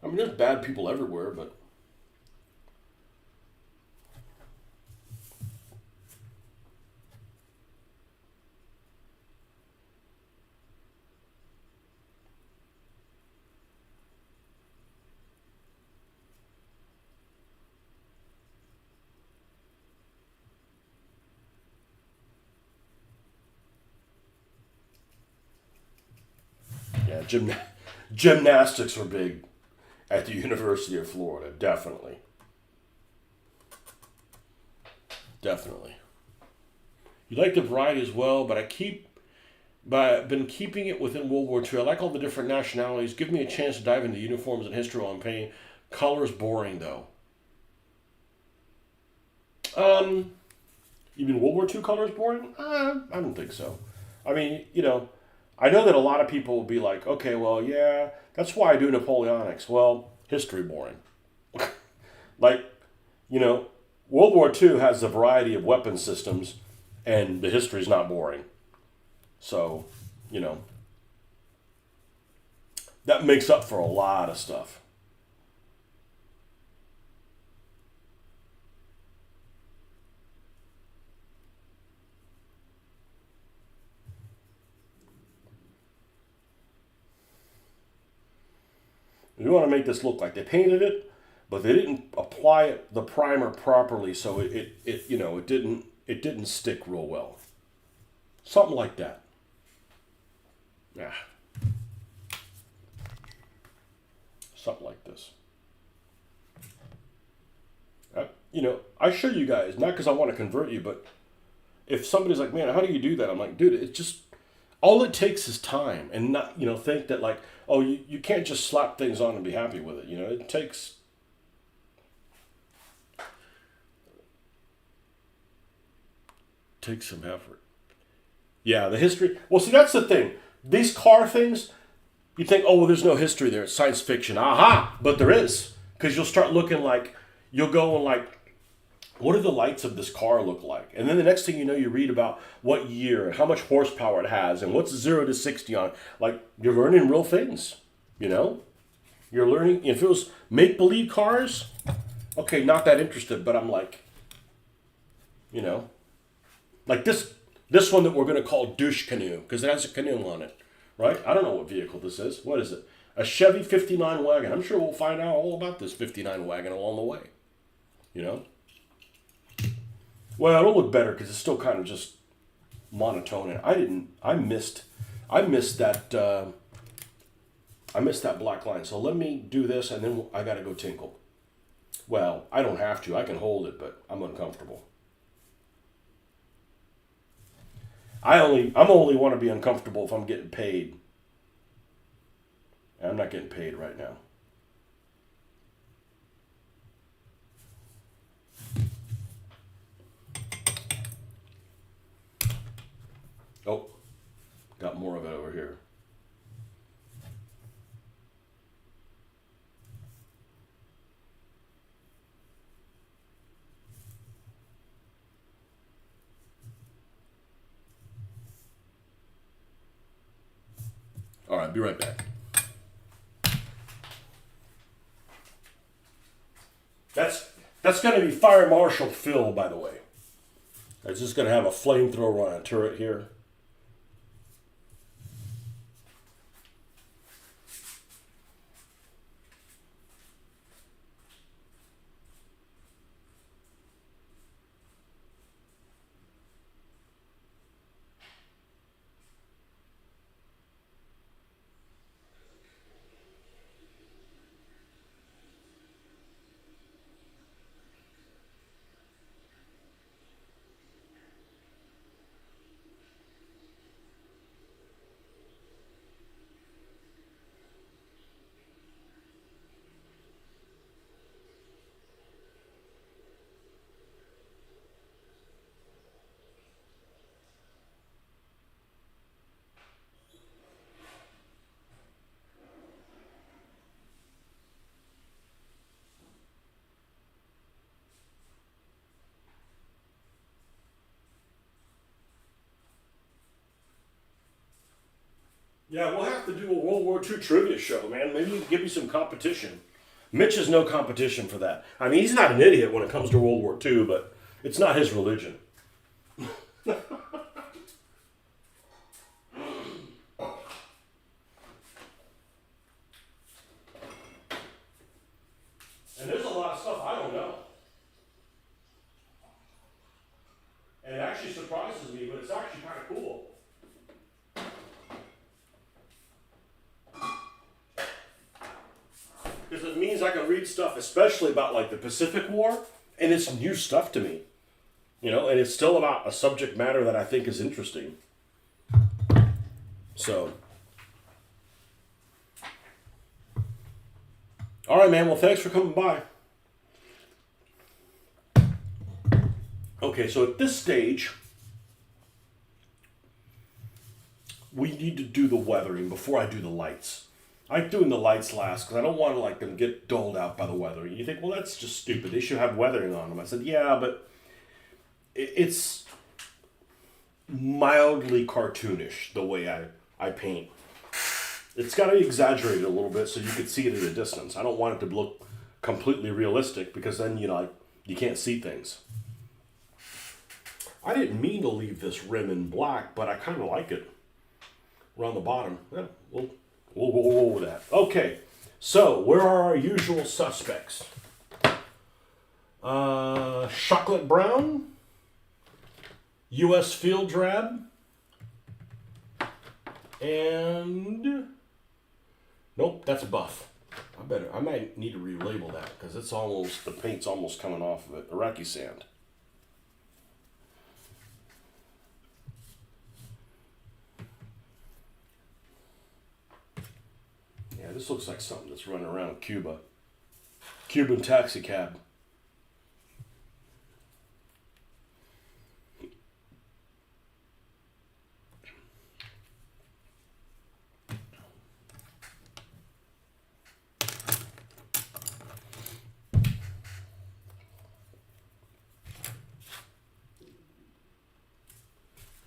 A: I mean, there's bad people everywhere, but yeah, gymnastics were big at the University of Florida, definitely. Definitely. You like the variety as well, but I've been keeping it within World War II. I like all the different nationalities. Give me a chance to dive into uniforms and history while I'm painting. Color's boring, though. You mean World War II colors boring? I don't think so. I mean, I know that a lot of people will be like, okay, well, yeah, that's why I do Napoleonics. Well, history boring. like, World War II has a variety of weapon systems, and the history's not boring. So, that makes up for a lot of stuff. We want to make this look like they painted it, but they didn't apply the primer properly, so it didn't stick real well. Something like that. Yeah. Something like this. I show you guys, not because I want to convert you, but if somebody's like, man, how do you do that? I'm like, dude, it's just, all it takes is time, and not, think that like, oh, you can't just slap things on and be happy with it. It takes some effort. Yeah, the history. Well, see, that's the thing. These car things, you think, oh, well, there's no history there. It's science fiction. Aha! But there is. Because you'll start looking like, you'll go and like, what do the lights of this car look like? And then the next thing you know, you read about what year and how much horsepower it has and what's 0 to 60 on. Like, you're learning real things, You're learning. If it was make-believe cars, okay, not that interested, but I'm like, like this one that we're going to call douche canoe, because it has a canoe on it, right? I don't know what vehicle this is. What is it? A Chevy 59 wagon. I'm sure we'll find out all about this 59 wagon along the way, Well, it'll look better because it's still kind of just monotone. And I missed that black line. So let me do this, and then I got to go tinkle. Well, I don't have to. I can hold it, but I'm uncomfortable. I'm only want to be uncomfortable if I'm getting paid. And I'm not getting paid right now. Oh, got more of it over here. All right, be right back. That's going to be Fire Marshal Phil, by the way. I'm just going to have a flamethrower on a turret here. Yeah, we'll have to do a World War II trivia show, man. Maybe you can give me some competition. Mitch is no competition for that. I mean, he's not an idiot when it comes to World War II, but it's not his religion. And there's a lot of stuff I don't know. And it actually surprises me, but it's actually kind of cool. Because it means I can read stuff, especially about like the Pacific War, and it's new stuff to me. And it's still about a subject matter that I think is interesting. So, all right, man. Well, thanks for coming by. Okay, so at this stage, we need to do the weathering before I do the lights. I'm doing the lights last because I don't want to like them get dulled out by the weathering. You think, well, that's just stupid. They should have weathering on them. I said, yeah, but it's mildly cartoonish the way I paint. It's got to be exaggerated a little bit so you could see it at a distance. I don't want it to look completely realistic because then you can't see things. I didn't mean to leave this rim in black, but I kind of like it around the bottom. Yeah, we'll go with that. Okay, So, where are our usual suspects? Chocolate brown, U.S. field drab, and nope, that's buff. I might need to relabel that because the paint's almost coming off of it. Iraqi sand. Yeah, this looks like something that's running around Cuba. Cuban taxi cab.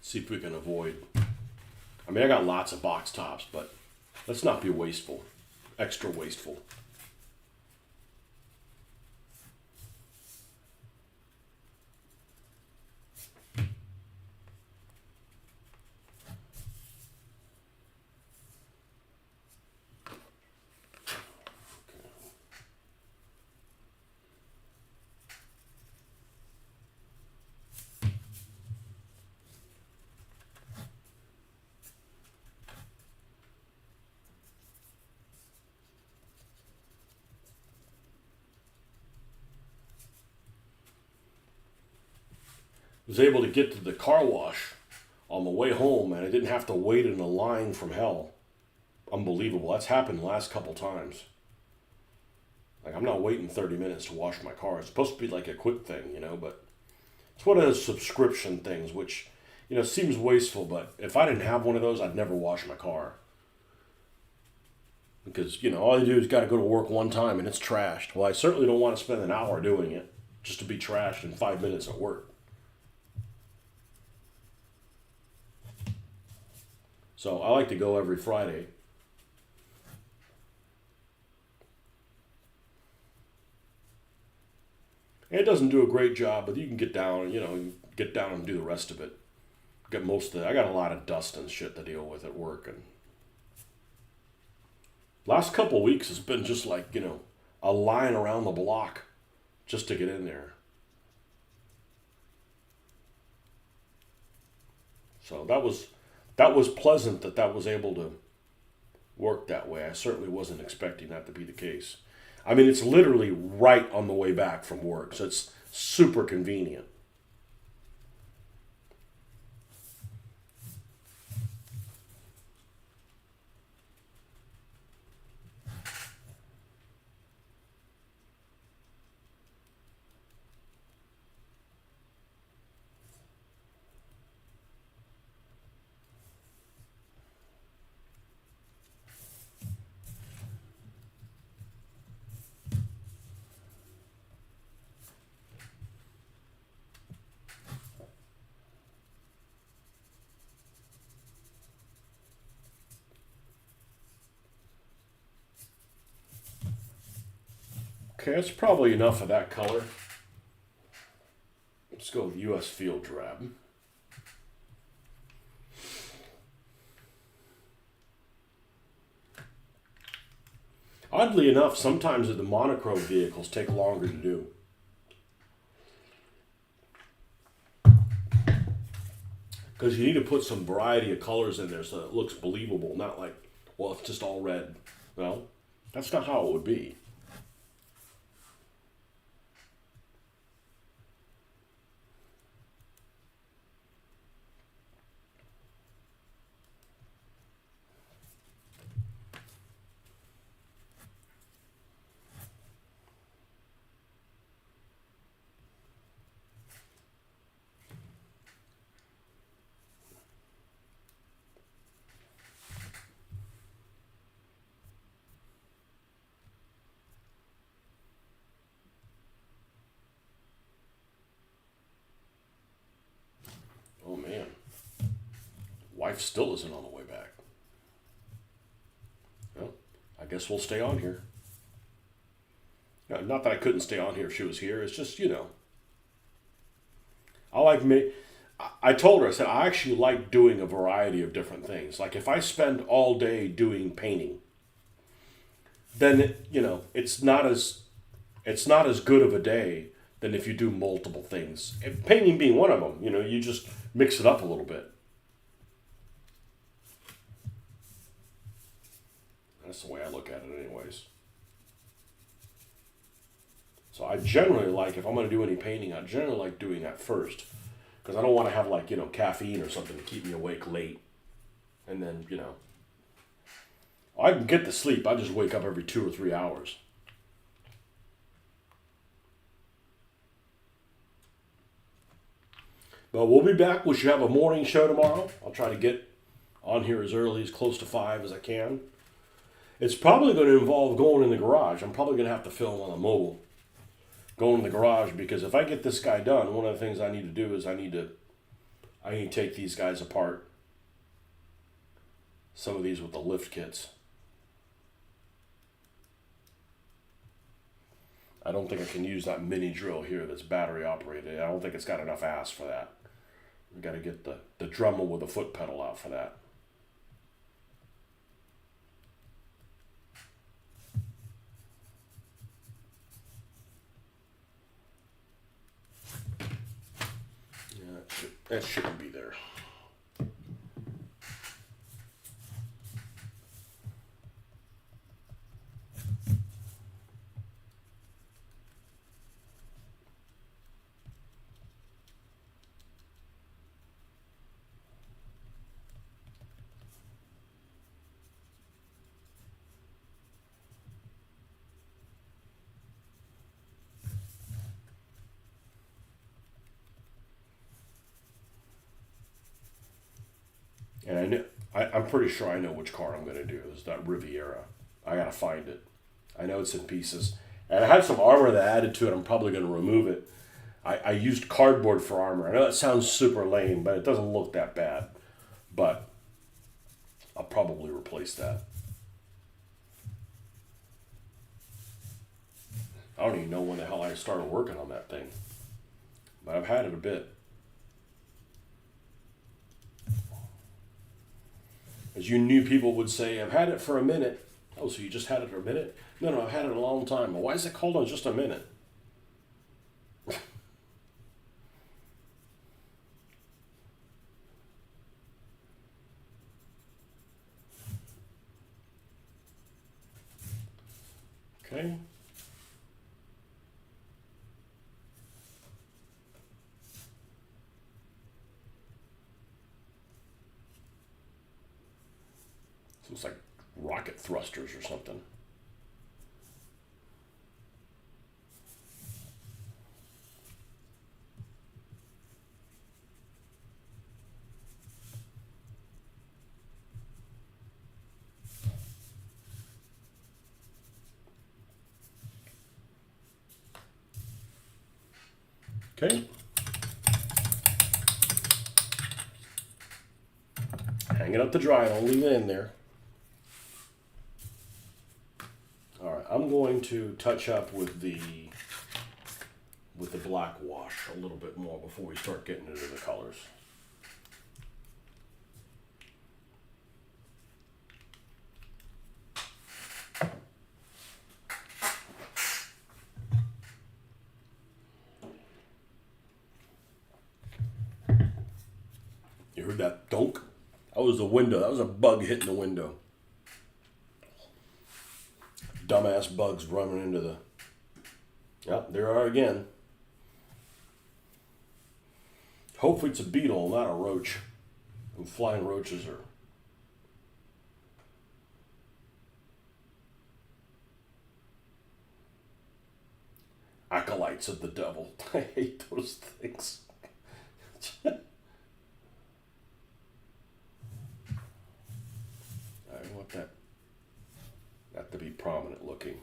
A: See if we can avoid. I mean, I got lots of box tops, but let's not be wasteful. Extra wasteful. Was able to get to the car wash on the way home, and I didn't have to wait in a line from hell. Unbelievable. That's happened the last couple times. Like, I'm not waiting 30 minutes to wash my car. It's supposed to be like a quick thing, but it's one of those subscription things, which, seems wasteful, but if I didn't have one of those, I'd never wash my car. Because, all you do is got to go to work one time and it's trashed. Well, I certainly don't want to spend an hour doing it just to be trashed in 5 minutes at work. So I like to go every Friday. And it doesn't do a great job, but you can get down, and do the rest of it. Get most of it. I got a lot of dust and shit to deal with at work, and last couple of weeks has been just like, a line around the block just to get in there. So that was pleasant that was able to work that way. I certainly wasn't expecting that to be the case. I mean, it's literally right on the way back from work, so it's super convenient. Okay, that's probably enough of that color. Let's go with U.S. field drab. Oddly enough, sometimes the monochrome vehicles take longer to do. Because you need to put some variety of colors in there so it looks believable, not like, well, it's just all red. Well, that's not how it would be. Oh man, wife still isn't on the way back. Well, I guess we'll stay on here. Not that I couldn't stay on here if she was here. It's just, I like me. I told her, I said, I actually like doing a variety of different things. Like if I spend all day doing painting, then it's not as good of a day than if you do multiple things. And painting being one of them, you just mix it up a little bit. That's the way I look at it, anyways. So I generally like, if I'm going to do any painting, I generally like doing that first, because I don't want to have like caffeine or something to keep me awake late, and then I can get to sleep. I just wake up every 2 or 3 hours. But we'll be back. We should have a morning show tomorrow. I'll try to get on here as early, as close to 5 as I can. It's probably going to involve going in the garage. I'm probably going to have to film on a mobile. Going in the garage, because if I get this guy done, one of the things I need to do is I need to take these guys apart. Some of these with the lift kits. I don't think I can use that mini drill here that's battery operated. I don't think it's got enough ass for that. We got to get the Dremel with a foot pedal out for that. Yeah, that shouldn't be there. And I'm pretty sure I know which car I'm going to do. It's that Riviera. I got to find it. I know it's in pieces. And I had some armor that I added to it. I'm probably going to remove it. I used cardboard for armor. I know that sounds super lame, but it doesn't look that bad. But I'll probably replace that. I don't even know when the hell I started working on that thing. But I've had it a bit. As you new people would say, I've had it for a minute. Oh, so you just had it for a minute? No, I've had it a long time. Well, why is it called on just a minute? Okay. So it's like rocket thrusters or something. Okay. Hang it up to dry. Don't leave it in there. All right. I'm going to touch up with the black wash a little bit more before we start getting into the colors. You heard that dunk? That was the window. That was a bug hitting the window. Dumbass bugs running into the... Yep, there are again. Hopefully it's a beetle, not a roach. And flying roaches are... acolytes of the devil. I hate those things. I want that to be prominent looking.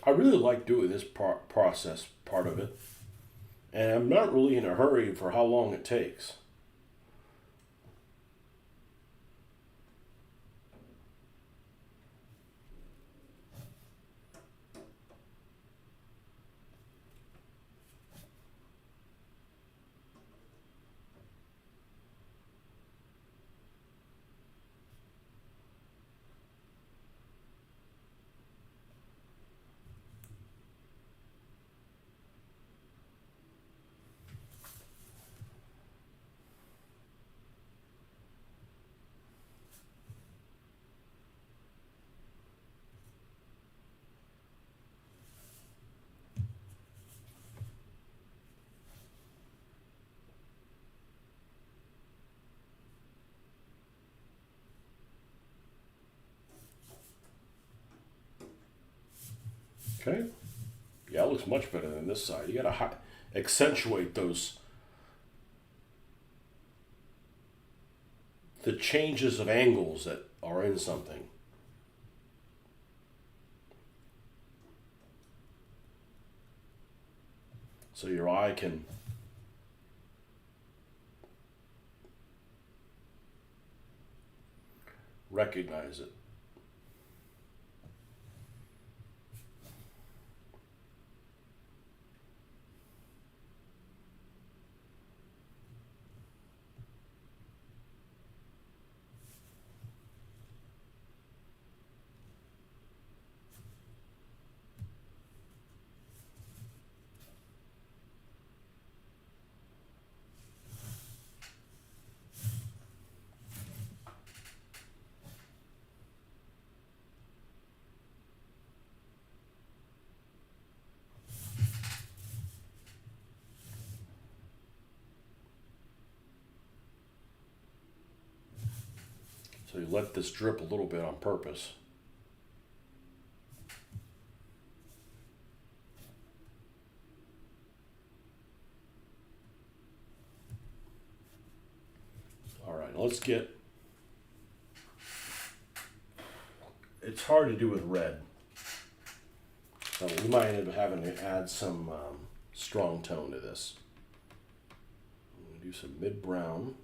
A: I really like doing this process part of it, and I'm not really in a hurry for how long it takes. Okay. Yeah, it looks much better than this side. You gotta accentuate the changes of angles that are in something. So your eye can recognize it. So you let this drip a little bit on purpose. All right, let's get. It's hard to do with red. So we might end up having to add some strong tone to this. I'm going to do some mid-brown.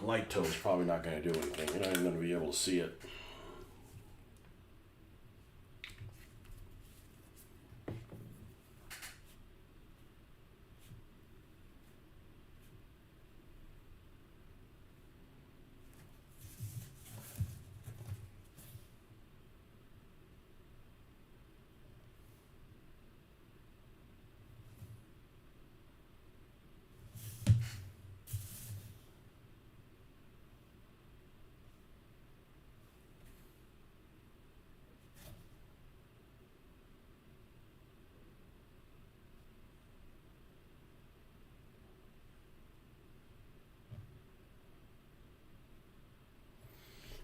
A: Light tone's probably not going to do anything. You're not even going to be able to see it.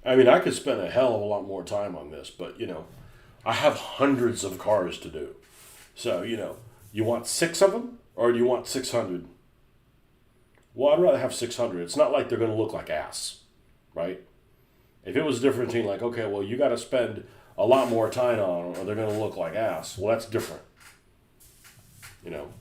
A: I mean, I could spend a hell of a lot more time on this, but I have hundreds of cars to do. So, you want 6 of them or do you want 600? Well, I'd rather have 600. It's not like they're going to look like ass, right? If it was different between like, okay, well, you got to spend a lot more time on them or they're going to look like ass. Well, that's different. You know.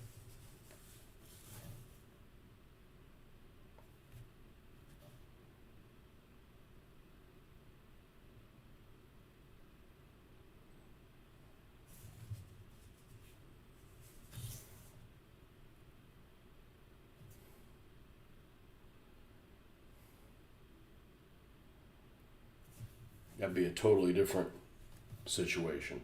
A: That'd be a totally different situation.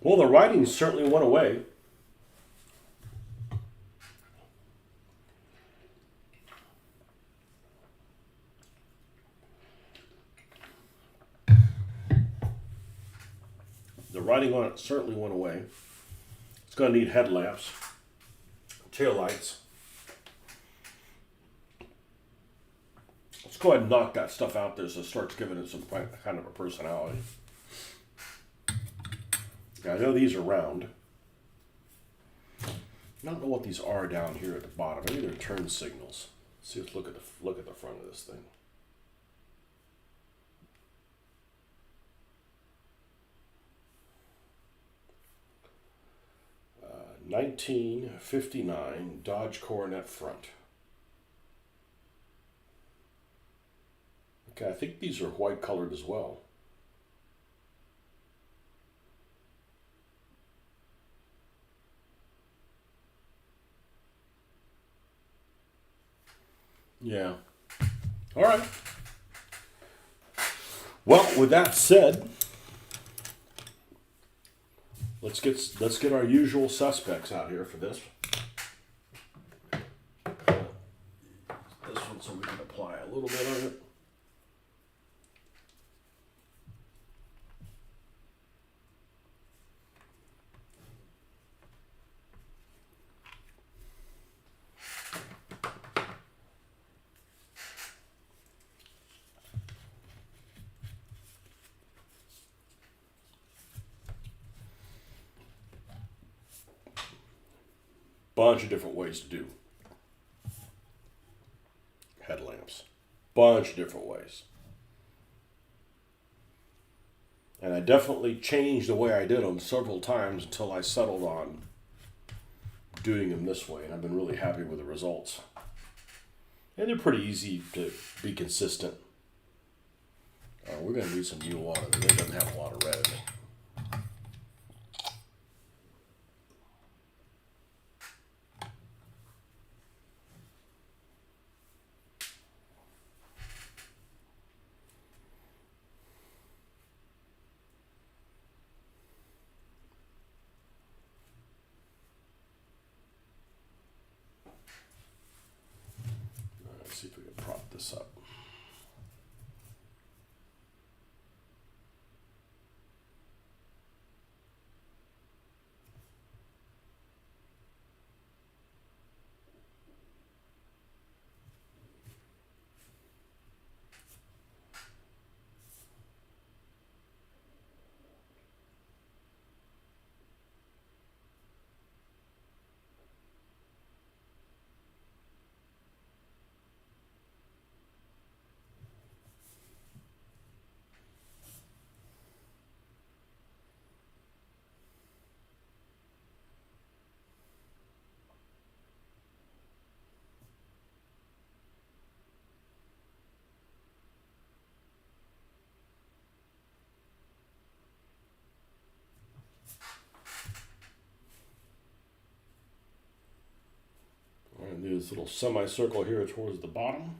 A: Well, the writing certainly went away. The writing on it certainly went away. It's going to need headlamps, taillights. Let's go ahead and knock that stuff out there so it starts giving it some kind of a personality. Now, I know these are round. I don't know what these are down here at the bottom. Maybe they're turn signals. Let's look at the front of this thing. Uh, 1959 Dodge Coronet front. Okay, I think these are white colored as well. Yeah. All right. Well, with that said, let's get our usual suspects out here for this. This one, so we can apply a little bit of it. Bunch of different ways to do headlamps. Bunch of different ways. And I definitely changed the way I did them several times until I settled on doing them this way. And I've been really happy with the results. And they're pretty easy to be consistent. We're going to need some new water. It doesn't have a lot of red in it. Let's see if we can prop this up. And do this little semicircle here towards the bottom.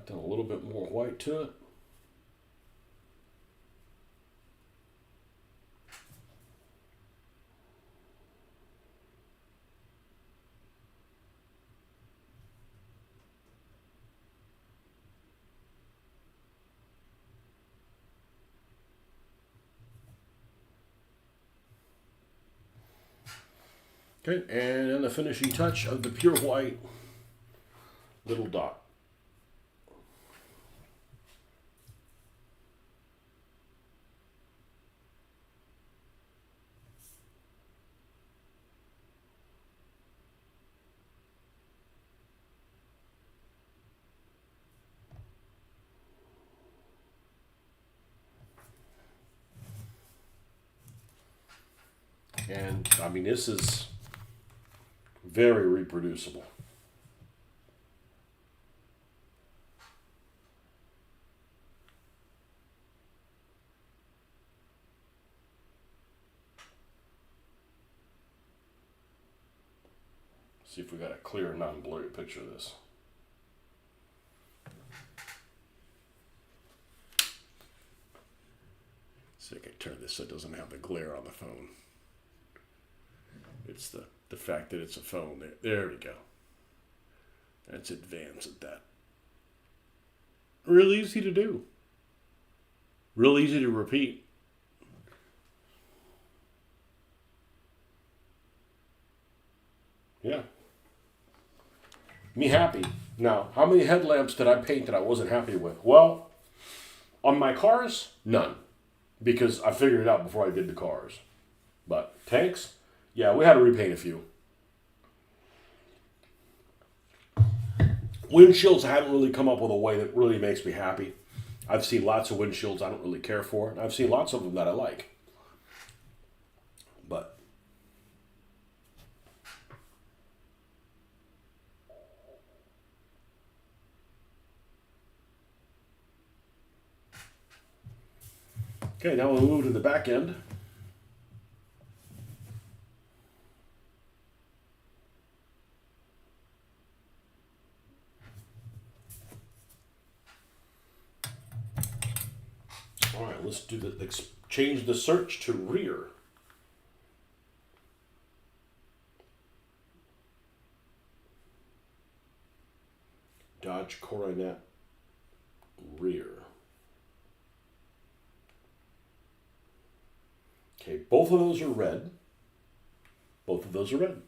A: I've done a little bit more white to it. Okay, and then the finishing touch of the pure white little dot. And I mean, this is very reproducible. See if we got a clear, non-blurry picture of this. See if I can turn this so it doesn't have the glare on the phone. It's the fact that it's a phone. There we go. That's advanced at that. Real easy to do. Real easy to repeat. Yeah. Me happy. Now, how many headlamps did I paint that I wasn't happy with? Well, on my cars, none. Because I figured it out before I did the cars. But tanks, yeah, we had to repaint a few. Windshields, I haven't really come up with a way that really makes me happy. I've seen lots of windshields I don't really care for. And I've seen lots of them that I like. But okay, now we'll move to the back end. All right, let's do let's change the search to rear. Dodge Coronet rear. Okay, both of those are red. Both of those are red.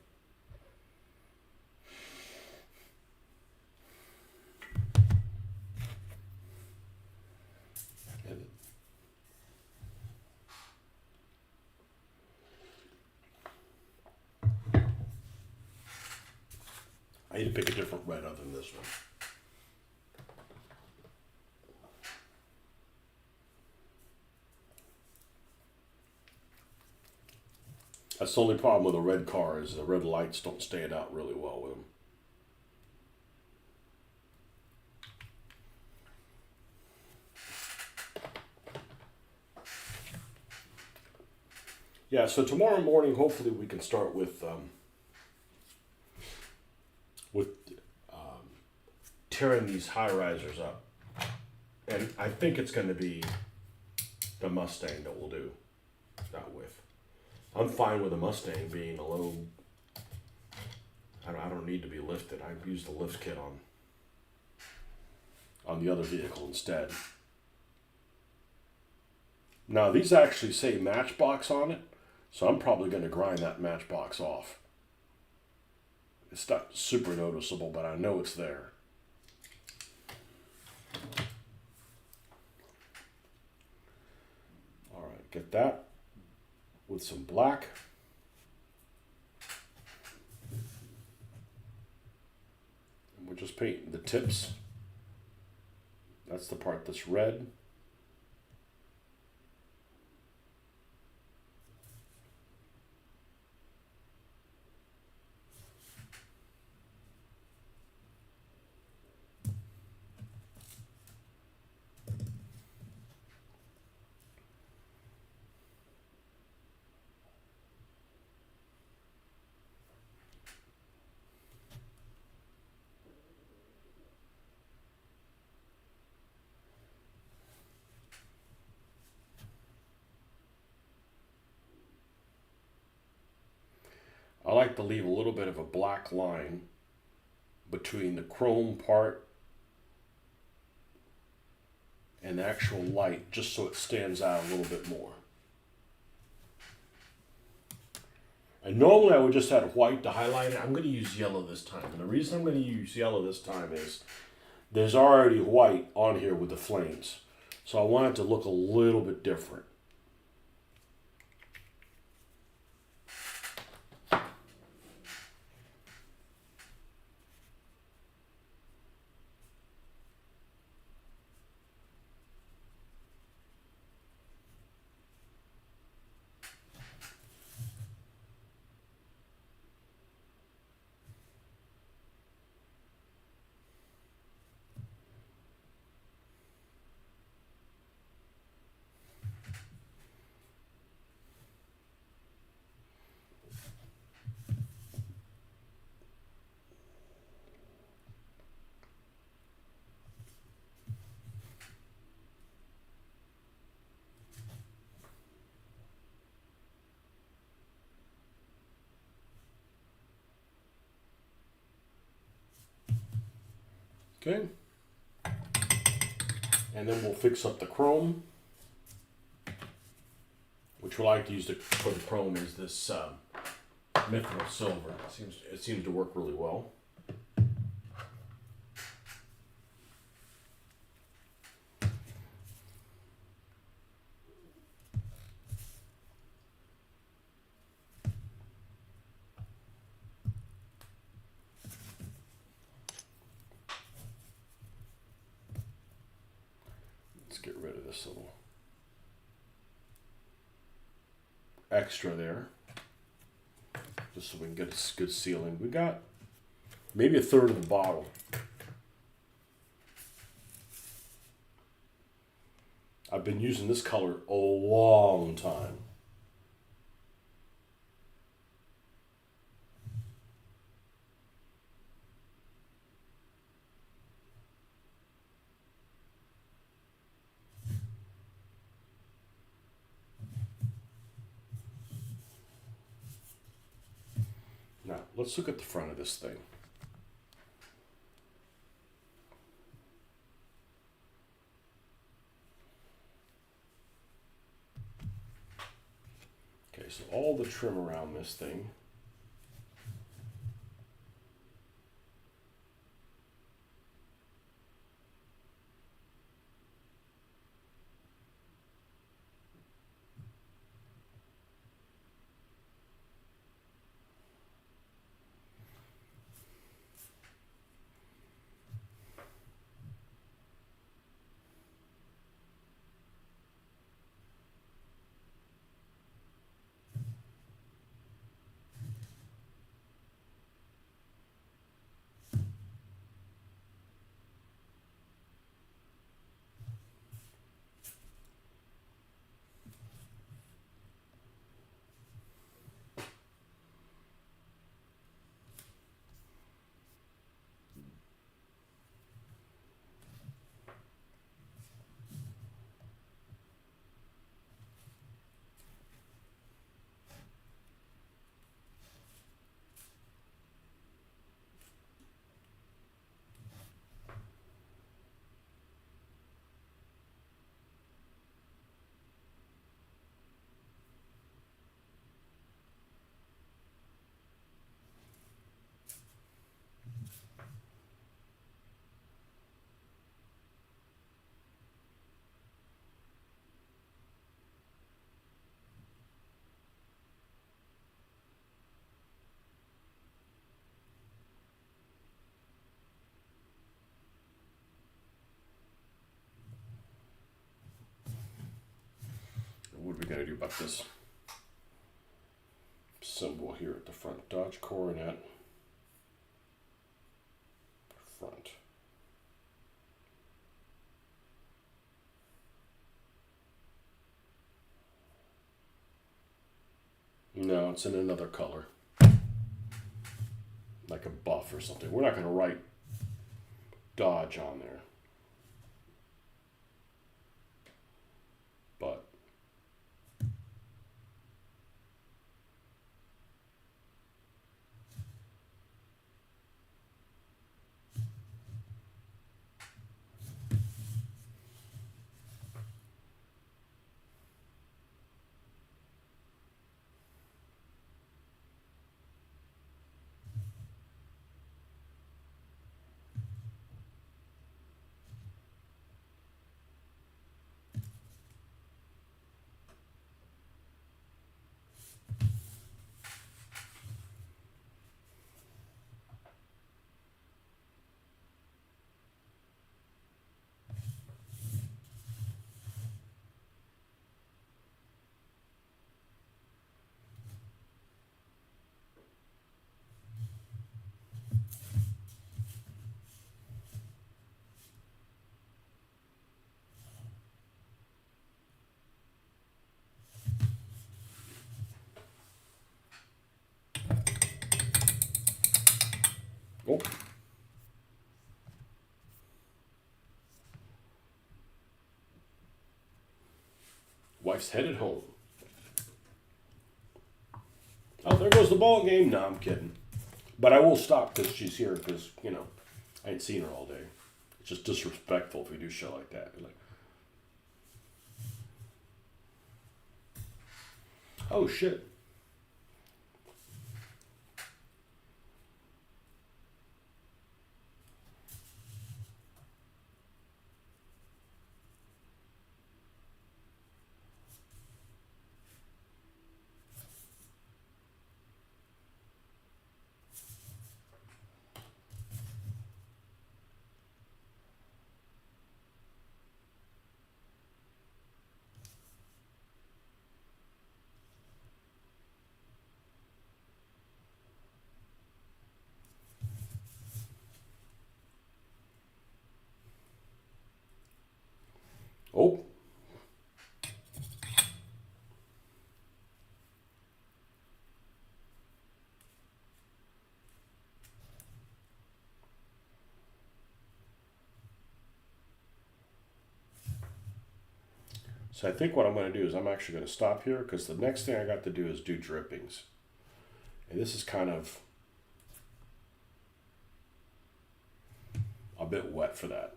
A: I need to pick a different red other than this one. That's the only problem with a red car is the red lights don't stand out really well with them. Yeah, so tomorrow morning, hopefully we can start with tearing these high risers up. And I think it's going to be the Mustang that we'll do that with. I'm fine with the Mustang being a low. I don't need to be lifted. I've used the lift kit on the other vehicle instead. Now these actually say Matchbox on it, so I'm probably going to grind that Matchbox off. It's not super noticeable, but I know it's there. All right, get that with some black. And we're just painting the tips. That's the part that's red. I like to leave a little bit of a black line between the chrome part and the actual light, just so it stands out a little bit more. And normally I would just add white to highlight it. I'm going to use yellow this time. And the reason I'm going to use yellow this time is there's already white on here with the flames. So I want it to look a little bit different. Okay. And then we'll fix up the chrome, which we like to use for the chrome is this mithril silver. It seems to work really well. Let's get rid of this little extra there, just so we can get a good sealing. We got maybe a third of the bottle. I've been using this color a long time. Now, let's look at the front of this thing. Okay, so all the trim around this thing. What are we going to do about this symbol here at the front? Dodge coronet front. No, it's in another color. Like a buff or something. We're not going to write Dodge on there. But oh, wife's headed home. Oh, there goes the ball game. No, I'm kidding. But I will stop because she's here because, I ain't seen her all day. just disrespectful if we do shit like that. Like, oh shit. Oh. So I think what I'm going to do is I'm actually going to stop here because the next thing I got to do is do drippings. And this is kind of a bit wet for that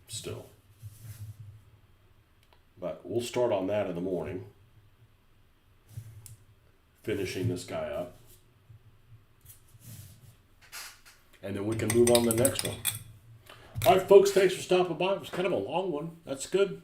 A: still. But we'll start on that in the morning, finishing this guy up. And then we can move on to the next one. All right, folks, thanks for stopping by. It was kind of a long one. That's good.